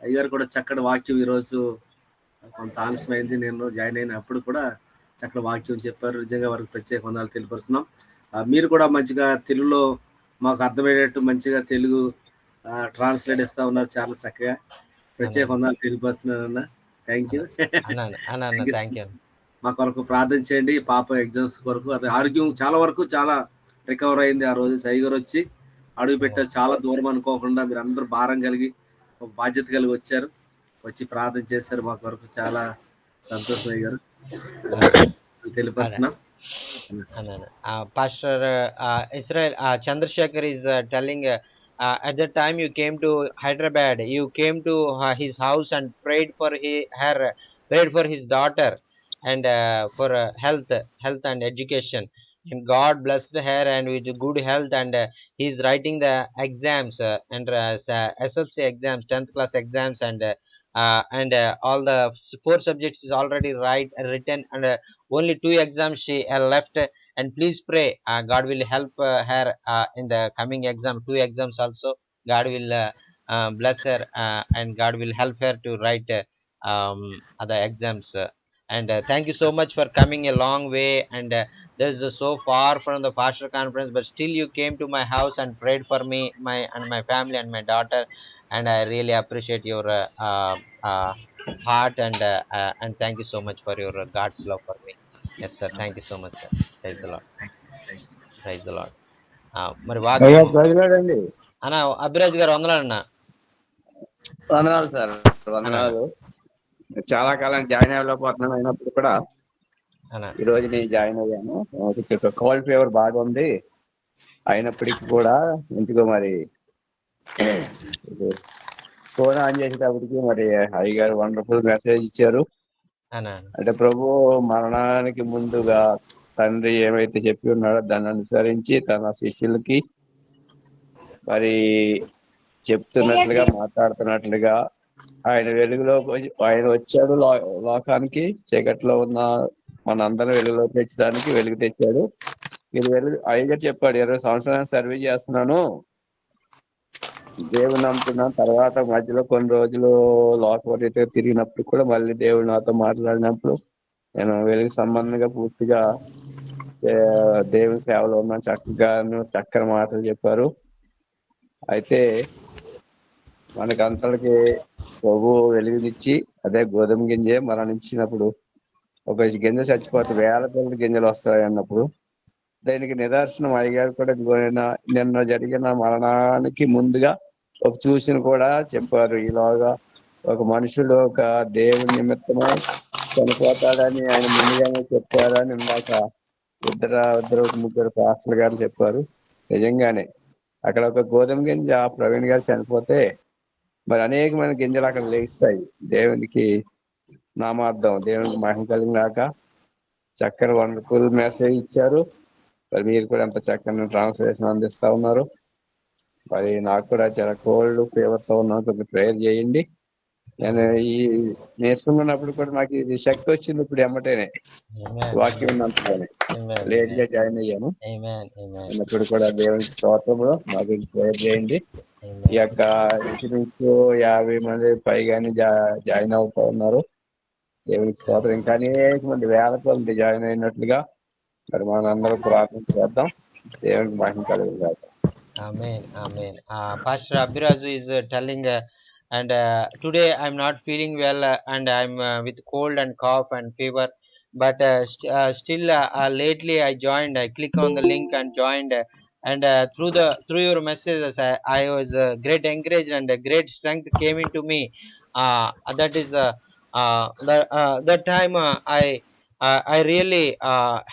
అయ్యగారు కూడా చక్కటి వాక్యం ఈరోజు కొంత ఆలస్యమైంది, నేను జాయిన్ అయినప్పుడు కూడా చక్కటి వాక్యం చెప్పారు. నిజంగా వారికి ప్రత్యేక వందనాలు తెలియపరుస్తున్నాం. మీరు కూడా మంచిగా తెలుగులో మాకు అర్థమయ్యేటట్టు మంచిగా తెలుగు ట్రాన్స్లేట్ ఇస్తా ఉన్నారు, చాలా చక్కగా. ప్రత్యేక వందనాలు తెలియపరుస్తున్నాను అన్న. Thank you. మా కొరకు ప్రార్థన చేయండి, పాప ఎగ్జామ్స్ కొరకు. అది ఆరోగ్యం చాలా వరకు చాలా రికవర్ అయింది. ఆ రోజు సాయి గారు వచ్చి అడుగు పెట్టారు, చాలా దూరం అనుకోకుండా మీరు అందరూ భారం కలిగి ఒక బాధ్యత కలిగి వచ్చారు, వచ్చి ప్రార్థన చేశారు. మా కొరకు చాలా సంతోషం అయ్యారు, తెలియపరుస్తున్నాం. Pastor Israel Chandrasekhar is telling at that time you came to Hyderabad, you came to his house and prayed for prayed for his daughter and for health and education, and God blessed her and with good health, and he is writing the exams and SLC exams, 10th class exams, and all the 4 subjects is already written, and only 2 exams she left. And please pray God will help her in the coming exam, 2 exams also. God will bless her and God will help her to write the exams. And thank you so much for coming a long way, and this is so far from the pastor conference, but still you came to my house and prayed for me, my family and my daughter, and I really appreciate your heart, and thank you so much for your God's love for me. Yes sir, thank you so much sir. Praise the Lord. Praise the Lord. మరి వాక్యం అన్న అభిరాజ్ గారు వందనాలన్న. వందనాలు sir, వందనాలు. చాలా కాలం join అవ్వలేకపోతున్నాను, అయినప్పుడు కూడా ఈ రోజు నేను జాయిన్ అయ్యాను. కోల్డ్ ఫీవర్ బాగా ఉంది, అయినప్పటికీ కూడా ఎందుకో మరి ఫోన్ ఆన్ చేసేటప్పటికి మరి అయ్య గారు వండర్ఫుల్ మెసేజ్ ఇచ్చారు. అంటే ప్రభు మరణానికి ముందుగా తండ్రి ఏమైతే చెప్పి ఉన్నాడో దాన్ని అనుసరించి తన శిష్యులకి మరి చెప్తున్నట్లుగా మాట్లాడుతున్నట్లుగా ఆయన వెలుగులో ఆయన వచ్చాడు లోకానికి, చీకట్లో ఉన్న మనందరం వెలుగులో తెచ్చడానికి వెలుగు తెచ్చాడు. ఇది వెలుగు అయ్యగా చెప్పాడు, 20 సంవత్సరాలు సర్వీస్ చేస్తున్నాను, దేవుని నమ్ముతున్నాను. తర్వాత మధ్యలో కొన్ని రోజులు లోకరీతిగా తిరిగినప్పుడు కూడా మళ్ళీ దేవుడు నాతో మాట్లాడినప్పుడు నేను వెలుగు సంబంధంగా పూర్తిగా దేవుని సేవలో ఉన్న చక్కని మాటలు చెప్పారు. అయితే మనకంతటికి ప్రభు వెలుగునిచ్చి అదే గోధుమ గింజ మరణించినప్పుడు ఒక గింజ చచ్చిపోతే 1000 గింజలు వస్తాయి అన్నప్పుడు దానికి నిదర్శనం అయ్యగారు కూడా నిన్న జరిగిన మరణానికి ముందుగా ఒక చూసిన కూడా చెప్పారు. ఈలోగా ఒక మనుషుడు ఒక దేవుని నిమిత్తమై చనిపోతాడని ఆయన ముందుగానే చెప్పారని ఇందాక ఇద్దరు ముగ్గురు పాస్టర్లు గారు చెప్పారు. నిజంగానే అక్కడ ఒక గోధుమ గింజ ప్రవీణ్ గారు చనిపోతే మరి అనేకమైన గింజలు అక్కడ లేస్తాయి. దేవునికి నామార్థం, దేవునికి మహిమ కలిగినాక చక్కని వండర్ఫుల్ మెసేజ్ ఇచ్చారు. మరి మీరు కూడా ఎంత చక్కని ట్రాన్స్లేషన్ అందిస్తా ఉన్నారు. మరి నాకు కూడా చాలా కోల్డ్ ఫీవర్తో ఉన్నాను, కొంచెం ప్రేయర్ చేయండి. నేను ఈ నేర్చుకున్నప్పుడు కూడా నాకు ఇది శక్తి వచ్చింది ఇప్పుడు ఎమ్మటేనే, వాక్యం ఉన్నంతగానే. లేట్ గా జాయిన్ అయ్యాను, అన్నప్పుడు కూడా దేవునికి స్తోత్రములు మాకు ప్రేయర్ చేయండి. ఈ యొక్క ఇంచుమించు 50 మంది పైగానే జాయిన్ అవుతా ఉన్నారు. దేవునికి స్తోత్రం. ఇంకా అనేక మంది వేల మంది జాయిన్ అయినట్లుగా మరి మనందరం ప్రార్థన చేద్దాం. దేవునికి మహిమ కలుగును. Amen, amen. Pastor Abhiraju is telling and today I'm not feeling well, and I'm with cold and cough and fever, but still lately I joined, I click on the link and joined, and through your messages I was great encouraged, and great strength came into me. That is that time I really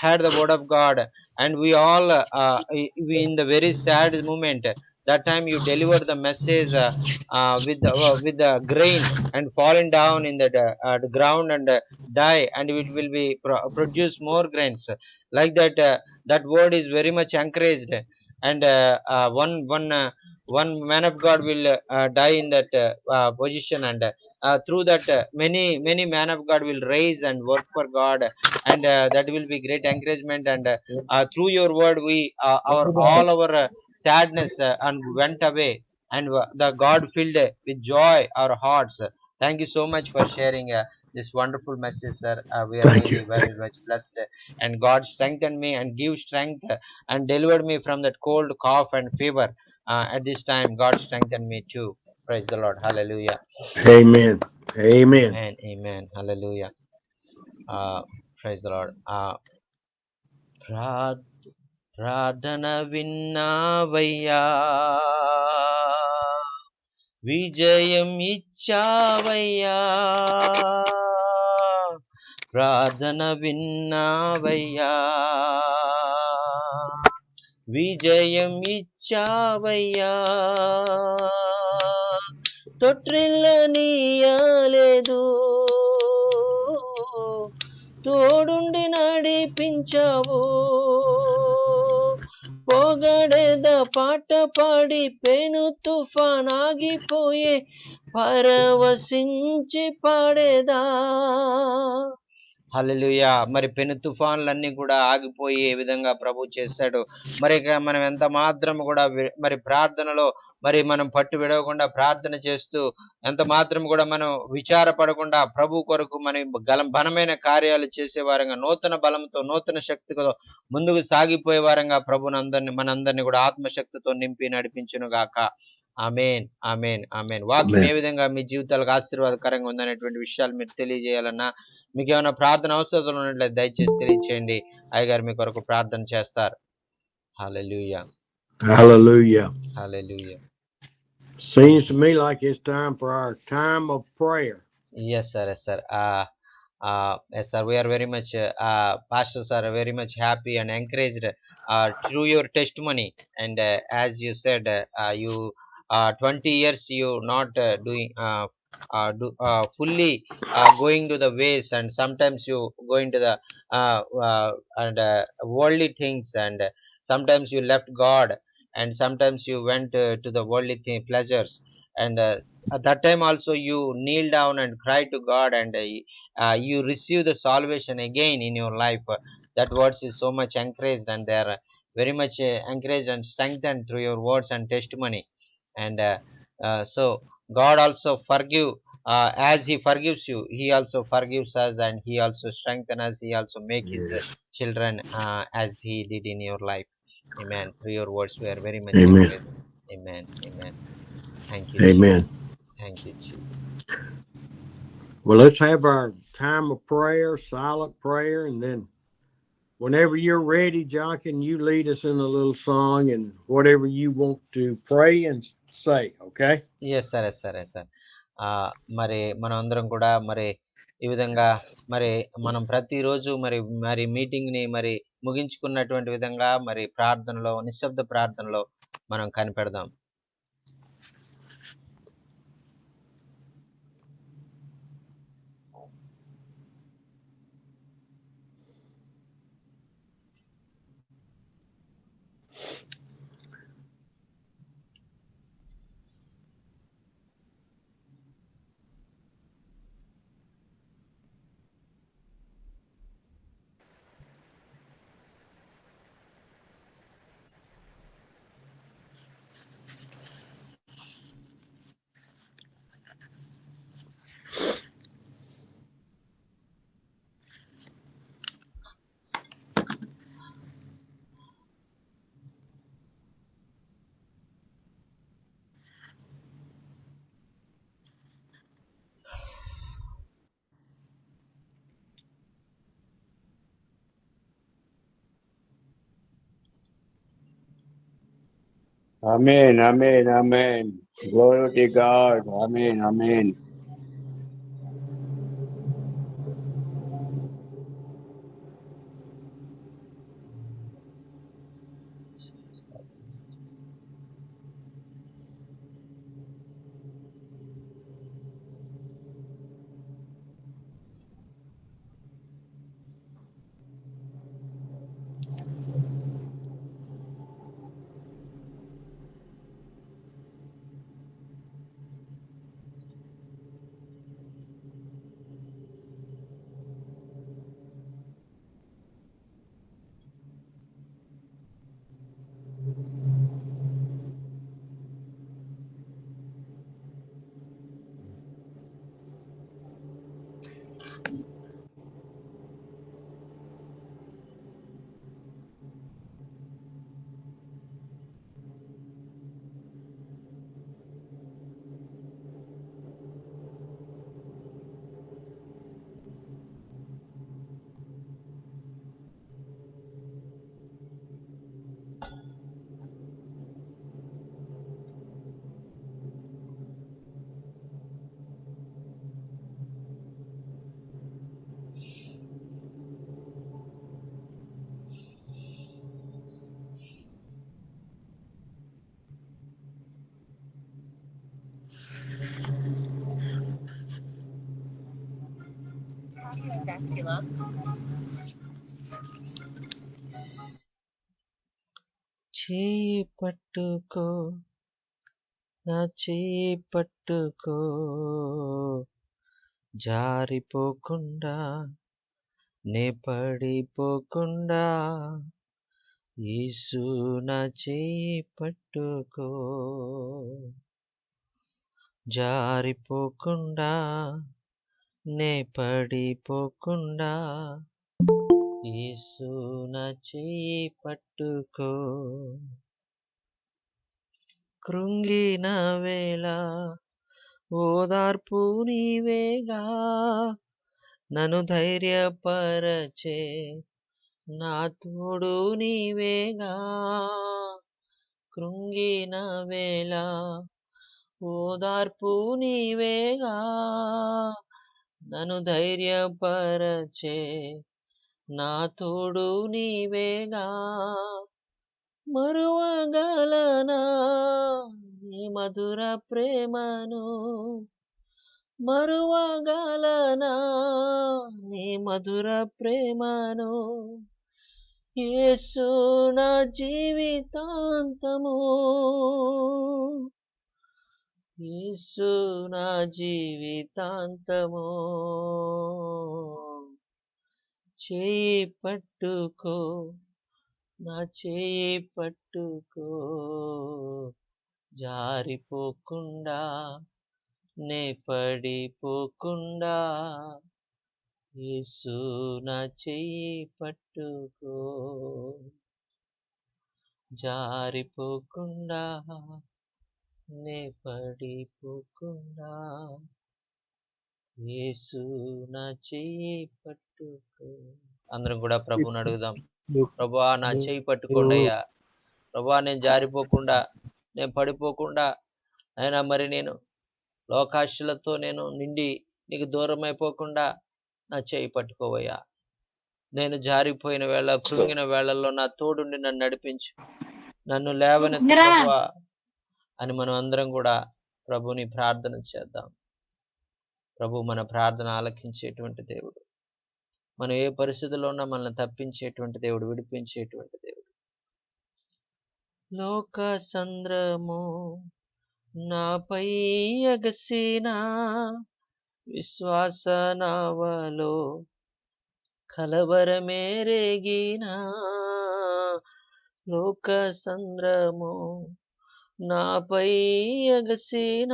heard the word of God, and we all we in the very sad moment that time you deliver the message with the grain and falling down in the ground and die, and it will be produce more grains. Like that, that word is very much encouraged. And one man of God will die in that position, and through that many man of God will raise and work for God. And that will be great encouragement. And through your word, we our all our sadness and went away, and the God filled with joy our hearts. Thank you so much for sharing this wonderful message, sir. We are Thank you. really very much blessed. And God strengthened me and give strength and delivered me from that cold, cough, and fever. At this time, God strengthened me too. Praise the Lord. Hallelujah. Amen. Amen. Amen. Amen. Hallelujah. Uh, praise the Lord. ప్రార్థన విన్నావయ్యా, విజయం ఇచ్చావయ్యా. ప్రార్థన విన్నావయ్యా, విజయం ఇచ్చావయ్యా. తొట్రిల్ల నీయలేదు, తోడుండి నడిపించావు. పొగడెద పాట పాడి పెను తుఫాన్ ఆగిపోయే, పరవశించి పాడేదా. హల్లెలూయా. మరి పెను తుఫాన్లన్నీ కూడా ఆగిపోయే విధంగా ప్రభు చేశాడు. మరి మనం ఎంత మాత్రం కూడా మరి ప్రార్థనలో మరి మనం పట్టు విడవకుండా ప్రార్థన చేస్తూ, ఎంత మాత్రం కూడా మనం విచారపడకుండా ప్రభు కొరకు మన బలమైన కార్యాలు చేసే వారంగా, నూతన బలంతో నూతన శక్తితో ముందుకు సాగిపోయే వారంగా మనందరినీ కూడా ఆత్మశక్తితో నింపి నడిపించును గాక. ఆమేన్. ఆమేన్. ఆమేన్. వాక్యం ఏ Amen. విధంగా మీ జీవితాలకు ఆశీర్వాదకరంగా ఉందనేటువంటి విషయాలు మీరు తెలియజేయాలన్నా, మీకు ఏమైనా ప్రార్థన అవసరాలు ఉన్నట్లయితే దయచేసి తెలియచేయండి. అయ్యగారు మీ కొరకు ప్రార్థన చేస్తారు. హల్లెలూయా. Hallelujah. Hallelujah. Seems to me like it's time for our time of prayer. Yes, sir. Yes, sir. Yes, sir. We are very much, pastors are very much happy and encouraged through your testimony. And as you said, you 20 years you not doing fully going to the ways, and sometimes you going to the and worldly things, and sometimes you left God, and sometimes you went to the worldly pleasures. And at that time also you kneel down and cry to God, and you receive the salvation again in your life. That words is so much encouraged, and they are very much encouraged and strengthened through your words and testimony. And so God also forgive, as he forgives you, he also forgives us, and he also strengthen us, he also make his Yes. children as he did in your life. Amen. Through your words we are very much Amen. encouraged. Amen. Amen. Thank you, Amen. Jesus. Thank you, Jesus. Well, let's have our time of prayer, silent prayer, and then whenever you're ready, Jonathan, you lead us in a little song and whatever you want to pray and say, okay? Yes sir, yes sir, yes sir. మరి మనం అందరం కూడా మరి ఈ విధంగా మరి మనం ప్రతిరోజు మరి మరి మీటింగ్ని మరి ముగించుకున్నటువంటి విధంగా మరి ప్రార్థనలో, నిశ్శబ్ద ప్రార్థనలో మనం కనిపెడదాం. Amen, amen, amen. Glory to God. Amen, amen. చేయి పట్టుకో, నా చేయి పట్టుకో, జారిపోకుండా నే పడిపోకుండా, యేసు నా చేయి పట్టుకో, జారిపోకుండా నే పడిపోకుండా, యేసు నా చేయి పట్టుకో. కృంగిన వేళ ఓదార్పు నీవేగా, నన్ను ధైర్యపరచే నా తోడు నీవేగా. కృంగిన వేళ ఓదార్పు నీవేగా, నన్ను ధైర్యపరచే నా తోడు నీవేగా. మరువగలనా నీ మధుర ప్రేమను, మరువగలనా నీ మధుర ప్రేమను, యేసు నా జీవితాంతము, యేసు నా జీవితాంతము. చేయి పట్టుకో, నా చేయి పట్టుకో, జారిపోకుండా నే పడిపోకుండా, యేసు నా చెయ్యి పట్టుకో, జారిపోకుండా నే పడిపోకుండా, యేసు నా చెయ్యి పట్టుకో. అందరం కూడా ప్రభువుని అడుగుదాం. ప్రభువా నా చెయ్యి పట్టుకోండి అయ్యా. ప్రభువా నేను జారిపోకుండా, నేను పడిపోకుండా, అయినా మరి నేను లోకాశలతో నేను నిండి నీకు దూరం అయిపోకుండా నా చేయి పట్టుకోవయ్యా. నేను జారిపోయిన వేళ, కృంగిన వేళల్లో నా తోడుండి నన్ను నడిపించు, నన్ను లేవనెత్తు ప్రభువా అని మనం అందరం కూడా ప్రభుని ప్రార్థన చేద్దాం. ప్రభు మన ప్రార్థన ఆలకించేటువంటి దేవుడు. మనం ఏ పరిస్థితుల్లో ఉన్నా మనల్ని తప్పించేటువంటి దేవుడు, విడిపించేటువంటి దేవుడు. లోక సంద్రము నాపై ఎగసిన విశ్వాస నావలో కలవరమేరేగిన, లోక సంద్రము నాపై ఎగసిన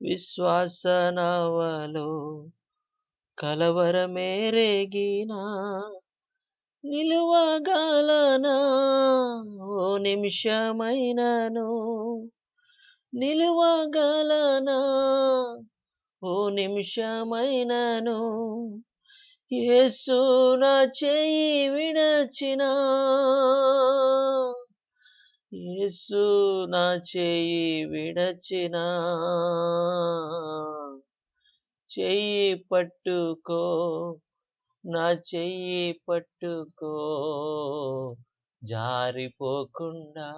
విశ్వాస నావలో కలవరమేరేగిన, నిలువగలనా ఓ నిమిషమైనను, నిలువగలనా ఓ నిమిషమైనను, యేసు నా చేయి విడచినా, యేసు నా చేయి విడచినా, చెయ్యి పట్టుకో, నా చెయ్యి పట్టుకో, జారిపోకుండా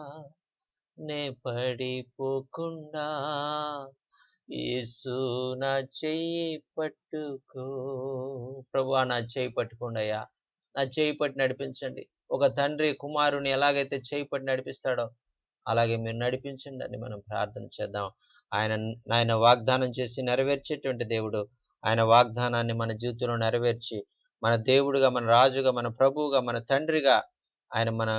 నే పడిపోకుండా, యేసు నా చెయ్యి పట్టుకో. ప్రభువా నా చెయ్యి పట్టుకోండి అయ్యా, నా చెయ్యి పట్టి నడిపించండి. ఒక తండ్రి కుమారుని ఎలాగైతే చెయ్యి పట్టి నడిపిస్తాడో అలాగే మీరు నడిపించండి అని మనం ప్రార్థన చేద్దాం. ఆయన వాగ్దానం చేసి నెరవేర్చేటువంటి దేవుడు. ఆయన వాగ్దానాన్ని మన జీవితంలో నెరవేర్చి మన దేవుడుగా, మన రాజుగా, మన ప్రభువుగా, మన తండ్రిగా, ఆయన మన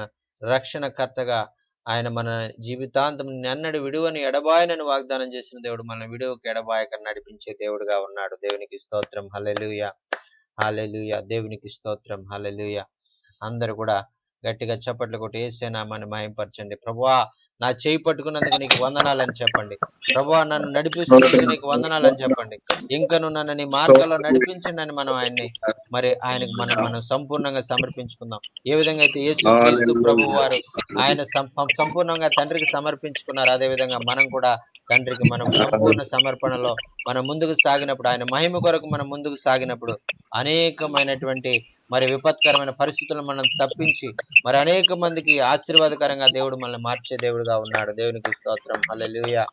రక్షణకర్తగా, ఆయన మన జీవితాంతం నన్నడు విడువని ఎడబాయనని వాగ్దానం చేసిన దేవుడు మన విడువకి ఎడబాయక నడిపించే దేవుడుగా ఉన్నాడు. దేవునికి స్తోత్రం. హల్లెలూయా, హల్లెలూయా. దేవునికి స్తోత్రం. హల్లెలూయా. అందరూ కూడా గట్టిగా చప్పట్లు కొట్టి యేసు నామాన్ని మహింపరచండి. ప్రభువా నా చేయి పట్టుకున్నందుకు నీకు వందనాలని చెప్పండి. ప్రభువా నన్ను నడిపిస్తున్నందుకు నీకు వందనాలని చెప్పండి. ఇంకను నన్ను నీ మార్గంలో నడిపించండి అని మనం ఆయనకు మనం సంపూర్ణంగా సమర్పించుకుందాం. ఏ విధంగా అయితే యేసు క్రీస్తు ప్రభు వారు ఆయన సంపూర్ణంగా తండ్రికి సమర్పించుకున్నారు, అదే విధంగా మనం కూడా తండ్రికి మనం సంపూర్ణ సమర్పణలో మనం ముందుకు సాగినప్పుడు, ఆయన మహిమ కొరకు మనం ముందుకు సాగినప్పుడు అనేకమైనటువంటి మరి విపత్కరమైన పరిస్థితులను మనం తప్పించి మరి అనేక మందికి ఆశీర్వాదకరంగా దేవుడు మనల్ని మార్చే దేవుడుగా ఉన్నాడు. దేవునికి స్తోత్రం. Hallelujah,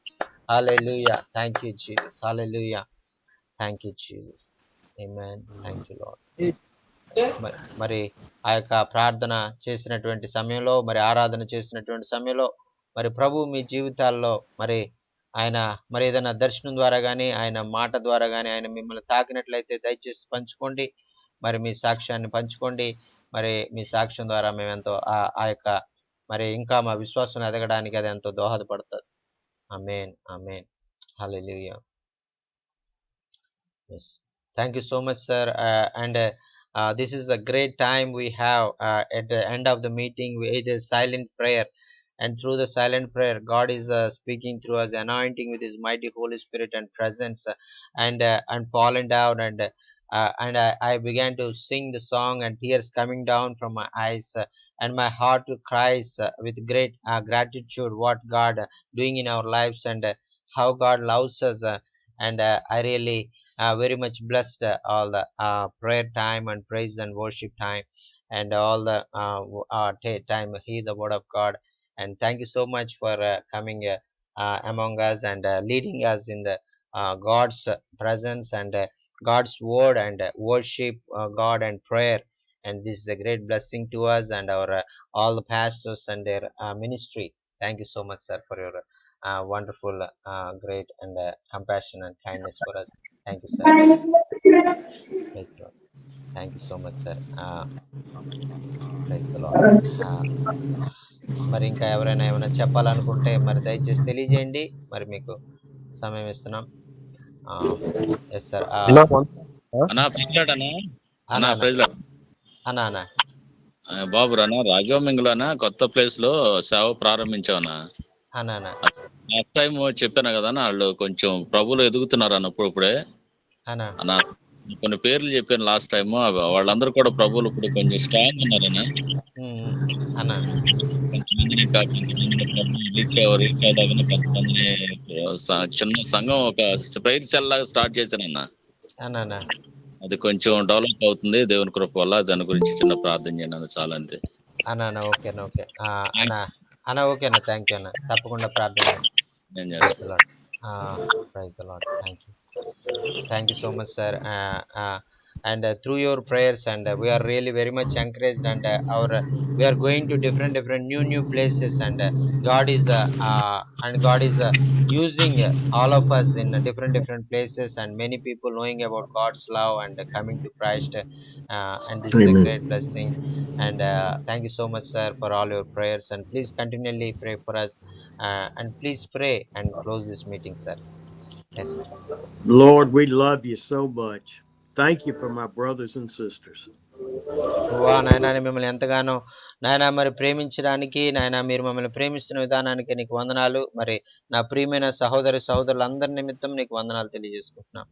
hallelujah. Thank you Jesus. Hallelujah, thank you Jesus. Amen. Thank you Lord. మరి ఆ యొక్క ప్రార్థన చేసినటువంటి సమయంలో, మరి ఆరాధన చేసినటువంటి సమయంలో మరి ప్రభు మీ జీవితాల్లో మరి ఆయన మరి ఏదైనా దర్శనం ద్వారా కానీ, ఆయన మాట ద్వారా కానీ ఆయన మిమ్మల్ని తాకినట్లయితే దయచేసి పంచుకోండి. మరి మీ సాక్ష్యాన్ని పంచుకోండి. మరి మీ సాక్ష్యం ద్వారా మేము ఎంతో ఆ యొక్క మరి ఇంకా మా విశ్వాసం ఎదగడానికి అది ఎంతో దోహదపడుతుంది. ఆమేన్, ఆమేన్. హల్లెలూయా. Yes. Thank you so much, sir. And this is a great time we have at the end of the meeting. It is silent prayer, and through the silent prayer, God is speaking through us, anointing with His mighty Holy Spirit and presence, and falling down, and I began to sing the song, and tears coming down from my eyes, and my heart cries with great gratitude what God doing in our lives, and how God loves us, and I really very much blessed all the prayer time and praise and worship time, and all the time hear the word of God. And thank you so much for coming among us and leading us in the God's presence and God's word and worship God and prayer. And this is a great blessing to us and our all the pastors and their ministry. Thank you so much, sir, for your wonderful, great and compassion and kindness for us. Thank you, sir. Praise the Lord. Thank you so much, sir. Praise the Lord. మరి ఇంకా ఎవరైనా ఏమైనా చెప్పాలనుకుంటే మరి దయచేసి తెలియజేయండి. మరి మీకు సమయం ఇస్తున్నాం. Yes sir. అన్నా పిల్లాడనా అన్నా అన్నా ప్రైజ్ అన్నా అన్నా బాబు రానా రాజోమింగ్లోనా కొత్త ప్లేస్ లో సేవ ప్రారంభించావనా అన్నా అన్నా నెక్స్ట్ టైం చెప్పాను కదా వాళ్ళు కొంచెం ప్రభులు ఎదుగుతున్నారు అన్నప్పుడే అన్నా అన్న కొన్ని పేర్లు చెప్పాను లాస్ట్ టైం. వాళ్ళందరూ కూడా ప్రభువులు ఇప్పుడు కొంచెం స్ట్రాంగ్ ఉన్నారన్నా. అన్నా కొంతమందిని ఇంకా కొంతమందిని ప్రభు రీచ్ అవ్వదామని కొంతమందిని చిన్న సంఘం ఒక ప్రైర్ సెల్ లాగా స్టార్ట్ చేశానన్న. అన్నా అది కొంచెం డెవలప్ అవుతుంది దేవుని కృప వల్ల. దాని గురించి చిన్న ప్రార్థన చేయండి అన్న, చాలా అంతే. అన్నా ఓకే ఓకే అన్నా ఓకే అన్న. థ్యాంక్ యూ అన్న. తప్పకుండా ప్రార్థన చేయండి. నేను ప్రైజ్ ద చేస్తాను. Lord. Praise the Lord. Thank you so much, sir. And through your prayers, and we are really very much encouraged, and we are going to different new places, and God is using all of us in different places, and many people knowing about God's love and coming to Christ, and this is a Amen. great blessing. And thank you so much, sir, for all your prayers, and please continually pray for us, and please pray and close this meeting, sir. Yes, sir. Lord, we love you so much. Thank you for my brothers and sisters. నాయనా మిమ్మల్ని ఎంతగానో నాయన మరి ప్రేమించడానికి, నాయన మీరు మమ్మల్ని ప్రేమిస్తున్న విధానానికి నీకు వందనాలు. మరి నా ప్రియమైన సహోదరులందరి నిమిత్తం నీకు వందనాలు తెలియజేసుకుంటున్నాం.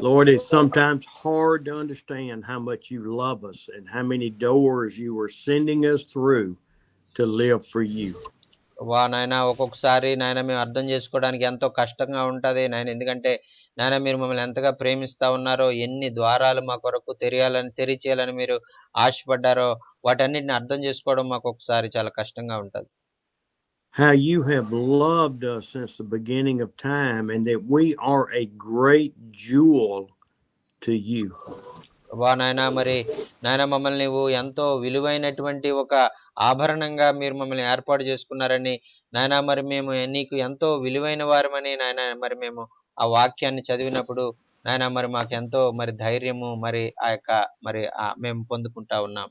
Lord, it's sometimes hard to understand how much you love us and how many doors you are sending us through to live for you. నాయన ఒక్కొక్కసారి నాయన మేము అర్థం చేసుకోవడానికి ఎంతో కష్టంగా ఉంటది నాయన. ఎందుకంటే నాయన మీరు మమ్మల్ని ఎంతగా ప్రేమిస్తా ఉన్నారో, ఎన్ని ద్వారాలు మా కొరకు తెరిచేయాలని మీరు ఆశపడ్డారో, వాటన్నిటిని అర్థం చేసుకోవడం మాకు ఒకసారి చాలా కష్టంగా ఉంటది. How you have loved us since the beginning of time, and that we are a great jewel to you. నాయన మరి నాయన మమ్మల్ని నువ్వు ఎంతో విలువైనటువంటి ఒక ఆభరణంగా మీరు మమ్మల్ని ఏర్పాటు చేసుకున్నారని నాయన, మరి మేము నీకు ఎంతో విలువైన వారమని నాయన, మరి మేము ఆ వాక్యాన్ని చదివినప్పుడు నాయన మరి మాకు ఎంతో మరి ధైర్యము మరి ఆ యొక్క మరి మేము పొందుకుంటా ఉన్నాం.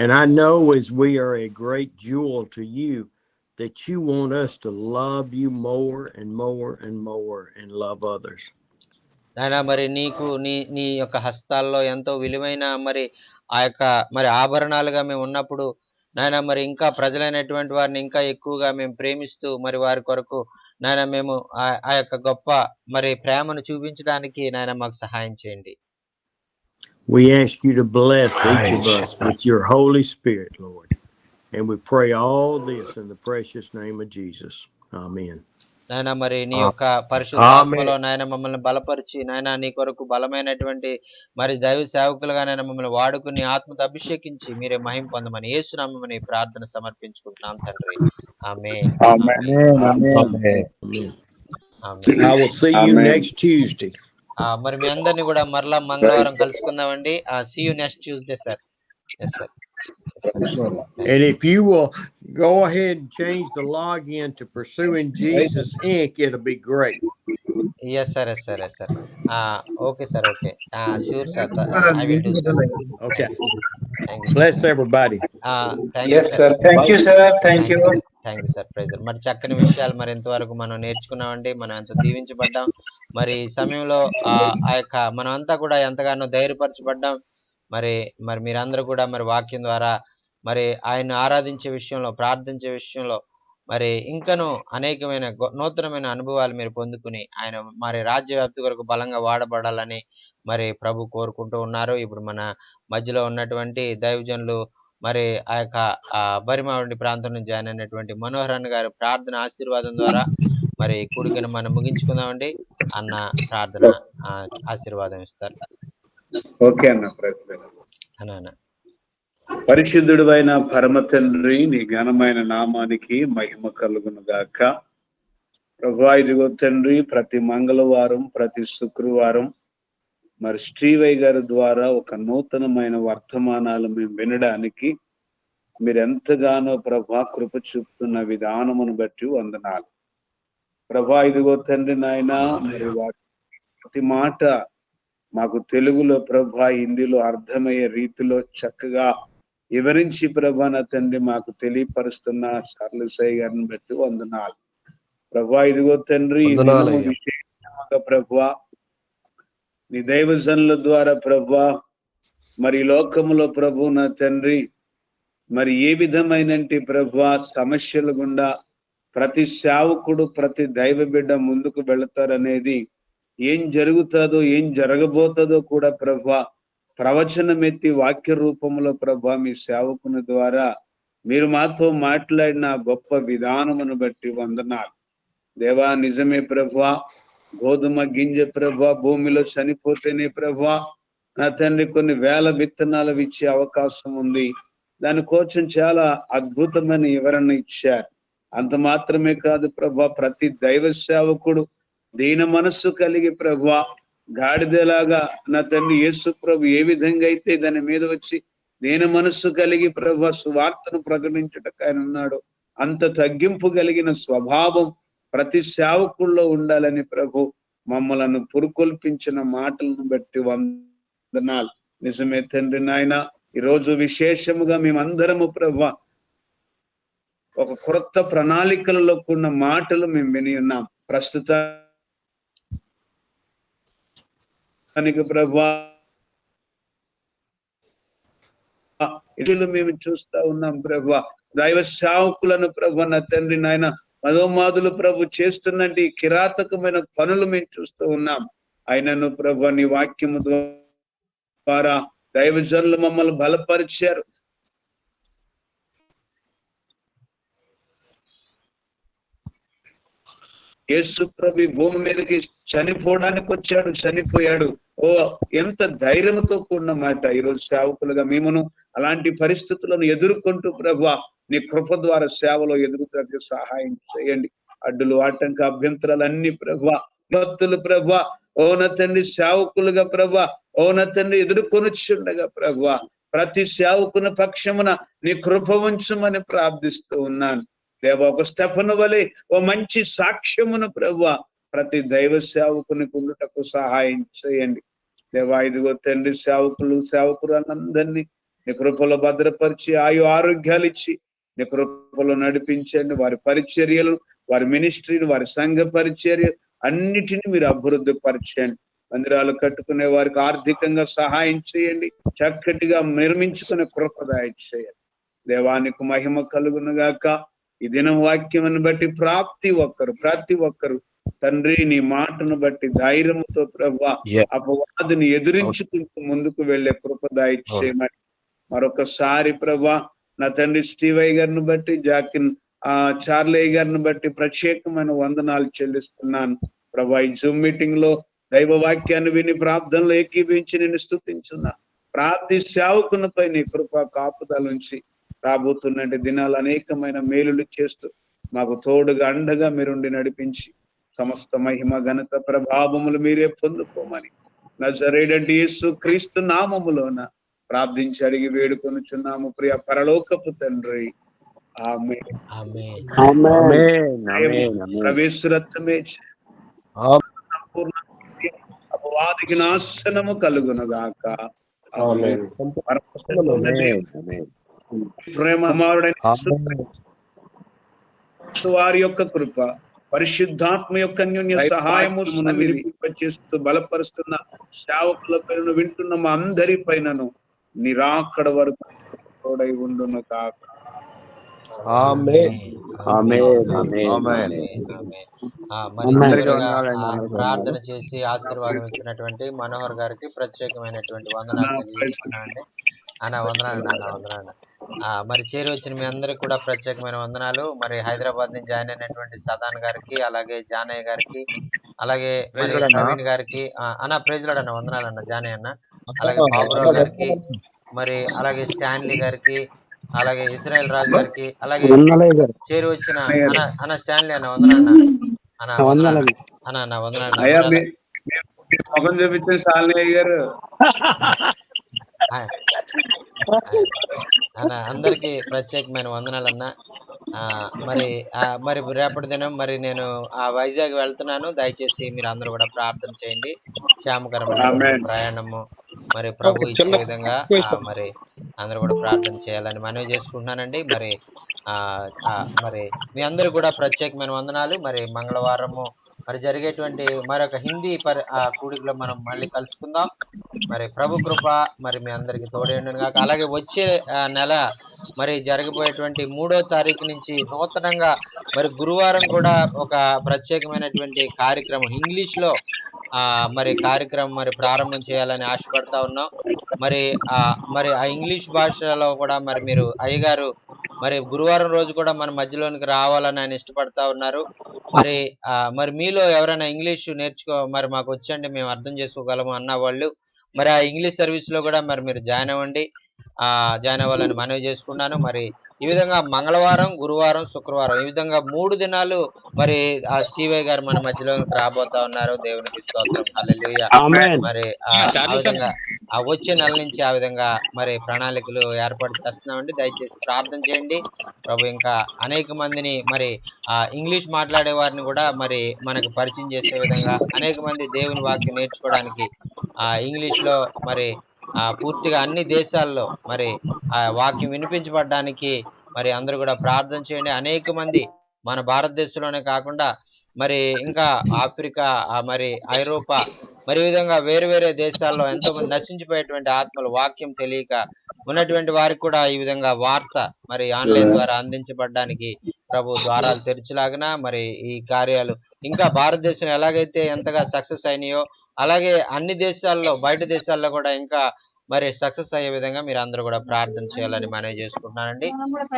And I know as we are a great jewel to you, that you want us to love you more and more and more and love others. నాయన మరి నీకు నీ యొక్క హస్తాల్లో ఎంతో విలువైన మరి ఆ యొక్క మరి ఆభరణాలుగా మేము ఉన్నప్పుడు నాయన మరి ఇంకా ప్రజలైనటువంటి వారిని ఇంకా ఎక్కువగా మేము ప్రేమిస్తూ మరి వారి కొరకు నాయన మేము ఆ యొక్క గొప్ప మరి ప్రేమను చూపించడానికి నాయన మాకు సహాయం చేయండి. We ask you to bless each of us with your Holy Spirit, Lord. And we pray all this in the precious name of Jesus. Amen. నాయన మరి నీ యొక్క పరిశుద్ధ ఆత్మలో నాయన మమ్మల్ని బలపరిచి నాయన నీ కొరకు బలమైనటువంటి మరి దైవ సేవకులుగా నాయన మమ్మల్ని వాడుకుని ఆత్మతో అభిషేకించి మీరే మహిమ పొందమని యేసునామమున ఈ ప్రార్థన సమర్పించుకుంటున్నాం తండ్రి. ఆమేన్. I will see you next Tuesday. మరి మీ అందరినీ కూడా మరలా మంగళవారం కలుసుకుందామండి. See you next Tuesday, sir. Yes, sir. And if you will go ahead and change the login to Pursuing Jesus Inc., it'll be great. Yes, sir. Yes, sir. Yes, sir. Okay, sir. Okay. Sure, sir. I will do, sir. Okay. Thank you, sir. Bless everybody. Thank Yes, you, sir. Thank you, sir. Thank you. Thank you sir. Praise. మరి చక్కని విషయాలు మరి ఇంతవరకు మనం నేర్చుకున్నామండి. మనం ఎంత దీవించబడ్డాం. మరి ఈ సమయంలో ఆ యొక్క మనం అంతా కూడా ఎంతగానో ధైర్యపరచబడ్డాం. మరి మరి మీరందరూ కూడా మరి వాక్యం ద్వారా మరి ఆయన ఆరాధించే విషయంలో, ప్రార్థించే విషయంలో మరి ఇంకనూ అనేకమైన నూతనమైన అనుభవాలు మీరు పొందుకుని ఆయన మరి రాజ్యవ్యాప్తి కొరకు బలంగా వాడబడాలని మరి ప్రభు కోరుకుంటూ ఉన్నారు. ఇప్పుడు మన మధ్యలో ఉన్నటువంటి దైవజనులు మరి ఆ యొక్క బరిమావండి ప్రాంతం నుంచి జాయిన్ అయినటువంటి మనోహర్ అన్న గారి ప్రార్థన ఆశీర్వాదం ద్వారా మరి కూడికను మనం ముగించుకుందామండి. అన్న ప్రార్థన ఆశీర్వాదం ఇస్తారు. ఓకే అన్న. అన్న పరిశుద్ధుడు అయిన పరమ తండ్రి, నీ ఘనమైన నామానికి మహిమ కలుగును గాక. ప్రభువా, ఇదిగో తండ్రి, ప్రతి మంగళవారం ప్రతి శుక్రవారం మరి శ్రీవై గారి ద్వారా ఒక నూతనమైన వర్తమానాలు మేము వినడానికి మీరు ఎంతగానో ప్రభా కృప చూపుతున్న విధానమును బట్టి వందనాలు ప్రభా. ఇదిగో తండ్రి నాయన, మరి ప్రతి మాట మాకు తెలుగులో ప్రభా, హిందీలో అర్థమయ్యే రీతిలో చక్కగా వివరించి ప్రభా నా తండ్రి మాకు తెలియపరుస్తున్న షార్లసాయి గారిని బట్టి వందనాలు ప్రభా. ఇదిగో తండ్రి, ఈ దినము విశేషంగా ప్రభా నీ దైవజనుల ద్వారా ప్రభా మరి లోకములో ప్రభు నా తండ్రి మరి ఏ విధమైనటి ప్రభా సమస్యలు గుండా ప్రతి సేవకుడు ప్రతి దైవ బిడ్డ ముందుకు వెళతారనేది, ఏం జరుగుతుందో ఏం జరగబోతుందో కూడా ప్రభా ప్రవచనం ఎత్తి వాక్య రూపంలో ప్రభా మీ సేవకుని ద్వారా మీరు మాతో మాట్లాడిన గొప్ప విధానమును బట్టి వందనాలు దేవా. నిజమే ప్రభా, గోధుమ గింజ ప్రభా భూమిలో చనిపోతేనే ప్రభా నా తండ్రి కొన్ని వేల విత్తనాలు ఇచ్చే అవకాశం ఉంది. దానికోసం చాలా అద్భుతమైన వివరణ ఇచ్చారు. అంత మాత్రమే కాదు ప్రభా, ప్రతి దైవ సేవకుడు దీన మనస్సు కలిగి ప్రభా గాడిదలాగా నా తండ్రి యేసు ప్రభు ఏ విధంగా అయితే దాని మీద వచ్చి దీన మనస్సు కలిగి ప్రభా సువార్తను ప్రకటించుటకు ఆయన ఉన్నాడు, అంత తగ్గింపు కలిగిన స్వభావం ప్రతి సేవకుల్లో ఉండాలని ప్రభు మమ్మలను పురుకొల్పించిన మాటలను బట్టి వందనాలు. నిజమే తండ్రి నాయన, ఈరోజు విశేషముగా మేమందరము ప్రభా ఒక క్రొత్త ప్రణాళికలలో కూడిన మాటలు మేము విని ఉన్నాం. ప్రస్తుతానికి ప్రభా ఇటులు మేము చూస్తా ఉన్నాం ప్రభా, దైవ సేవకులను ప్రభా నా తండ్రి నాయన మధోమాదులు ప్రభు చేస్తున్నట్టు కిరాతకమైన పనులు మేము చూస్తూ ఉన్నాం. అయినను ప్రభా నీ వాక్యము ద్వారా దైవజనులు మమ్మల్ని బలపరిచారు. యేసు ప్రభు భూమి మీదకి చనిపోవడానికి వచ్చాడు, చనిపోయాడు. ఓ ఎంత ధైర్యంతో కూడిన మాట. ఈరోజు సేవకులుగా మేమును అలాంటి పరిస్థితులను ఎదుర్కొంటూ ప్రభా నీ కృప ద్వారా సేవలో ఎదుగుతానికి సహాయం చేయండి. అడ్డులు ఆటంక అభ్యంతరాలన్నీ ప్రభా భక్తులు ప్రభా ఓన తండ్రి సేవకులుగా ప్రభా ఓన తండ్రి ఎదుర్కొనిచుండగా ప్రభా ప్రతి సేవకుని పక్షమున నీ కృప ఉంచమని ప్రార్థిస్తూ ఉన్నాను దేవా. ఒక స్తెఫను వలె ఓ మంచి సాక్ష్యమును ప్రభా ప్రతి దైవ సేవకుని ఉండుటకు సహాయం చేయండి దేవా. ఇదిగో తండ్రి సేవకులందరినీ నీ కృపలో భద్రపరిచి ఆరోగ్యాలు ఇచ్చి నీ కృపలో నడిపించండి. వారి పరిచర్యలు, వారి మినిస్ట్రీని, వారి సంఘ పరిచర్య అన్నిటిని మీరు అభివృద్ధి పరచండి. మందిరాలు కట్టుకునే వారికి ఆర్థికంగా సహాయం చేయండి. చక్కటిగా నిర్మించుకునే కృపదాయం చేయండి. దేవానికి మహిమ కలుగునుగాక. ఈ దినం వాక్యమును బట్టి ప్రతి ఒక్కరు తండ్రి నీ మాటను బట్టి ధైర్యముతో ప్రభా అపవాదిని ఎదురించుకుంటూ ముందుకు వెళ్లే కృపదాయం చేయమని మరొకసారి ప్రభా నా తండ్రి శ్రీవై గారిని బట్టి జాకిన్ చార్లయ్య గారిని బట్టి ప్రత్యేకమైన వందనాలు చెల్లిస్తున్నాను ప్రభా. ఈ జూమ్ మీటింగ్ లో దైవ వాక్యాన్ని విని ప్రార్థనలు ఏకీభించి నేను స్తుతించున్నా. ప్రార్థి సేవకునిపై నీ కృప కాపుదల నుంచి రాబోతున్న దినాలు అనేకమైన మేలులు చేస్తూ మాకు తోడుగా అండగా మీరుండి నడిపించి సమస్త మహిమ ఘనత ప్రభావములు మీరే పొందుకోమని నజరేయుడైన యేసు క్రీస్తు నామములోన ప్రార్థించి అడిగి వేడుకొనుచున్నాము ప్రియ పరలోకపు తండ్రి. ఆమేన్. ప్రవేశ రక్తమే సంపూర్ణ అపవాదికి నాశనము కలుగునుగాక. ప్రేమ వారి యొక్క కృప, పరిశుద్ధాత్మ యొక్క అన్యోన్య సహాయము చేస్తూ బలపరుస్తున్న సేవకుల పైన వింటున్న మా అందరి పైనను నిరాకడ వరకు తోడై ఉండును కాక. మరి చివరిగా ప్రార్థన చేసి ఆశీర్వాదం ఇచ్చినటువంటి మనోహర్ గారికి ప్రత్యేకమైనటువంటి వందనాలు తెలియజేస్తున్నానండి. వందనాలు. మరి చేరి వచ్చిన మీ అందరికి కూడా ప్రత్యేకమైన వందనాలు. మరి హైదరాబాద్ నుంచి జాయిన్ అయినటువంటి సదాన్ గారికి, అలాగే జానయ్య గారికి, అలాగే మరి ప్రవీణ్ గారికి ప్రైజ్ లార్డ్ అన్న వందనాలు అన్న జానయ్య అన్న, అలాగే బాబురావు గారికి, మరి అలాగే స్టాన్లీ గారికి, అలాగే ఇజ్రాయెల్ రాజు గారికి, అలాగే చేరి వచ్చిన అన్న స్టాన్లీ అన్న వందనాలు అన్న వందనాలు. ముఖం చూపించే సాల్నయ్య గారు అందరికి ప్రత్యేకమైన వందనాలన్న. మరి రేపటి దినం మరి నేను వైజాగ్ వెళ్తున్నాను. దయచేసి మీరు అందరూ కూడా ప్రార్థన చేయండి. క్షేమకరమైన ప్రయాణము మరి ప్రభు ఇచ్చే విధంగా మరి అందరూ కూడా ప్రార్థన చేయాలని మనవి చేసుకుంటున్నానండి. మరి మీ అందరూ కూడా ప్రత్యేకమైన వందనాలు. మరి మంగళవారము మరి జరిగేటువంటి మరొక హిందీ కూడికలో మనం మళ్ళీ కలుసుకుందాం. మరి ప్రభు కృప మరి మీ అందరికి తోడేండును గాక. అలాగే వచ్చే నెల మరి జరగబోయేటువంటి 3వ తారీఖు నుంచి నూతనంగా మరి గురువారం కూడా ఒక ప్రత్యేకమైనటువంటి కార్యక్రమం ఇంగ్లీష్ లో మరి కార్యక్రమం మరి ప్రారంభం చేయాలని ఆశపడతా ఉన్నాం. మరి ఆ ఇంగ్లీష్ భాషలో కూడా మరి మీరు అయ్యగారు మరి గురువారం రోజు కూడా మన మధ్యలోనికి రావాలని ఆయన ఇష్టపడతా ఉన్నారు. మరి మీలో ఎవరైనా ఇంగ్లీష్ మరి మాకు వచ్చండి, మేము అర్థం చేసుకోగలము అన్న వాళ్ళు మరి ఆ ఇంగ్లీష్ సర్వీస్ లో కూడా మరి మీరు జాయిన్ అవ్వండి. జాయిన్ అవ్వాలని మనవి చేసుకున్నాను. మరి ఈ విధంగా మంగళవారం, గురువారం, శుక్రవారం ఈ విధంగా 3 దినాలు మరి స్టీవే గారు మన మధ్యలోకి రాబోతా ఉన్నారు. దేవునికి స్తోత్రం, హల్లెలూయా. మరి ఆ విధంగా వచ్చే నెల నుంచి ఆ విధంగా మరి ప్రణాళికలు ఏర్పాటు చేస్తున్నామండి. దయచేసి ప్రార్థన చేయండి. ప్రభు ఇంకా అనేక మందిని మరి ఇంగ్లీష్ మాట్లాడే వారిని కూడా మరి మనకు పరిచయం చేసే విధంగా అనేక మంది దేవుని వాక్యం నేర్చుకోవడానికి ఇంగ్లీష్ లో మరి పూర్తిగా అన్ని దేశాల్లో మరి వాక్యం వినిపించబడడానికి మరి అందరూ కూడా ప్రార్థన చేయండి. అనేక మంది మన భారతదేశంలోనే కాకుండా మరి ఇంకా ఆఫ్రికా, మరి ఐరోపా, మరి విధంగా వేరే వేరే దేశాల్లో ఎంతో మంది నశించిపోయేటువంటి ఆత్మలు వాక్యం తెలియక ఉన్నటువంటి వారికి కూడా ఈ విధంగా వార్త మరి ఆన్లైన్ ద్వారా అందించబడడానికి ప్రభు ద్వారాలు తెరిచిలాగిన మరి ఈ కార్యాలు ఇంకా భారతదేశం ఎలాగైతే ఎంతగా సక్సెస్ అయినాయో అలాగే అన్ని దేశాల్లో బయట దేశాల్లో కూడా ఇంకా మరి సక్సెస్ అయ్యే విధంగా మీరు అందరూ కూడా ప్రార్థన చేయాలని మనవి చేసుకుంటున్నానండి.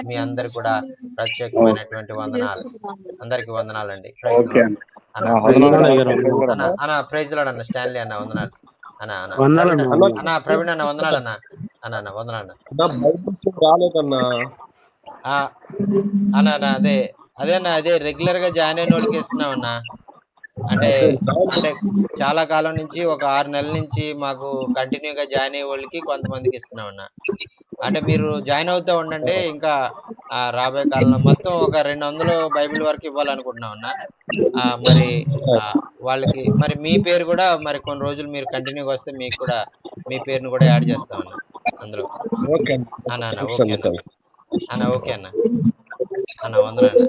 మీ అందరు కూడా ప్రత్యేకమైనటువంటి వందనాలు. అందరికి వందనాలండి. ప్రైజ్ లార్డ్ అన్న, ప్రైజ్ లార్డ్ అన్న స్టాన్లీ అన్న వందనాలు అన్న, ప్రవీణ్ అన్న వందనాలు అన్న వందనాలు అన్న. అదే అన్న, అదే రెగ్యులర్ గా జాయిన్ అయిన వాళ్ళకి ఇస్తున్నాం అన్న. అంటే చాలా కాలం నుంచి ఒక 6 నెలల నుంచి మాకు కంటిన్యూగా జాయిన్ అయ్యే వాళ్ళకి కొంతమందికి ఇస్తున్నాం అన్న. అంటే మీరు జాయిన్ అవుతూ ఉండండి. ఇంకా రాబోయే కాలంలో మొత్తం ఒక 200 బైబిల్ వరకు ఇవ్వాలనుకుంటున్నాం అన్న. మరి వాళ్ళకి మరి మీ పేరు కూడా మరి కొన్ని రోజులు మీరు కంటిన్యూగా వస్తే మీకు కూడా మీ పేరును కూడా యాడ్ చేస్తామన్నా అందులో. అన్న ఓకే అన్న ఓకే అన్న వందనా అన్న.